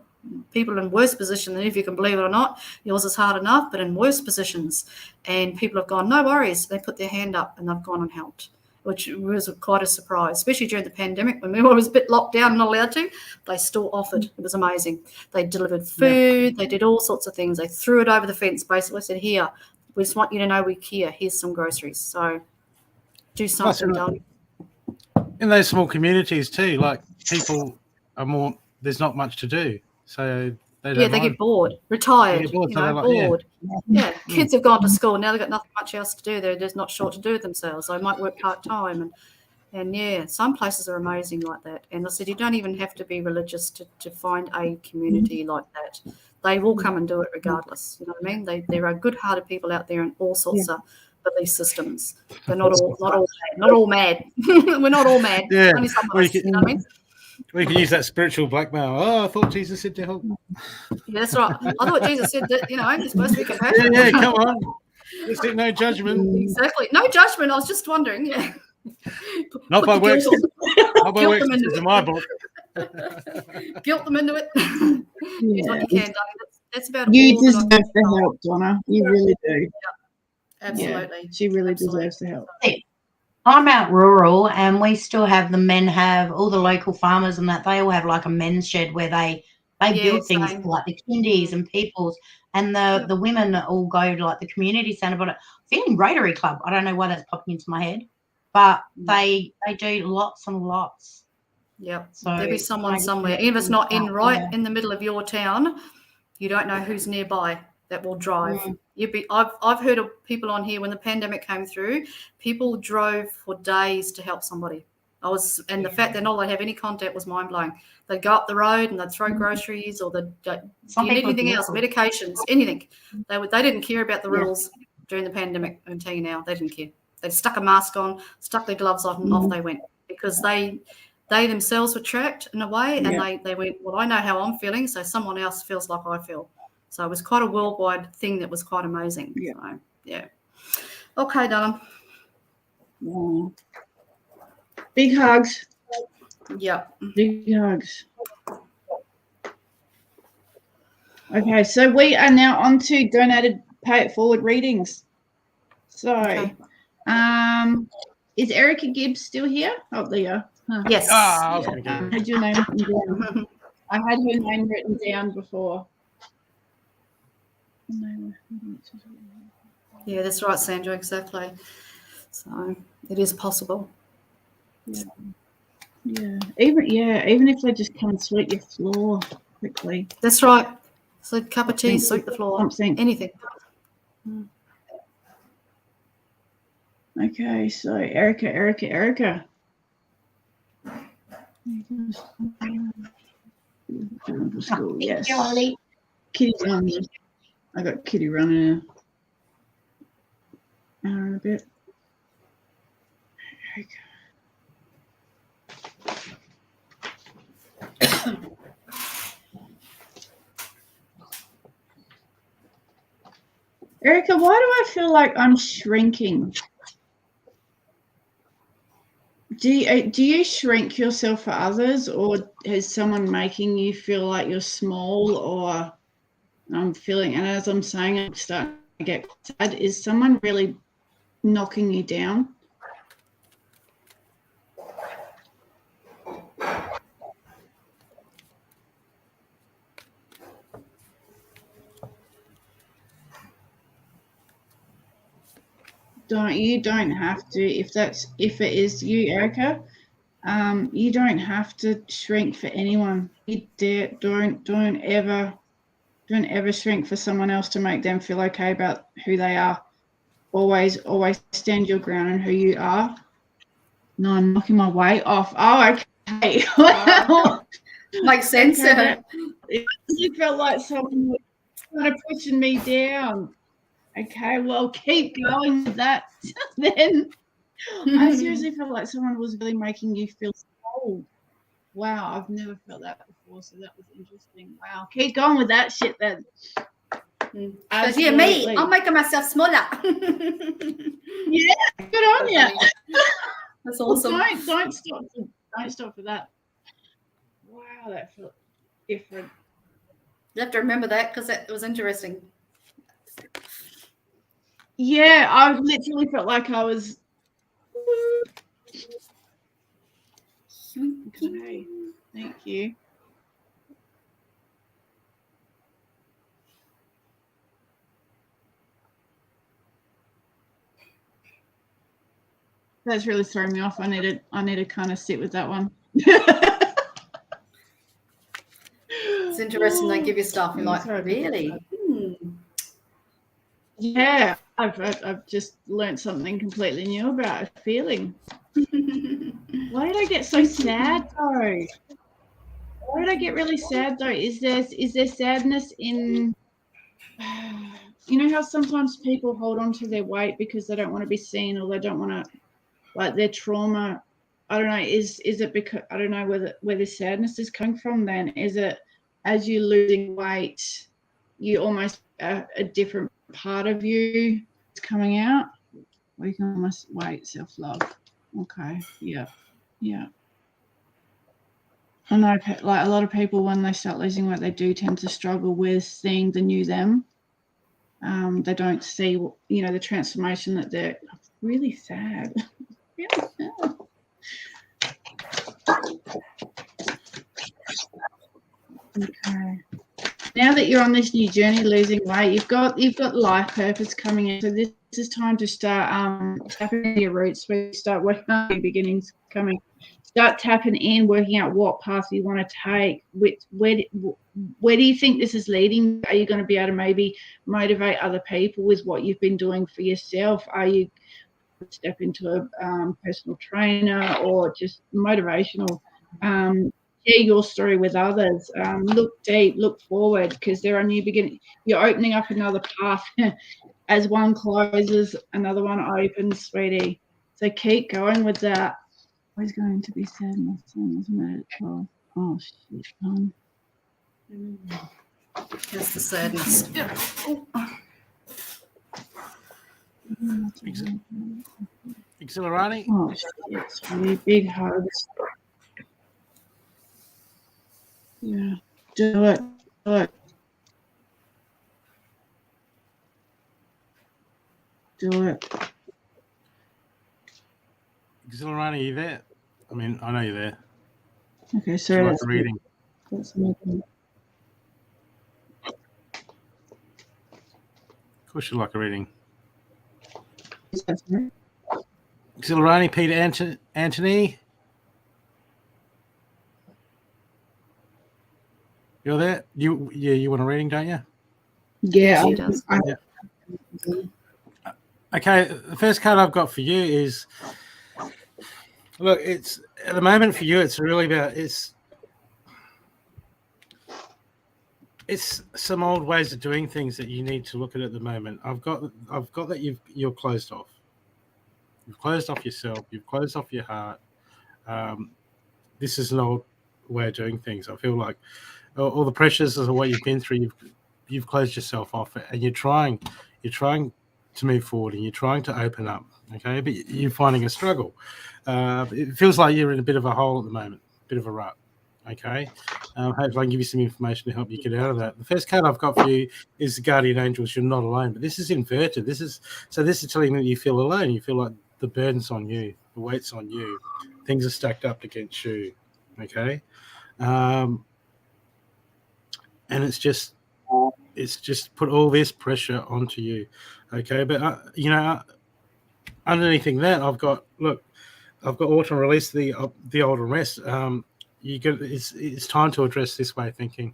people in worse positions, and if you can believe it or not, yours is hard enough, but in worse positions. And people have gone, no worries. They put their hand up and they've gone and helped, which was quite a surprise, especially during the pandemic when we were a bit locked down and not allowed to. They still offered. It was amazing. They delivered food. They did all sorts of things. They threw it over the fence, basically said, here, we just want you to know we care. Here's some groceries. So do something, darling. In those small communities too, like people are more, there's not much to do. So they get bored, retired, get bored, bored. Yeah. Kids have gone to school. Now they've got nothing much else to do. They're just not sure what to do with themselves. They might work part-time. And some places are amazing like that. And I said, you don't even have to be religious to find a community like that. They will come and do it regardless. You know what I mean? There are good-hearted people out there in all sorts of belief systems. They're not all mad. We're not all mad. Yeah. Only some of us, you know what I mean? We can use that spiritual blackmail. Oh, I thought Jesus said to help. Yeah, that's right. I thought Jesus said that, you're supposed to be compassionate. Yeah, come on. Just no judgment. Exactly. No judgment. I was just wondering, Not by works. Not by works in my book. Guilt them into it. Use what you can, darling. That's about you all deserve the help, Donna. You really do. Yeah, absolutely. Yeah, she really deserves the help. I'm out rural, and we still have the men have all the local farmers and that they all have like a men's shed where they build things for like the kindies and peoples, and the women all go to like the community centre. But feeling Rotary Club, I don't know why that's popping into my head, but they do lots and lots. Yep. So there'll be someone somewhere. Even if it's not in the middle of your town, you don't know who's nearby that will drive. I've heard of people on here when the pandemic came through, people drove for days to help somebody. And the fact they're not allowed to have any contact was mind blowing. They'd go up the road and they'd throw groceries, or do you need anything else, medications, anything. They didn't care about the rules during the pandemic. I can tell you now, they didn't care. They stuck a mask on, stuck their gloves on, and off they went, because they themselves were trapped in a way, and they went, well, I know how I'm feeling, so someone else feels like I feel. So it was quite a worldwide thing that was quite amazing. Yeah. So, yeah. Okay, Donna. Yeah. Big hugs. Yep. Big hugs. Okay, so we are now on to donated pay it forward readings. So, is Erica Gibbs still here? Oh, there you are. Huh. Yes. I was going to I had your name written down. I had her name written down before. Yeah, that's right, Sandra, exactly. So it is possible. Yeah. Even if they just come and sweep your floor quickly. That's right. So a cup of tea, sweep the floor, something. Anything. Okay, so Erica. School, yes. Kitty's on. I got Kitty running an hour and a bit. Erica, why do I feel like I'm shrinking? Do you shrink yourself for others, or is someone making you feel like you're small? Or I'm feeling, and as I'm saying, I'm starting to get sad. Is someone really knocking you down? You don't have to, if it is you, Erica, you don't have to shrink for anyone. You don't ever Don't ever shrink for someone else to make them feel okay about who they are. Always stand your ground on who you are. No, I'm knocking my weight off. Oh, okay. Makes sense. Okay, it felt like someone was kind of pushing me down. Okay, well, keep going with that. Then I seriously felt like someone was really making you feel cold. Wow, I've never felt that before, so that was interesting. Wow, keep going with that shit then. Because yeah, me, I'm making myself smaller. Yeah, good on you. That's awesome. Don't stop. Don't stop for that. Wow, that felt different. You have to remember that because it was interesting. Yeah, I literally felt like I was. Okay, thank you. That's really thrown me off. I need to kind of sit with that one. It's interesting. They give you stuff. You're like, really? Yeah, I've just learned something completely new about a feeling. Why did I get so sad though? Why did I get really sad though? Is there sadness in? You know how sometimes people hold on to their weight because they don't want to be seen or they don't want to, like, their trauma. I don't know. Is it because I don't know where the sadness is coming from? Then is it as you're losing weight, you almost a different part of you is coming out? We can almost weight, self-love. Okay. Yeah. I know, like a lot of people when they start losing weight, they do tend to struggle with seeing the new them. They don't see, the transformation that they're really sad. Really sad. Okay. Now that you're on this new journey, losing weight, you've got life purpose coming in. So this is time to start tapping into your roots. Where you start working on your beginnings coming. Start tapping in, working out what path you want to take. Where do you think this is leading? Are you going to be able to maybe motivate other people with what you've been doing for yourself? Are you step into a personal trainer or just motivational? Share your story with others. Look deep, look forward, because there are new beginnings. You're opening up another path. As one closes, another one opens, sweetie. So keep going with that. Always going to be sadness, isn't it? Oh shit, Here's the sadness. Exhilarani? Oh shit, it's really big hugs. Yeah, do it. Exhilarani, are you there? I mean, I know you're there. Okay, so like reading. That's amazing. Of course you like a reading. That's right. Exhilarani, Peter Anthony. You're there? You want a reading, don't you? Yeah, She does. Okay, the first card I've got for you is, look, it's at the moment for you, it's really about it's some old ways of doing things that you need to look at the moment. I've got that you're closed off. You've closed off yourself. You've closed off your heart. This is an old way of doing things. I feel like all the pressures of what you've been through, you've closed yourself off, and you're trying to move forward, and you're trying to open up. Okay, but you're finding a struggle. It feels like you're in a bit of a hole at the moment, a bit of a rut. Okay, hopefully I can give you some information to help you get out of that. The first card I've got for you is the Guardian Angels. You're not alone, but this is inverted. This is telling you that you feel alone. You feel like the burden's on you, the weight's on you, things are stacked up against you. Okay, and it's just put all this pressure onto you. Okay, but underneath that, I've got autumn release the old and rest. It's time to address this way of thinking.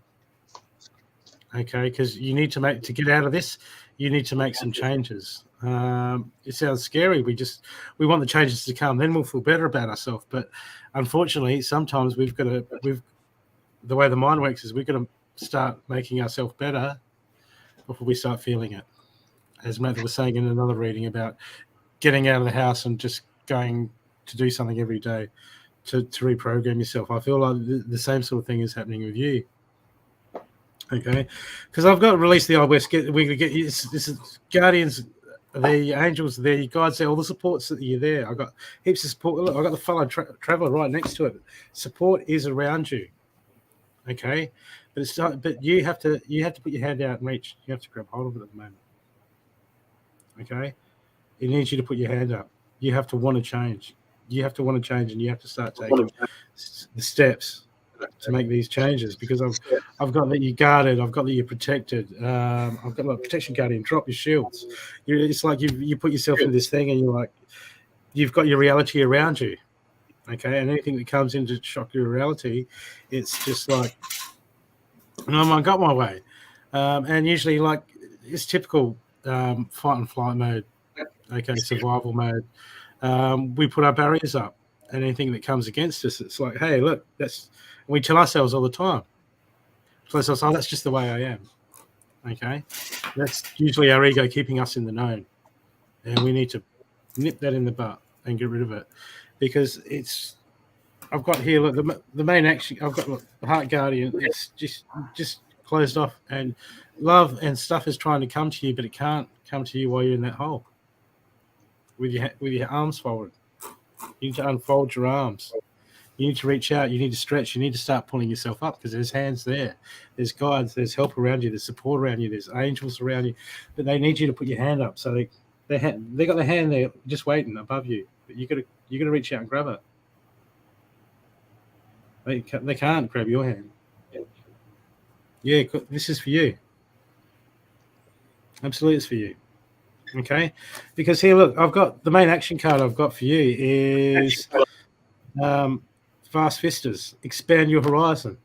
Okay, because you need to get out of this. You need to make some changes. It sounds scary. We want the changes to come, then we'll feel better about ourselves. But unfortunately, sometimes the way the mind works is we've got to start making ourselves better before we start feeling it. As Matthew was saying in another reading about getting out of the house and just going to do something every day to reprogram yourself. I feel like the same sort of thing is happening with you. Okay, because I've got to release the old west. We're going to get this is guardians, the angels there, you guys there, all the supports that you're there. I've got heaps of support. Look, I've got the fellow traveler right next to it. Support is around you. Okay, but it's not, but you have to put your hand out and reach. You have to grab hold of it at the moment. Okay, it needs you to put your hand up. You have to want to change. You have to want to change, and you have to start taking the steps to make these changes, because I've got that you're guarded, I've got that you're protected, I've got like protection guardian. Drop your shields. It's like you put yourself in this thing, and you're like, you've got your reality around you. Okay, and anything that comes in to shock your reality, it's just like, I got my way. And usually, like, it's typical fight and flight mode. Okay, survival mode. We put our barriers up, and anything that comes against us, it's like, hey, look, we tell ourselves all the time. Tell ourselves, oh, that's just the way I am. Okay, that's usually our ego keeping us in the known, and we need to nip that in the butt and get rid of it, because I've got here, look, the main action. I've got, look, the heart guardian. It's just closed off, and love and stuff is trying to come to you, but it can't come to you while you're in that hole with your arms folded. You need to unfold your arms. You need to reach out. You need to stretch. You need to start pulling yourself up, because there's hands there. There's guides. There's help around you. There's support around you. There's angels around you. But they need you to put your hand up. So they got the hand there just waiting above you. But you got to reach out and grab it. They can't grab your hand. Yeah, this is for you. Absolutely, it's for you. Okay, because here, look, I've got the main action card I've got for you is Vast Vistas. Expand your horizon.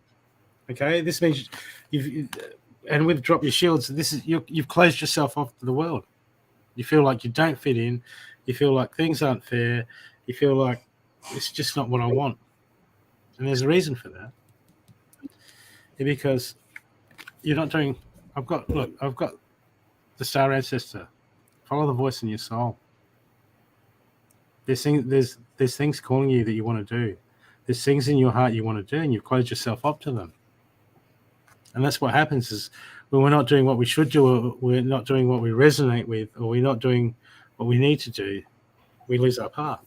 Okay, this means and with drop your shields, you've closed yourself off to the world. You feel like you don't fit in. You feel like things aren't fair. You feel like it's just not what I want. And there's a reason for that. Because you're not doing. I've got the Star Ancestor. Follow the voice in your soul. There's things calling you that you want to do. There's things in your heart you want to do, and you've closed yourself up to them. And that's what happens is when we're not doing what we should do, or we're not doing what we resonate with, or we're not doing what we need to do, we lose our path.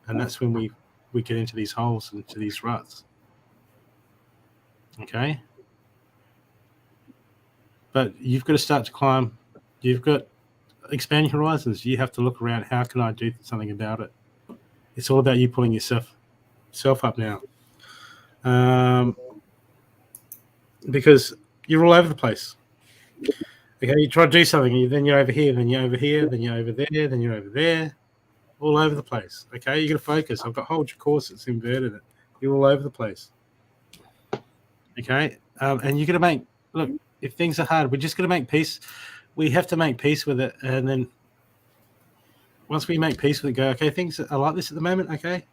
And that's when we get into these holes, into these ruts. Okay? But you've got to start to climb. You've got to expand your horizons. You have to look around. How can I do something about it? It's all about you pulling yourself up now. Because you're all over the place. Okay, you try to do something, then you're over here, then you're over here, then you're over there, then you're over there, all over the place. Okay, you got to focus. I've got hold your course. It's inverted. You're all over the place. Okay, and you're going to look. If things are hard, we're just going to make peace. We have to make peace with it, and then once we make peace with it, go, okay, things are like this at the moment, okay,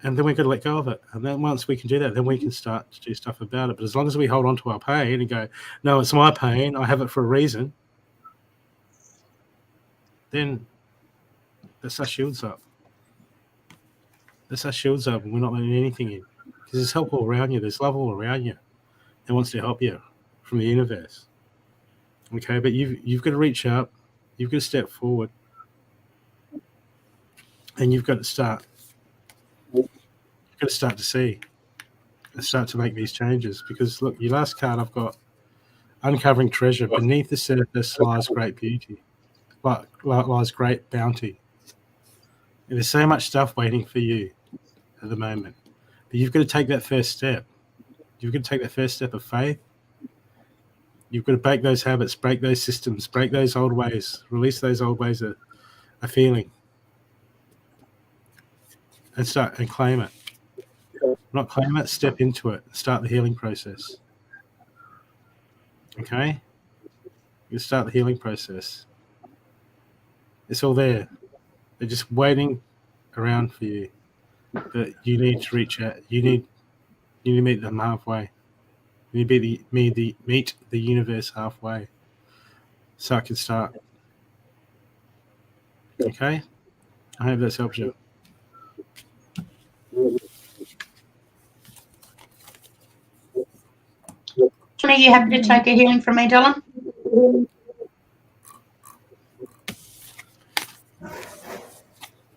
and then we've got to let go of it. And then once we can do that, then we can start to do stuff about it. But as long as we hold on to our pain and go, no, it's my pain, I have it for a reason, then that's our shields up. That's our shields up, and we're not letting anything in, because there's help all around you. There's love all around you. It wants to help you from the universe. Okay, but you've got to reach up, you've got to step forward, and you've got to start to see and start to make these changes. Because look, your last card I've got, uncovering treasure. Beneath the surface lies great beauty, lies great bounty. And there's so much stuff waiting for you at the moment, but you've got to take that first step. You've got to take that first step of faith. You've got to break those habits, break those systems, break those old ways, release those old ways of feeling, and start and claim it. Not claim it, step into it, start the healing process. Okay? You start the healing process. It's all there. They're just waiting around for you. But you need to reach out. You need to meet them halfway. You need to meet the universe halfway, so I can start. Okay? I hope this helps you. Are you happy to take a healing from me, Dylan?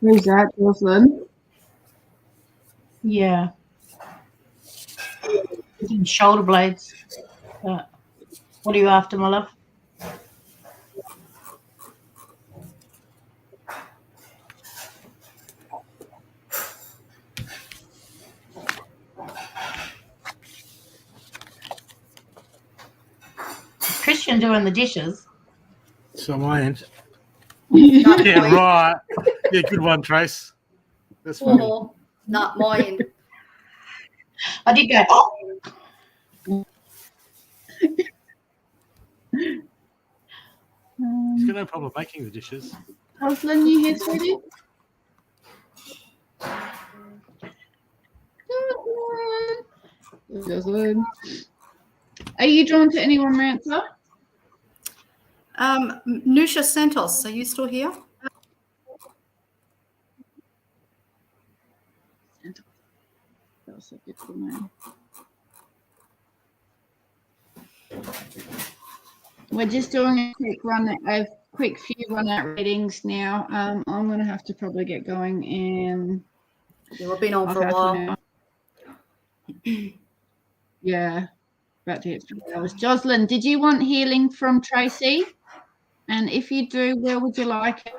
Who's that, Jocelyn? Yeah. Shoulder blades. What are you after, my love? Christian doing the dishes. So on my end. Not Yeah, my end. right. Yeah, good one, Trace. That's funny. Oh, not my end. I did go, oh. He's got no problem making the dishes. Jocelyn, you here, sweetie? Jocelyn. Are you drawn to anyone, Rancer? Nusha Santos, are you still here? That's a beautiful name. We're just doing a quick few run out readings now. I'm going to have to probably get going and Yeah, we've been on for a while. Yeah, about to hit 3 hours. Jocelyn, did you want healing from Tracy? And if you do, where would you like it?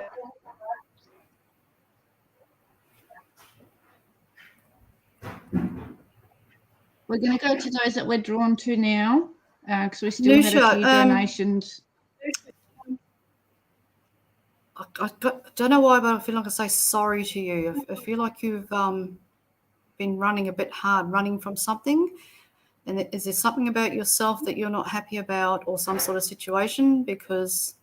We're going to go to those that we're drawn to now because we still had a few donations. I don't know why, but I feel like I say sorry to you. I feel like you've been running a bit hard, running from something. And is there something about yourself that you're not happy about, or some sort of situation? Because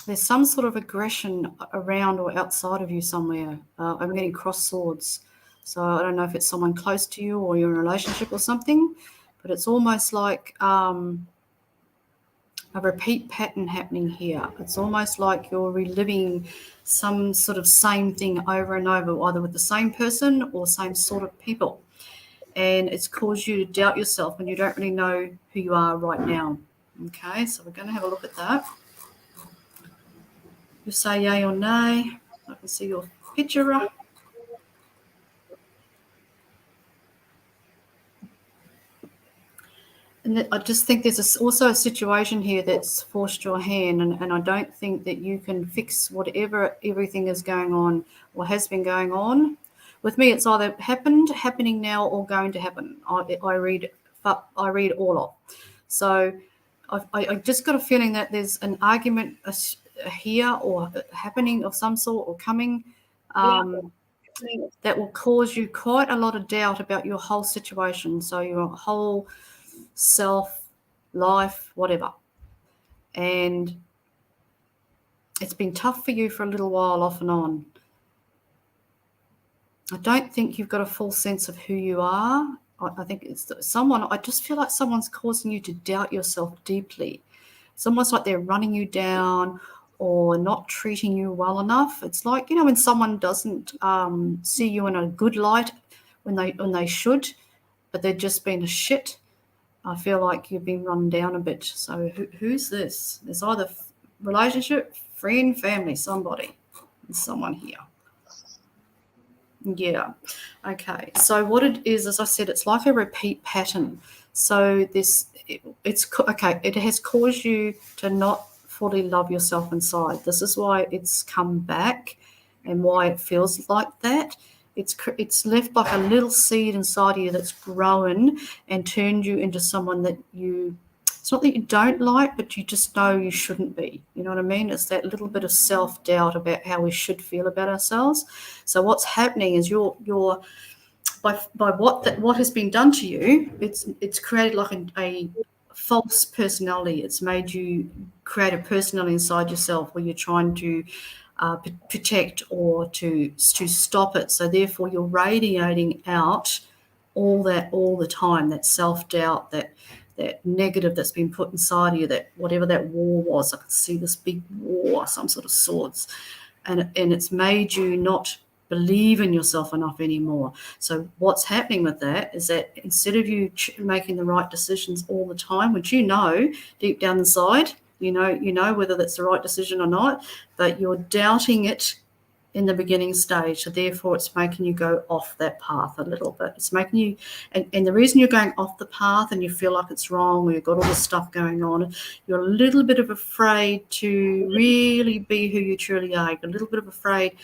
there's some sort of aggression around or outside of you somewhere. I'm getting cross swords. So I don't know if it's someone close to you or you're in a relationship or something, but it's almost like a repeat pattern happening here. It's almost like you're reliving some sort of same thing over and over, either with the same person or same sort of people. And it's caused you to doubt yourself when you don't really know who you are right now. Okay, so we're going to have a look at that. You say yay or nay. I can see your picture. And I just think there's also a situation here that's forced your hand, and I don't think that you can fix everything is going on or has been going on. With me, it's either happening now, or going to happen. I read all of. So I just got a feeling that there's an argument here or happening of some sort or coming that will cause you quite a lot of doubt about your whole situation. So your whole self, life, whatever. And it's been tough for you for a little while, off and on. I don't think you've got a full sense of who you are. I think it's someone, I just feel like someone's causing you to doubt yourself deeply. It's almost like they're running you down or not treating you well enough. It's like, when someone doesn't see you in a good light when they should, but they've just been a shit. I feel like you've been run down a bit. So who's this? There's either relationship, friend, family, somebody. There's someone here. Yeah. Okay. So what it is, as I said, it's like a repeat pattern. So it has caused you to not fully love yourself inside. This is why it's come back and why it feels like that. It's left like a little seed inside of you that's grown and turned you into someone that it's not that you don't like, but you just know you shouldn't be. You know what I mean? It's that little bit of self-doubt about how we should feel about ourselves. So what's happening is by what has been done to you, it's created like false personality. It's made you create a personality inside yourself where you're trying to protect or to stop it. So therefore you're radiating out all that all the time, that self-doubt, that negative that's been put inside of you, that whatever that war was. I can see this big war, some sort of swords, and it's made you not believe in yourself enough anymore. So what's happening with that is that instead of you making the right decisions all the time, which you know deep down inside, you know whether that's the right decision or not, but you're doubting it in the beginning stage. So therefore it's making you go off that path a little bit. It's making you, and the reason you're going off the path and you feel like it's wrong, or you've got all this stuff going on, you're a little bit of afraid to really be who you truly are. You're a little bit of afraid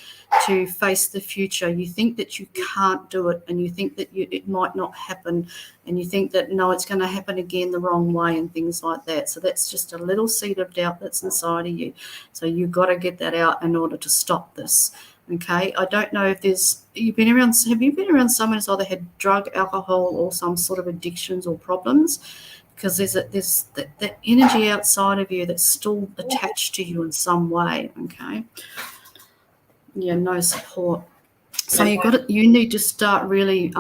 to face the future. You think that you can't do it, and you think that it might not happen, and you think that no, it's going to happen again the wrong way and things like that. So that's just a little seed of doubt that's inside of you. So you've got to get that out in order to stop this. Okay, I don't know if have you been around someone who's either had drug, alcohol, or some sort of addictions or problems? Because there's that energy outside of you that's still attached to you in some way. Okay, yeah, no support. So you need to start really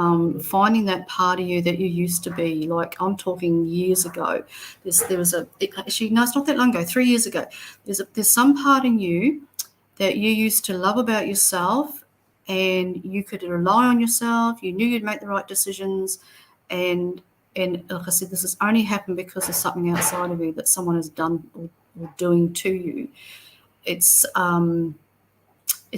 finding that part of you that you used to be. Like, I'm talking years ago. There was actually, no, it's not that long ago, 3 years ago. There's some part in you that you used to love about yourself, and you could rely on yourself. You knew you'd make the right decisions, and like I said, this has only happened because there's something outside of you that someone has done or doing to you. It's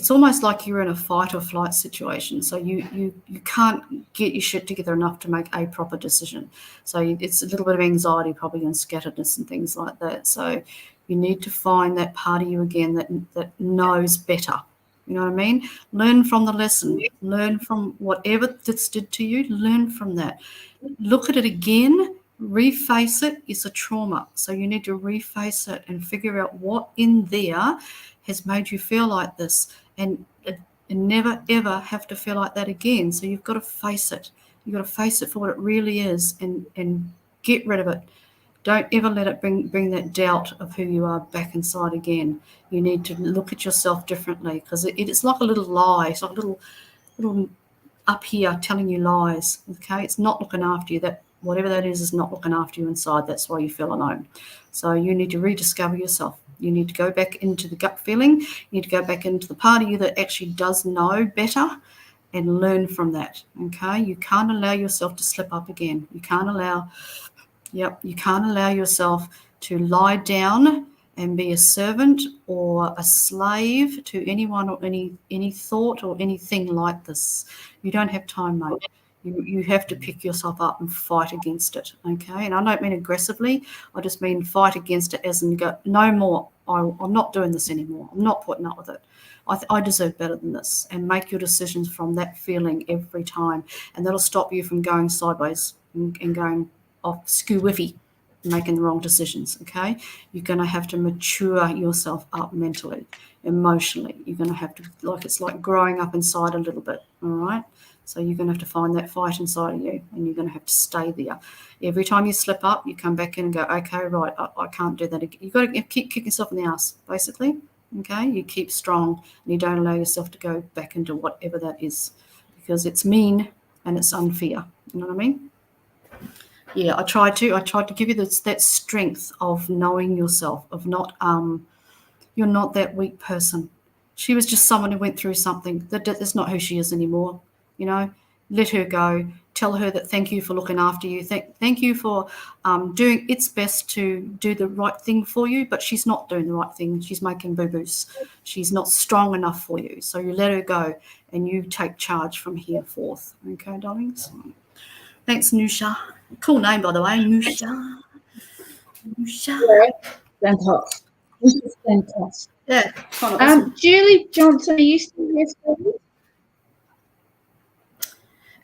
almost like you're in a fight or flight situation. So you can't get your shit together enough to make a proper decision. So it's a little bit of anxiety probably and scatteredness and things like that. So you need to find that part of you again that knows better. You know what I mean? Learn from the lesson. Learn from whatever this did to you. Learn from that. Look at it again. Reface it. It's a trauma. So you need to reface it and figure out what in there has made you feel like this, and never ever have to feel like that again. So you've got to face it. You've got to face it for what it really is, and get rid of it. Don't ever let it bring that doubt of who you are back inside again. You need to look at yourself differently, because it's like a little lie. It's like a little up here telling you lies. Okay, it's not looking after you. That whatever that is not looking after you inside. That's why you feel alone. So you need to rediscover yourself. You need to go back into the gut feeling. You need to go back into the part of you that actually does know better, and learn from that. Okay, you can't allow yourself to slip up again. You can't allow yourself to lie down and be a servant or a slave to anyone or any thought or anything like this. You don't have time, mate. You have to pick yourself up and fight against it, okay? And I don't mean aggressively. I just mean fight against it as in go, no more. I'm not doing this anymore. I'm not putting up with it. I deserve better than this. And make your decisions from that feeling every time. And that'll stop you from going sideways and going off skew-whiffy, making the wrong decisions, okay? You're going to have to mature yourself up mentally, emotionally. You're going to have to, it's like growing up inside a little bit, all right? So you're going to have to find that fight inside of you, and you're going to have to stay there. Every time you slip up, you come back in and go, okay, right, I can't do that again. You've got to keep kicking yourself in the ass, basically, okay? You keep strong, and you don't allow yourself to go back into whatever that is, because it's mean and it's unfair. You know what I mean? Yeah, I tried to give you that strength of knowing yourself, of not, you're not that weak person. She was just someone who went through something. That's not who she is anymore. You know, let her go. Tell her that thank you for looking after you. Thank you for doing its best to do the right thing for you, but she's not doing the right thing. She's making boo-boos. She's not strong enough for you. So you let her go, and you take charge from here forth. Okay, darlings? Thanks, Nusha. Cool name, by the way, Nusha. Fantastic. This is fantastic. Yeah, kind of awesome. Julie Johnson, are you still here, Steve?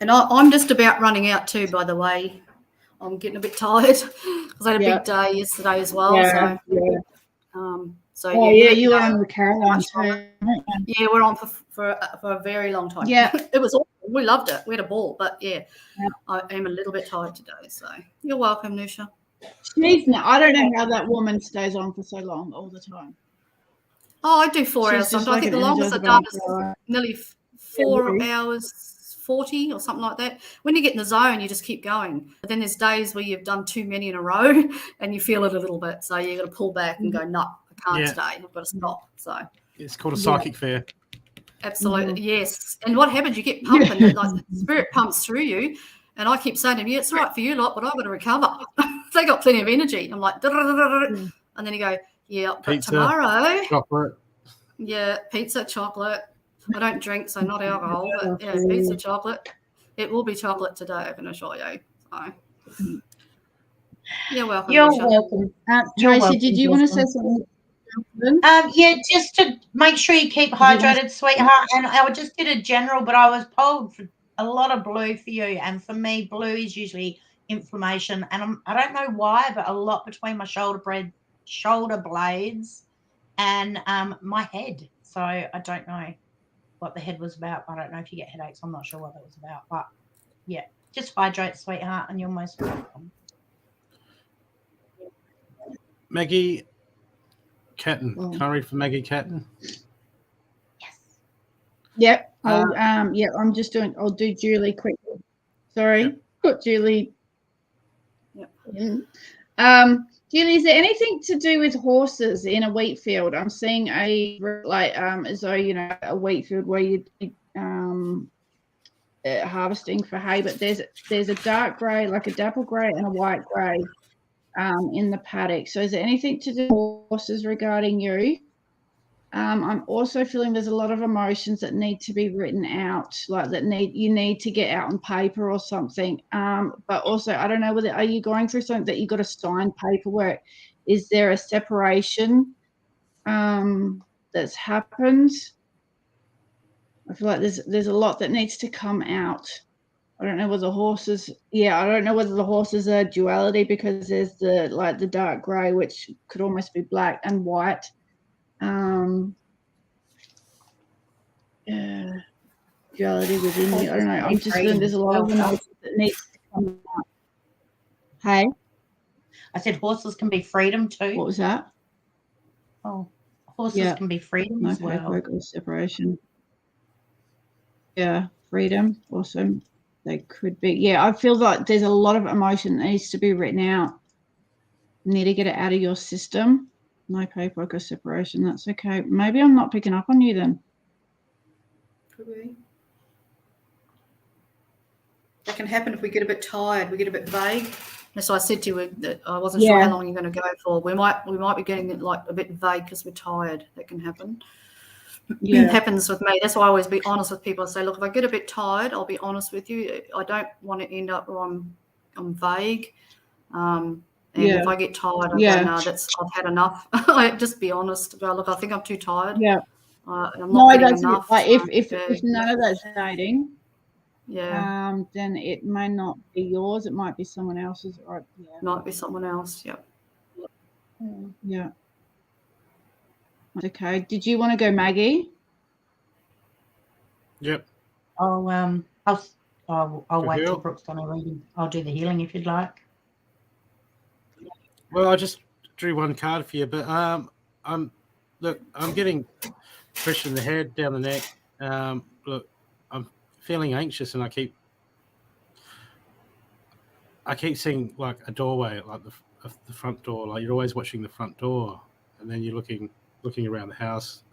And I'm just about running out too, by the way. I'm getting a bit tired because I had a big day yesterday as well. Yeah. You were on the Caroline too. Yeah, we're on for a very long time. Yeah. It was awesome. We loved it. We had a ball, but I am a little bit tired today. So you're welcome, Nusha. She's not. I don't know how that woman stays on for so long all the time. Oh, I do 4 She's hours. just I like think the an longest I've Energizer done Bunny. is nearly 4 really. hours 40 or something like that. When you get in the zone, you just keep going. But then there's days where you've done too many in a row and you feel it a little bit. So you got to pull back and go, no, I can't Yeah. stay. I've got to stop. So It's called a psychic fair. absolutely, yes. And what happens? You get pumping. Like spirit pumps through you. And I keep saying to them, yeah, it's right for you lot, but I've got to recover. They got plenty of energy. I'm like, and then you go, yeah, but Pizza, tomorrow, chocolate. yeah, pizza, chocolate. I don't drink, so not alcohol, but yeah, pizza, chocolate. It will be chocolate today, I can assure you. So, you're welcome. You're Misha. welcome. Tracy, did you want to say something? Yeah, just to make sure you keep hydrated, sweetheart. And I just did a general, but I was told for a lot of blue for you. And for me, blue is usually inflammation. And I don't know why, but a lot between my shoulder blades and my head. So I don't know what the head was about. I don't know if you get headaches. I'm not sure what that was about. But yeah, just hydrate, sweetheart, and you're most welcome. Maggie Catton. Oh. Can I read for Maggie Catton? Yes. Yep. I'm just doing. I'll do Julie quickly. Sorry, put Julie. Yep. Julie, is there anything to do with horses in a wheat field? I'm seeing as though a wheat field where you harvesting for hay, but there's a dark grey, like a dapple grey, and a white grey in the paddock. So is there anything to do with horses regarding you? I'm also feeling there's a lot of emotions that need to be written out, like you need to get out on paper or something. But also, I don't know whether are you going through something that you got to sign paperwork? Is there a separation that's happened? I feel like there's a lot that needs to come out. I don't know whether the horses. Yeah, I don't know whether the horses are duality because there's the dark grey, which could almost be black and white. Duality within you. I don't know. I'm just feeling there's a lot of emotions that needs to come out. Hey, I said horses can be freedom too. what was that? Oh, horses can be freedom No as well. paperwork or separation. Yeah, freedom. Awesome. They could be. Yeah, I feel like there's a lot of emotion that needs to be written out. You need to get it out of your system. No paperwork or separation. That's okay. Maybe I'm not picking up on you then. Could be. That can happen if we get a bit tired, we get a bit vague. That's why I said to you that I wasn't sure how long you're going to go for. We might be getting like a bit vague because we're tired. That can happen. Yeah. It happens with me. That's why I always be honest with people. I say, look, if I get a bit tired, I'll be honest with you. I don't want to end up where I'm vague. And if I get tired, I go, no, I've had enough. I just be honest. Go, look, I think I'm too tired. Yeah. I'm not getting enough. Like if none of that's dating, then it may not be yours. It might be someone else's. Or might be someone else. Yep. Yeah. Okay. Did you want to go, Maggie? Yep. I'll wait till Brooke's done a reading. I'll do the healing if you'd like. Well, I just drew one card for you, but I'm getting pressure in the head, down the neck. Look, I'm feeling anxious, and I keep seeing like a doorway, like the front door. Like you're always watching the front door, and then you're looking around the house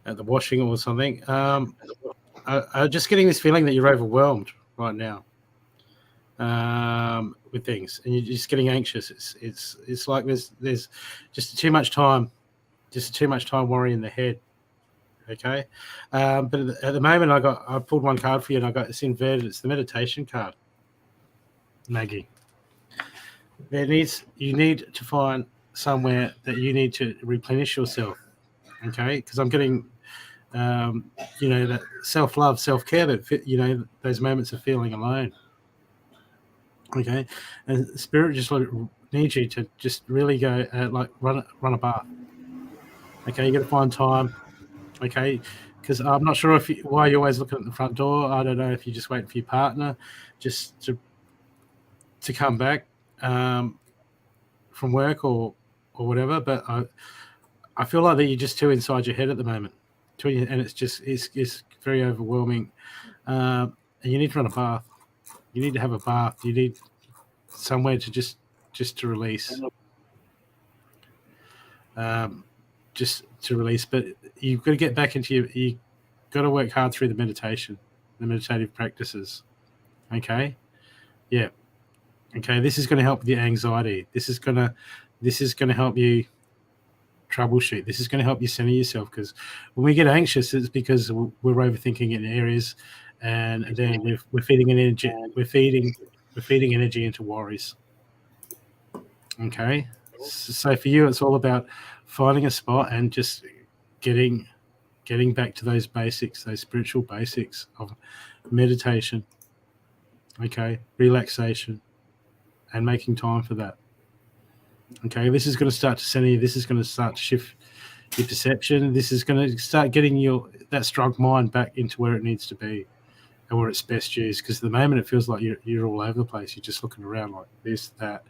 at the washing or something. I'm just getting this feeling that you're overwhelmed right now with things, and you're just getting anxious. It's like there's just too much time worrying in the head. Okay, but at the moment I pulled one card for you, and I got it's inverted. It's the meditation card, Maggie. You need to find somewhere that you need to replenish yourself. Okay, because I'm getting that self-love, self-care, that those moments of feeling alone. Okay, and Spirit just needs you to just really go run a bath. Okay, you got to find time. Okay, because I'm not sure why you're always looking at the front door. I don't know if you're just waiting for your partner just to come back. from work or whatever, but I feel like that you're just too inside your head at the moment, and it's very overwhelming. And you need to run a bath. You need to have a bath. You need somewhere to just to release. Just to release, but you've got to get back into you got to work hard through the meditative practices. Okay. Yeah. Okay. This is going to help with your anxiety. This is going to help you troubleshoot. This is going to help you center yourself, because when we get anxious, it's because we're overthinking in areas, and then we're feeding energy. We're feeding energy into worries. Okay. So for you, it's all about finding a spot and just getting back to those basics, those spiritual basics of meditation, okay, relaxation, and making time for that. Okay, this is going to start to center you. This is going to start to shift your perception. This is going to start getting that strong mind back into where it needs to be and where it's best used. Because at the moment, it feels like you're all over the place. You're just looking around like this, that,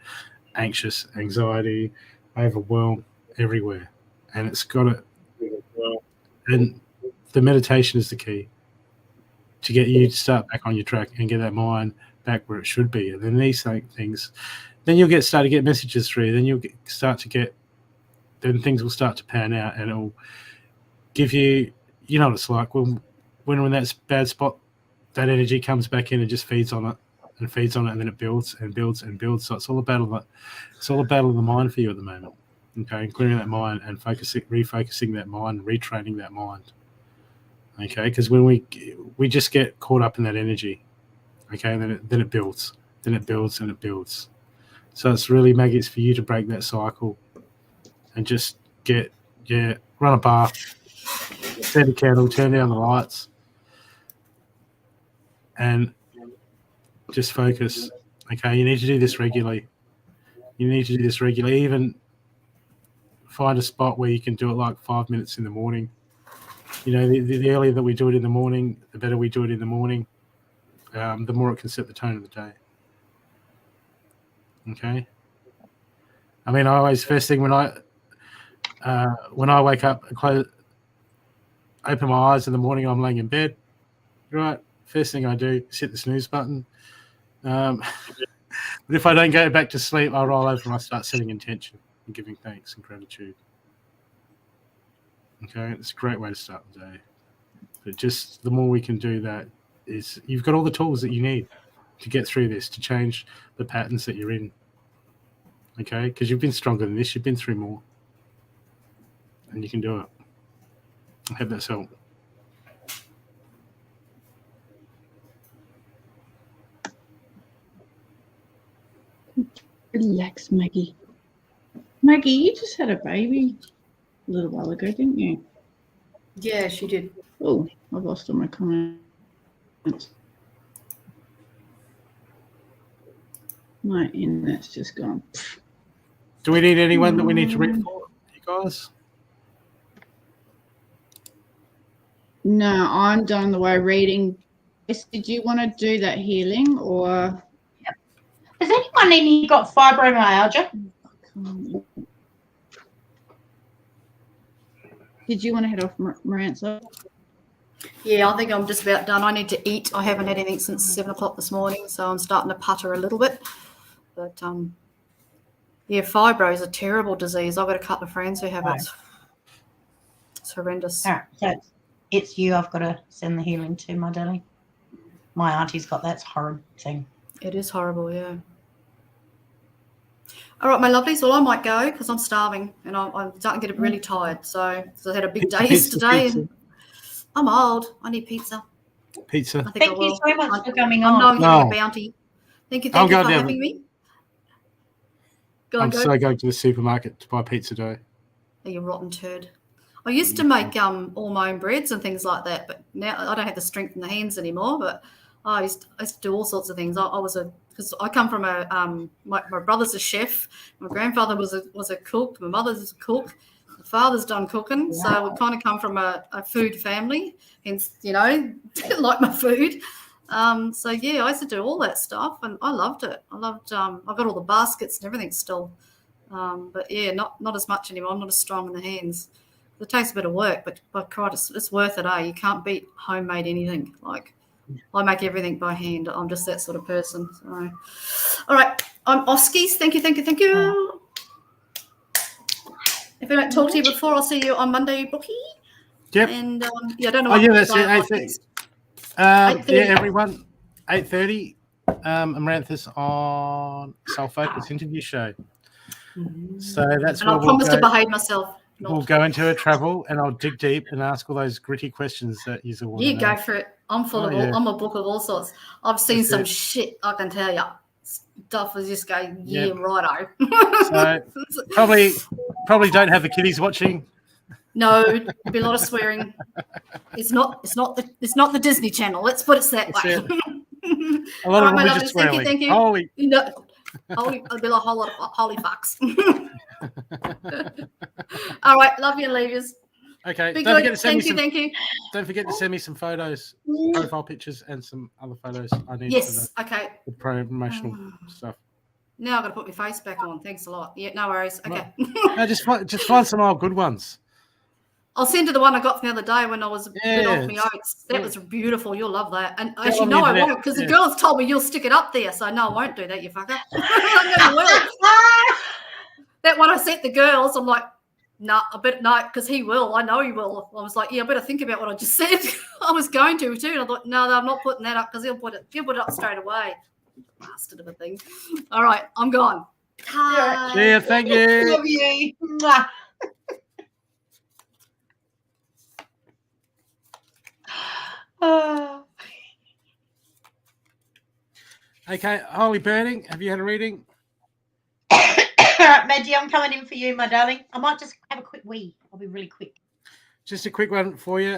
anxious, anxiety, overwhelmed, everywhere. And it's got to, and the meditation is the key to get you to start back on your track and get that mind back where it should be. And then these things, then you'll start to get messages through. Then you'll then things will start to pan out, and it'll give you, you know what it's like when that's bad spot, that energy comes back in and just feeds on it, and then it builds and builds and builds. So it's all a battle of the mind for you at the moment. Okay, clearing that mind and refocusing that mind, retraining that mind. Okay, because when we just get caught up in that energy, okay, and then it builds, and it builds. So it's really, Maggie, it's for you to break that cycle and just run a bath, set a candle, turn down the lights, and just focus. Okay, you need to do this regularly. Even find a spot where you can do it like 5 minutes in the morning. You know, the earlier that we do it in the morning, the better we do it in the morning. The more it can set the tone of the day. Okay. I mean, I always, first thing when I wake up and open my eyes in the morning, I'm laying in bed. Right. First thing I do is hit the snooze button. But if I don't go back to sleep, I roll over and I start setting intention and giving thanks and gratitude. Okay, it's a great way to start the day. But just the more we can do that, is you've got all the tools that you need to get through this, to change the patterns that you're in. Okay, because you've been stronger than this. You've been through more, and you can do it. I hope that's helped. Relax, Maggie. Maggie, you just had a baby a little while ago, didn't you? Yeah, she did. Oh, I've lost all my comments. My internet's just gone. Do we need anyone that we need to read for, you guys? No, I'm done the way reading. Did you want to do that healing, or? Has anyone in here got fibromyalgia? Did you want to head off, Marantha? Yeah, I think I'm just about done. I need to eat. I haven't had anything since 7 o'clock this morning, so I'm starting to putter a little bit. But yeah, fibro is a terrible disease. I've got a couple of friends who have it. It's horrendous. All right, so it's you I've got to send the healing to, my darling. My auntie's got that horrid thing. It is horrible, yeah. All right, my lovelies. Well, I might go because I'm starving and I'm starting to get really tired. So I had a big day yesterday and I'm old. I need pizza. Pizza. I think Thank you so much for coming on. I'm not giving a bounty. Thank you for having me. I'm so going to the supermarket to buy pizza dough. Oh, you rotten turd. I used to make all my own breads and things like that, but now I don't have the strength in the hands anymore. But I used to do all sorts of things. Because I come from my brother's a chef, my grandfather was a cook, my mother's a cook, my father's done cooking, so we kind of come from a food family, hence, like my food. So yeah, I used to do all that stuff and I loved it. I got all the baskets and everything still. But yeah, not as much anymore. I'm not as strong in the hands. It takes a bit of work, but by Christ, it's worth it, eh? You can't beat homemade anything. Like, I make everything by hand. I'm just that sort of person. So, all right, I'm Oskies. Thank you. If I don't talk to you before, I'll see you on Monday, Bookie. Yep. And I don't know. Oh, yeah, what that's day it. I'm on 8:30. next. Yeah, 8:30. everyone. 8:30. Amaranthus on Soul Focus interview show. So that's And where I promise to behave myself. We'll go into a travel, and I'll dig deep and ask all those gritty questions that you want to know. Go for it. I'm full of all. I'm a book of all sorts. I've seen some shit, I can tell you. Stuff is just going, yeah, righto. So probably don't have the kiddies watching. No, there'll be a lot of swearing. It's not the Disney Channel. Let's put it that way. A lot of religious lovely. swearing. Thank you. Holy. Holy, it'll be like a whole lot of holy fucks. All right, love you, leavers. Okay. Be Don't good. forget to send Thank you. Don't forget to send me some photos, profile pictures, and some other photos I need. Yes. For Okay. the promotional stuff. Now I've got to put my face back on. Thanks a lot. Yeah, no worries. Okay. No, just find some old good ones. I'll send you the one I got from the other day when I was a bit off my oats. That was beautiful. You'll love that. And actually, no, I won't, because the girls told me you'll stick it up there. So no, I won't do that, you fucker. I never will. That one I sent the girls, I'm like, no, because he will. I know he will. I was like, yeah, I better think about what I just said. I was going to too. And I thought, no, I'm not putting that up because he'll put it up straight away. Bastard of a thing. All right, I'm gone. Yeah, thank you. Love you. Mwah. Oh. Okay, Holy Burning, have you had a reading? Maggie, I'm coming in for you, my darling. I might just have a quick wee. I'll be really quick. Just a quick one for you.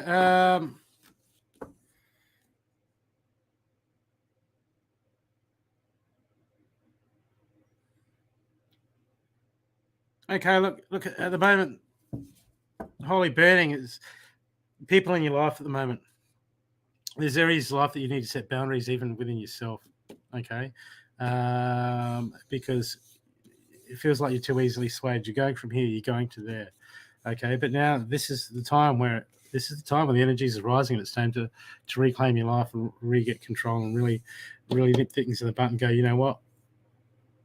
Okay, look at the moment. Holy Burning is people in your life at the moment. There's areas of life that you need to set boundaries even within yourself. Okay, because it feels like you're too easily swayed. You're going from here, you're going to there. Okay, but now this is the time when the energies are rising, and it's time to reclaim your life and re-get control and really nip things in the butt and go, you know what?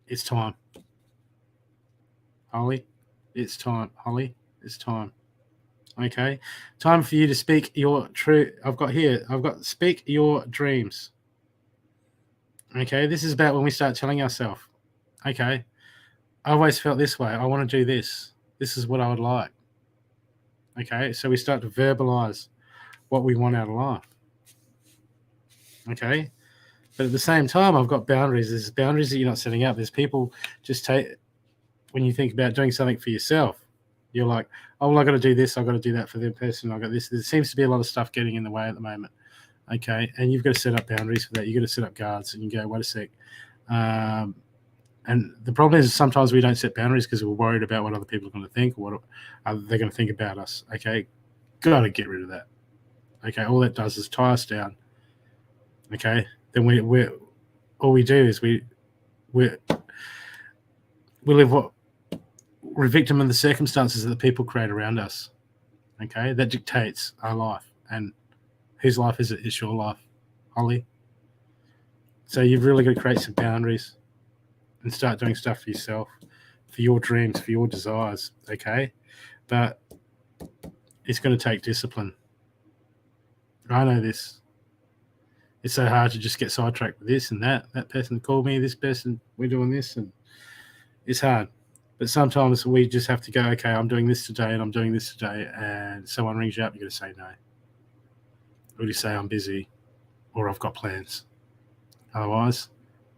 It's time. Holly, it's time. Holly, it's time. Okay, time for you to speak your true. I've got speak your dreams. Okay, this is about when we start telling ourselves, okay, I always felt this way. I want to do this. This is what I would like. Okay, so we start to verbalize what we want out of life. Okay, but at the same time, I've got boundaries. There's boundaries that you're not setting up. There's people when you think about doing something for yourself, you're like, oh, well, I got to do this. I got to do that for the person. I got this. There seems to be a lot of stuff getting in the way at the moment. Okay, and you've got to set up boundaries for that. You've got to set up guards, and you go, wait a sec. And the problem is sometimes we don't set boundaries because we're worried about what other people are going to think or what they're going to think about us. Okay, got to get rid of that. Okay, all that does is tie us down. Okay, then we're we're a victim of the circumstances that the people create around us. Okay, that dictates our life. And whose life is it? It's your life, Holly. So you've really got to create some boundaries and start doing stuff for yourself, for your dreams, for your desires, okay? But it's going to take discipline. I know this. It's so hard to just get sidetracked with this and that. That person called me, this person, we're doing this, and it's hard. But sometimes we just have to go, okay, I'm doing this today and I'm doing this today, and someone rings you up, you've got to say no. Or you say I'm busy or I've got plans. Otherwise,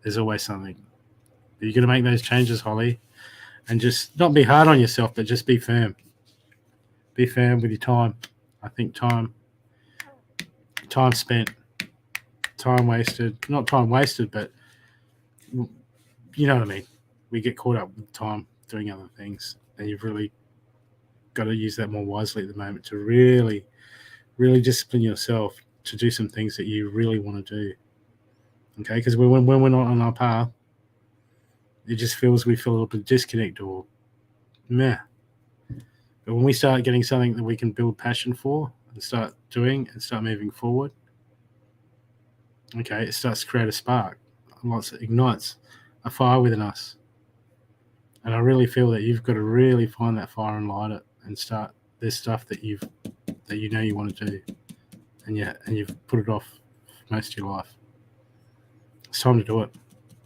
there's always something. But you're going to make those changes, Holly, and just not be hard on yourself, but just be firm. Be firm with your time. I think time spent, time wasted, not time wasted, but you know what I mean. We get caught up with time doing other things, and you've really got to use that more wisely at the moment to really, really discipline yourself to do some things that you really want to do. Okay, because when we're not on our path, it just we feel a little bit disconnect, or meh. But when we start getting something that we can build passion for and start doing and start moving forward, okay, it starts to create a spark. It ignites a fire within us. And I really feel that you've got to really find that fire and light it and start. There's stuff that you know you want to do, and you've put it off for most of your life. It's time to do it,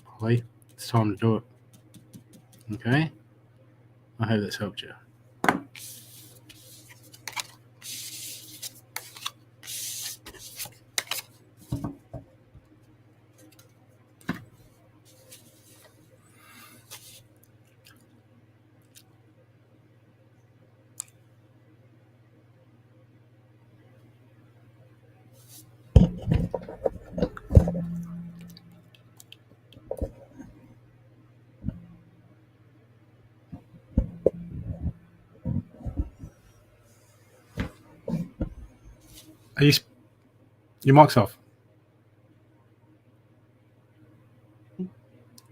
Holly. It's time to do it. Okay? I hope that's helped you. Are you? Your mic's off.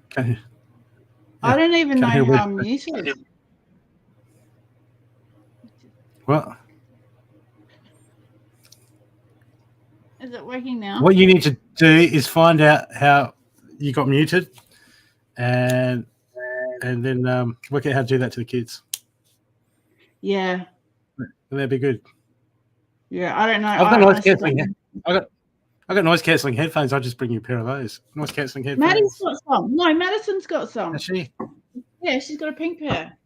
Can you? I don't even know Can't hear how what- I'm muted. What? Is it working now? What you need to do is find out how you got muted, and then work out how to do that to the kids. Yeah. That'd be good. Yeah, I don't know. I've got I noise honestly cancelling. don't know. I got noise cancelling headphones. I'll just bring you a pair of those noise cancelling headphones. Maddie's got some. No, Madison's got some. Has she? Yeah, she's got a pink pair.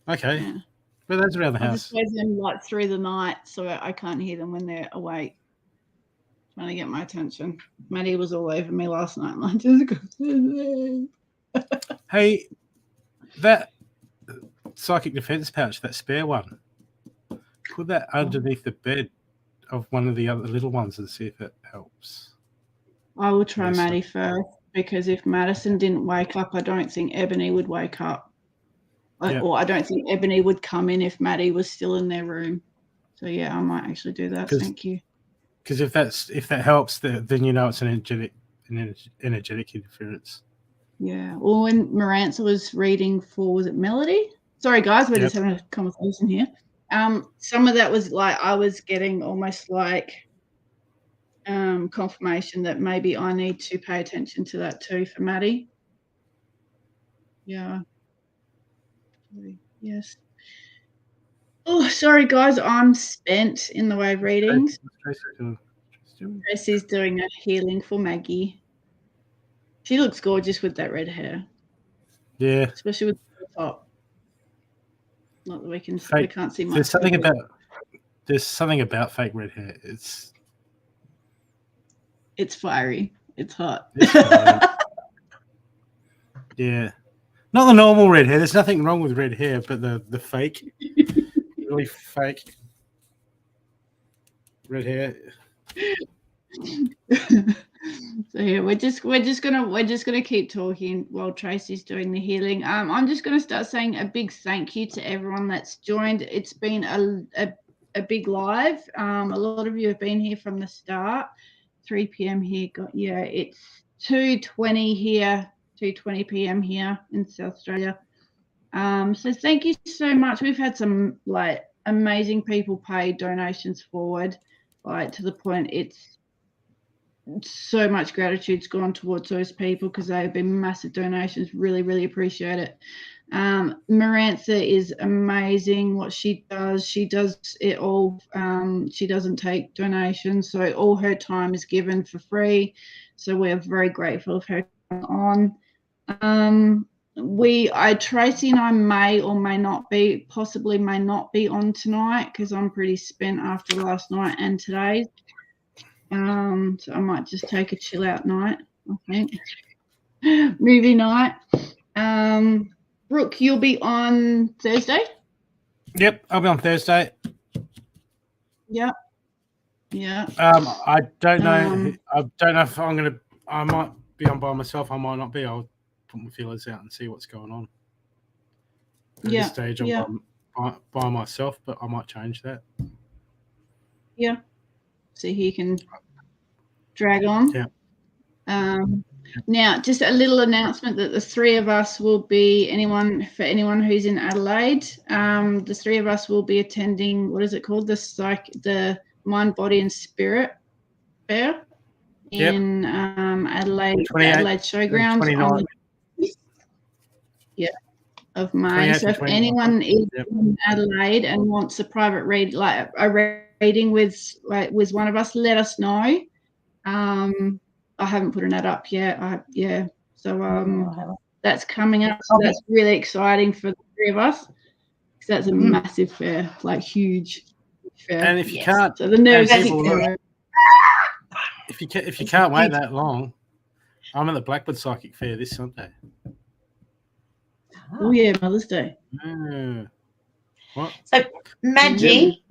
Okay. Yeah. But those around the I house. just wear them like through the night so I can't hear them when they're awake. Trying to get my attention. Maddie was all over me last night. Like, just go to sleep. Hey, that psychic defense pouch, that spare one, put that underneath the bed of one of the other little ones and see if it helps. I will try Yes, Maddie first because if Madison didn't wake up, I don't think Ebony would wake up. Yeah. Or I don't think Ebony would come in if Maddie was still in their room. So yeah, I might actually do that. Thank you. Because if that helps, then you know it's an energetic interference. Yeah. Well, when Marantha was reading for, was it Melody? Sorry, guys, we're just having a conversation here. Some of that was like I was getting almost like confirmation that maybe I need to pay attention to that too for Maddie. Yeah. Yes. Oh, sorry, guys. I'm spent in the way of readings. Tracy's doing a healing for Maggie. She looks gorgeous with that red hair. Yeah. Especially with the top. Not that we can't see much. There's something about fake red hair. It's fiery. It's hot. Yeah. Not the normal red hair. There's nothing wrong with red hair, but the fake, really fake red hair. So yeah, we're just gonna keep talking while Tracy's doing the healing. I'm just gonna start saying a big thank you to everyone that's joined. It's been a big live. A lot of you have been here from the start. 3 p.m. here. It's 2:20 here. 2:20 p.m. here in South Australia. So thank you so much. We've had some like amazing people pay donations forward, like to the point it's so much gratitude's gone towards those people because they have been massive donations. Really, really appreciate it. Marantha is amazing what she does. She does it all. She doesn't take donations, so all her time is given for free. So we are very grateful of her on. Tracy and I may or may not be, possibly may not be on tonight because I'm pretty spent after last night and today. So I might just take a chill out night, I think. Movie night. Brooke, you'll be on Thursday? Yep, I'll be on Thursday. Yep. Yeah. I don't know. I don't know if I'm gonna. I might be on by myself. I might not be. I'll put my feelers out and see what's going on. At this stage, I'm by myself, but I might change that. Yeah. So he can drag on. Yeah. Now, just a little announcement that the three of us will be anyone who's in Adelaide. The three of us will be attending. What is it called? The Mind, Body, and Spirit Fair in Adelaide Showgrounds on the of May. So if anyone is in Adelaide and wants a private read, like a reading with one of us, let us know. I haven't put an ad up yet. So that's coming up. So that's really exciting for the three of us because that's a massive fair, like huge fair. And if you can't, so the nerves if you can't wait that long, I'm at the Blackwood Psychic Fair this Sunday. Oh yeah, Mother's Day. What? So, Maggie,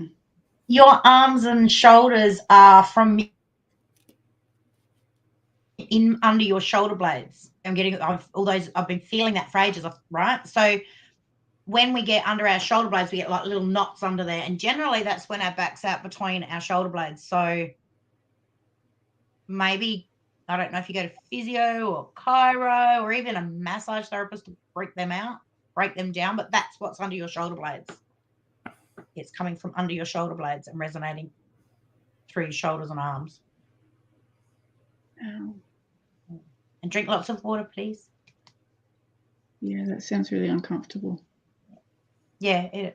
your arms and shoulders are from in under your shoulder blades. I've been feeling that for ages, right? So when we get under our shoulder blades, we get like little knots under there, and generally that's when our back's out between our shoulder blades. So maybe, I don't know if you go to physio or chiro or even a massage therapist to break them down, but that's what's under your shoulder blades. It's coming from under your shoulder blades and resonating through your shoulders and arms. And drink lots of water, please. Yeah, that sounds really uncomfortable. Yeah,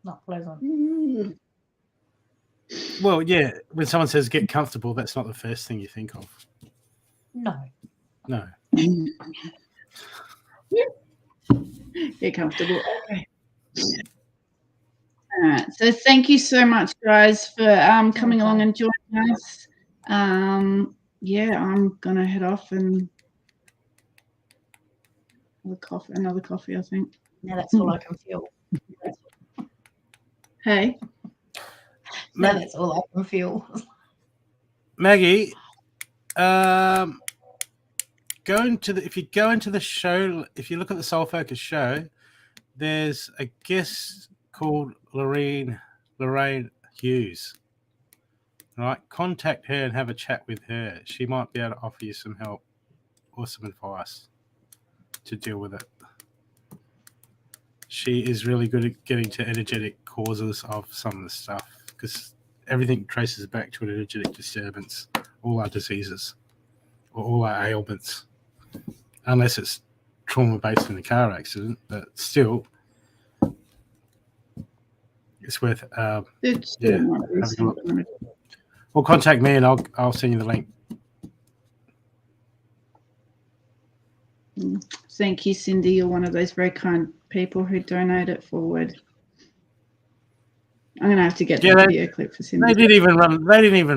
not pleasant. Well, yeah, when someone says get comfortable, that's not the first thing you think of. No. Get comfortable. Okay. All right. So thank you so much, guys, for coming along and joining us. Yeah, I'm gonna head off and another coffee, I think. Now that's all I can feel. Hey. Now that's all I can feel. Maggie, if you go into the show, if you look at the Soul Focus show, there's a guest called Lorraine Hughes. Right, contact her and have a chat with her. She might be able to offer you some help or some advice to deal with it. She is really good at getting to energetic causes of some of the stuff because everything traces back to an energetic disturbance, all our diseases or all our ailments, unless it's trauma-based in a car accident, but still it's worth having a look. Well, contact me and I'll send you the link. Thank you, Cindy. You're one of those very kind people who donate it forward. I'm gonna have to get the video clip for Cindy. They didn't even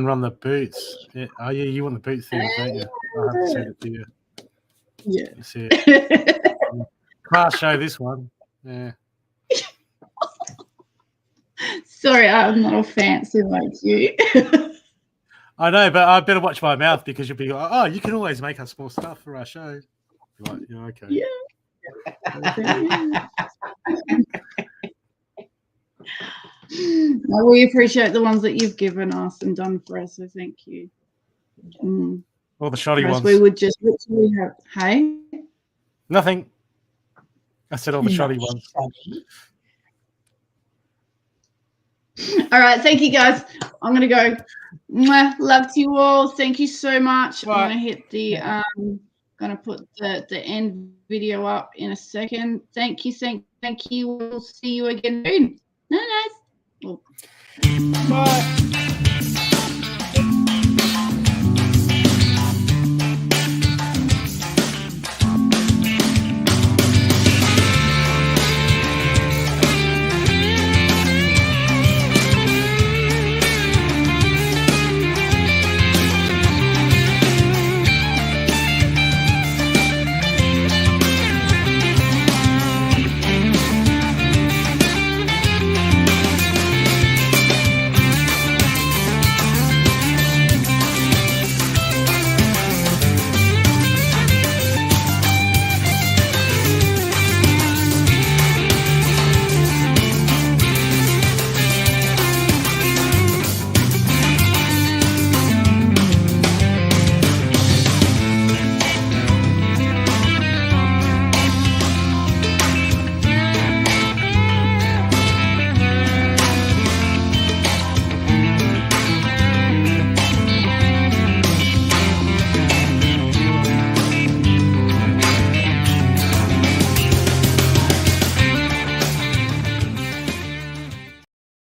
run the boots. Yeah. Oh yeah, you want the boot things, don't you? I'll have to send it to you. Yeah. You see it. Class show this one. Yeah. Sorry, I'm not all fancy like you. I know, but I better watch my mouth because you'll be like, oh, you can always make us more stuff for our show. You're like, yeah, okay. Yeah. Well, we appreciate the ones that you've given us and done for us, so thank you. All the shoddy ones. We would just literally have, hey? Nothing. I said all the shoddy ones. All right, thank you guys. I'm gonna go. Mwah, love to you all. Thank you so much. Right. I'm gonna hit the gonna put the end video up in a second. Thank you. We'll see you again soon. Nice. Bye.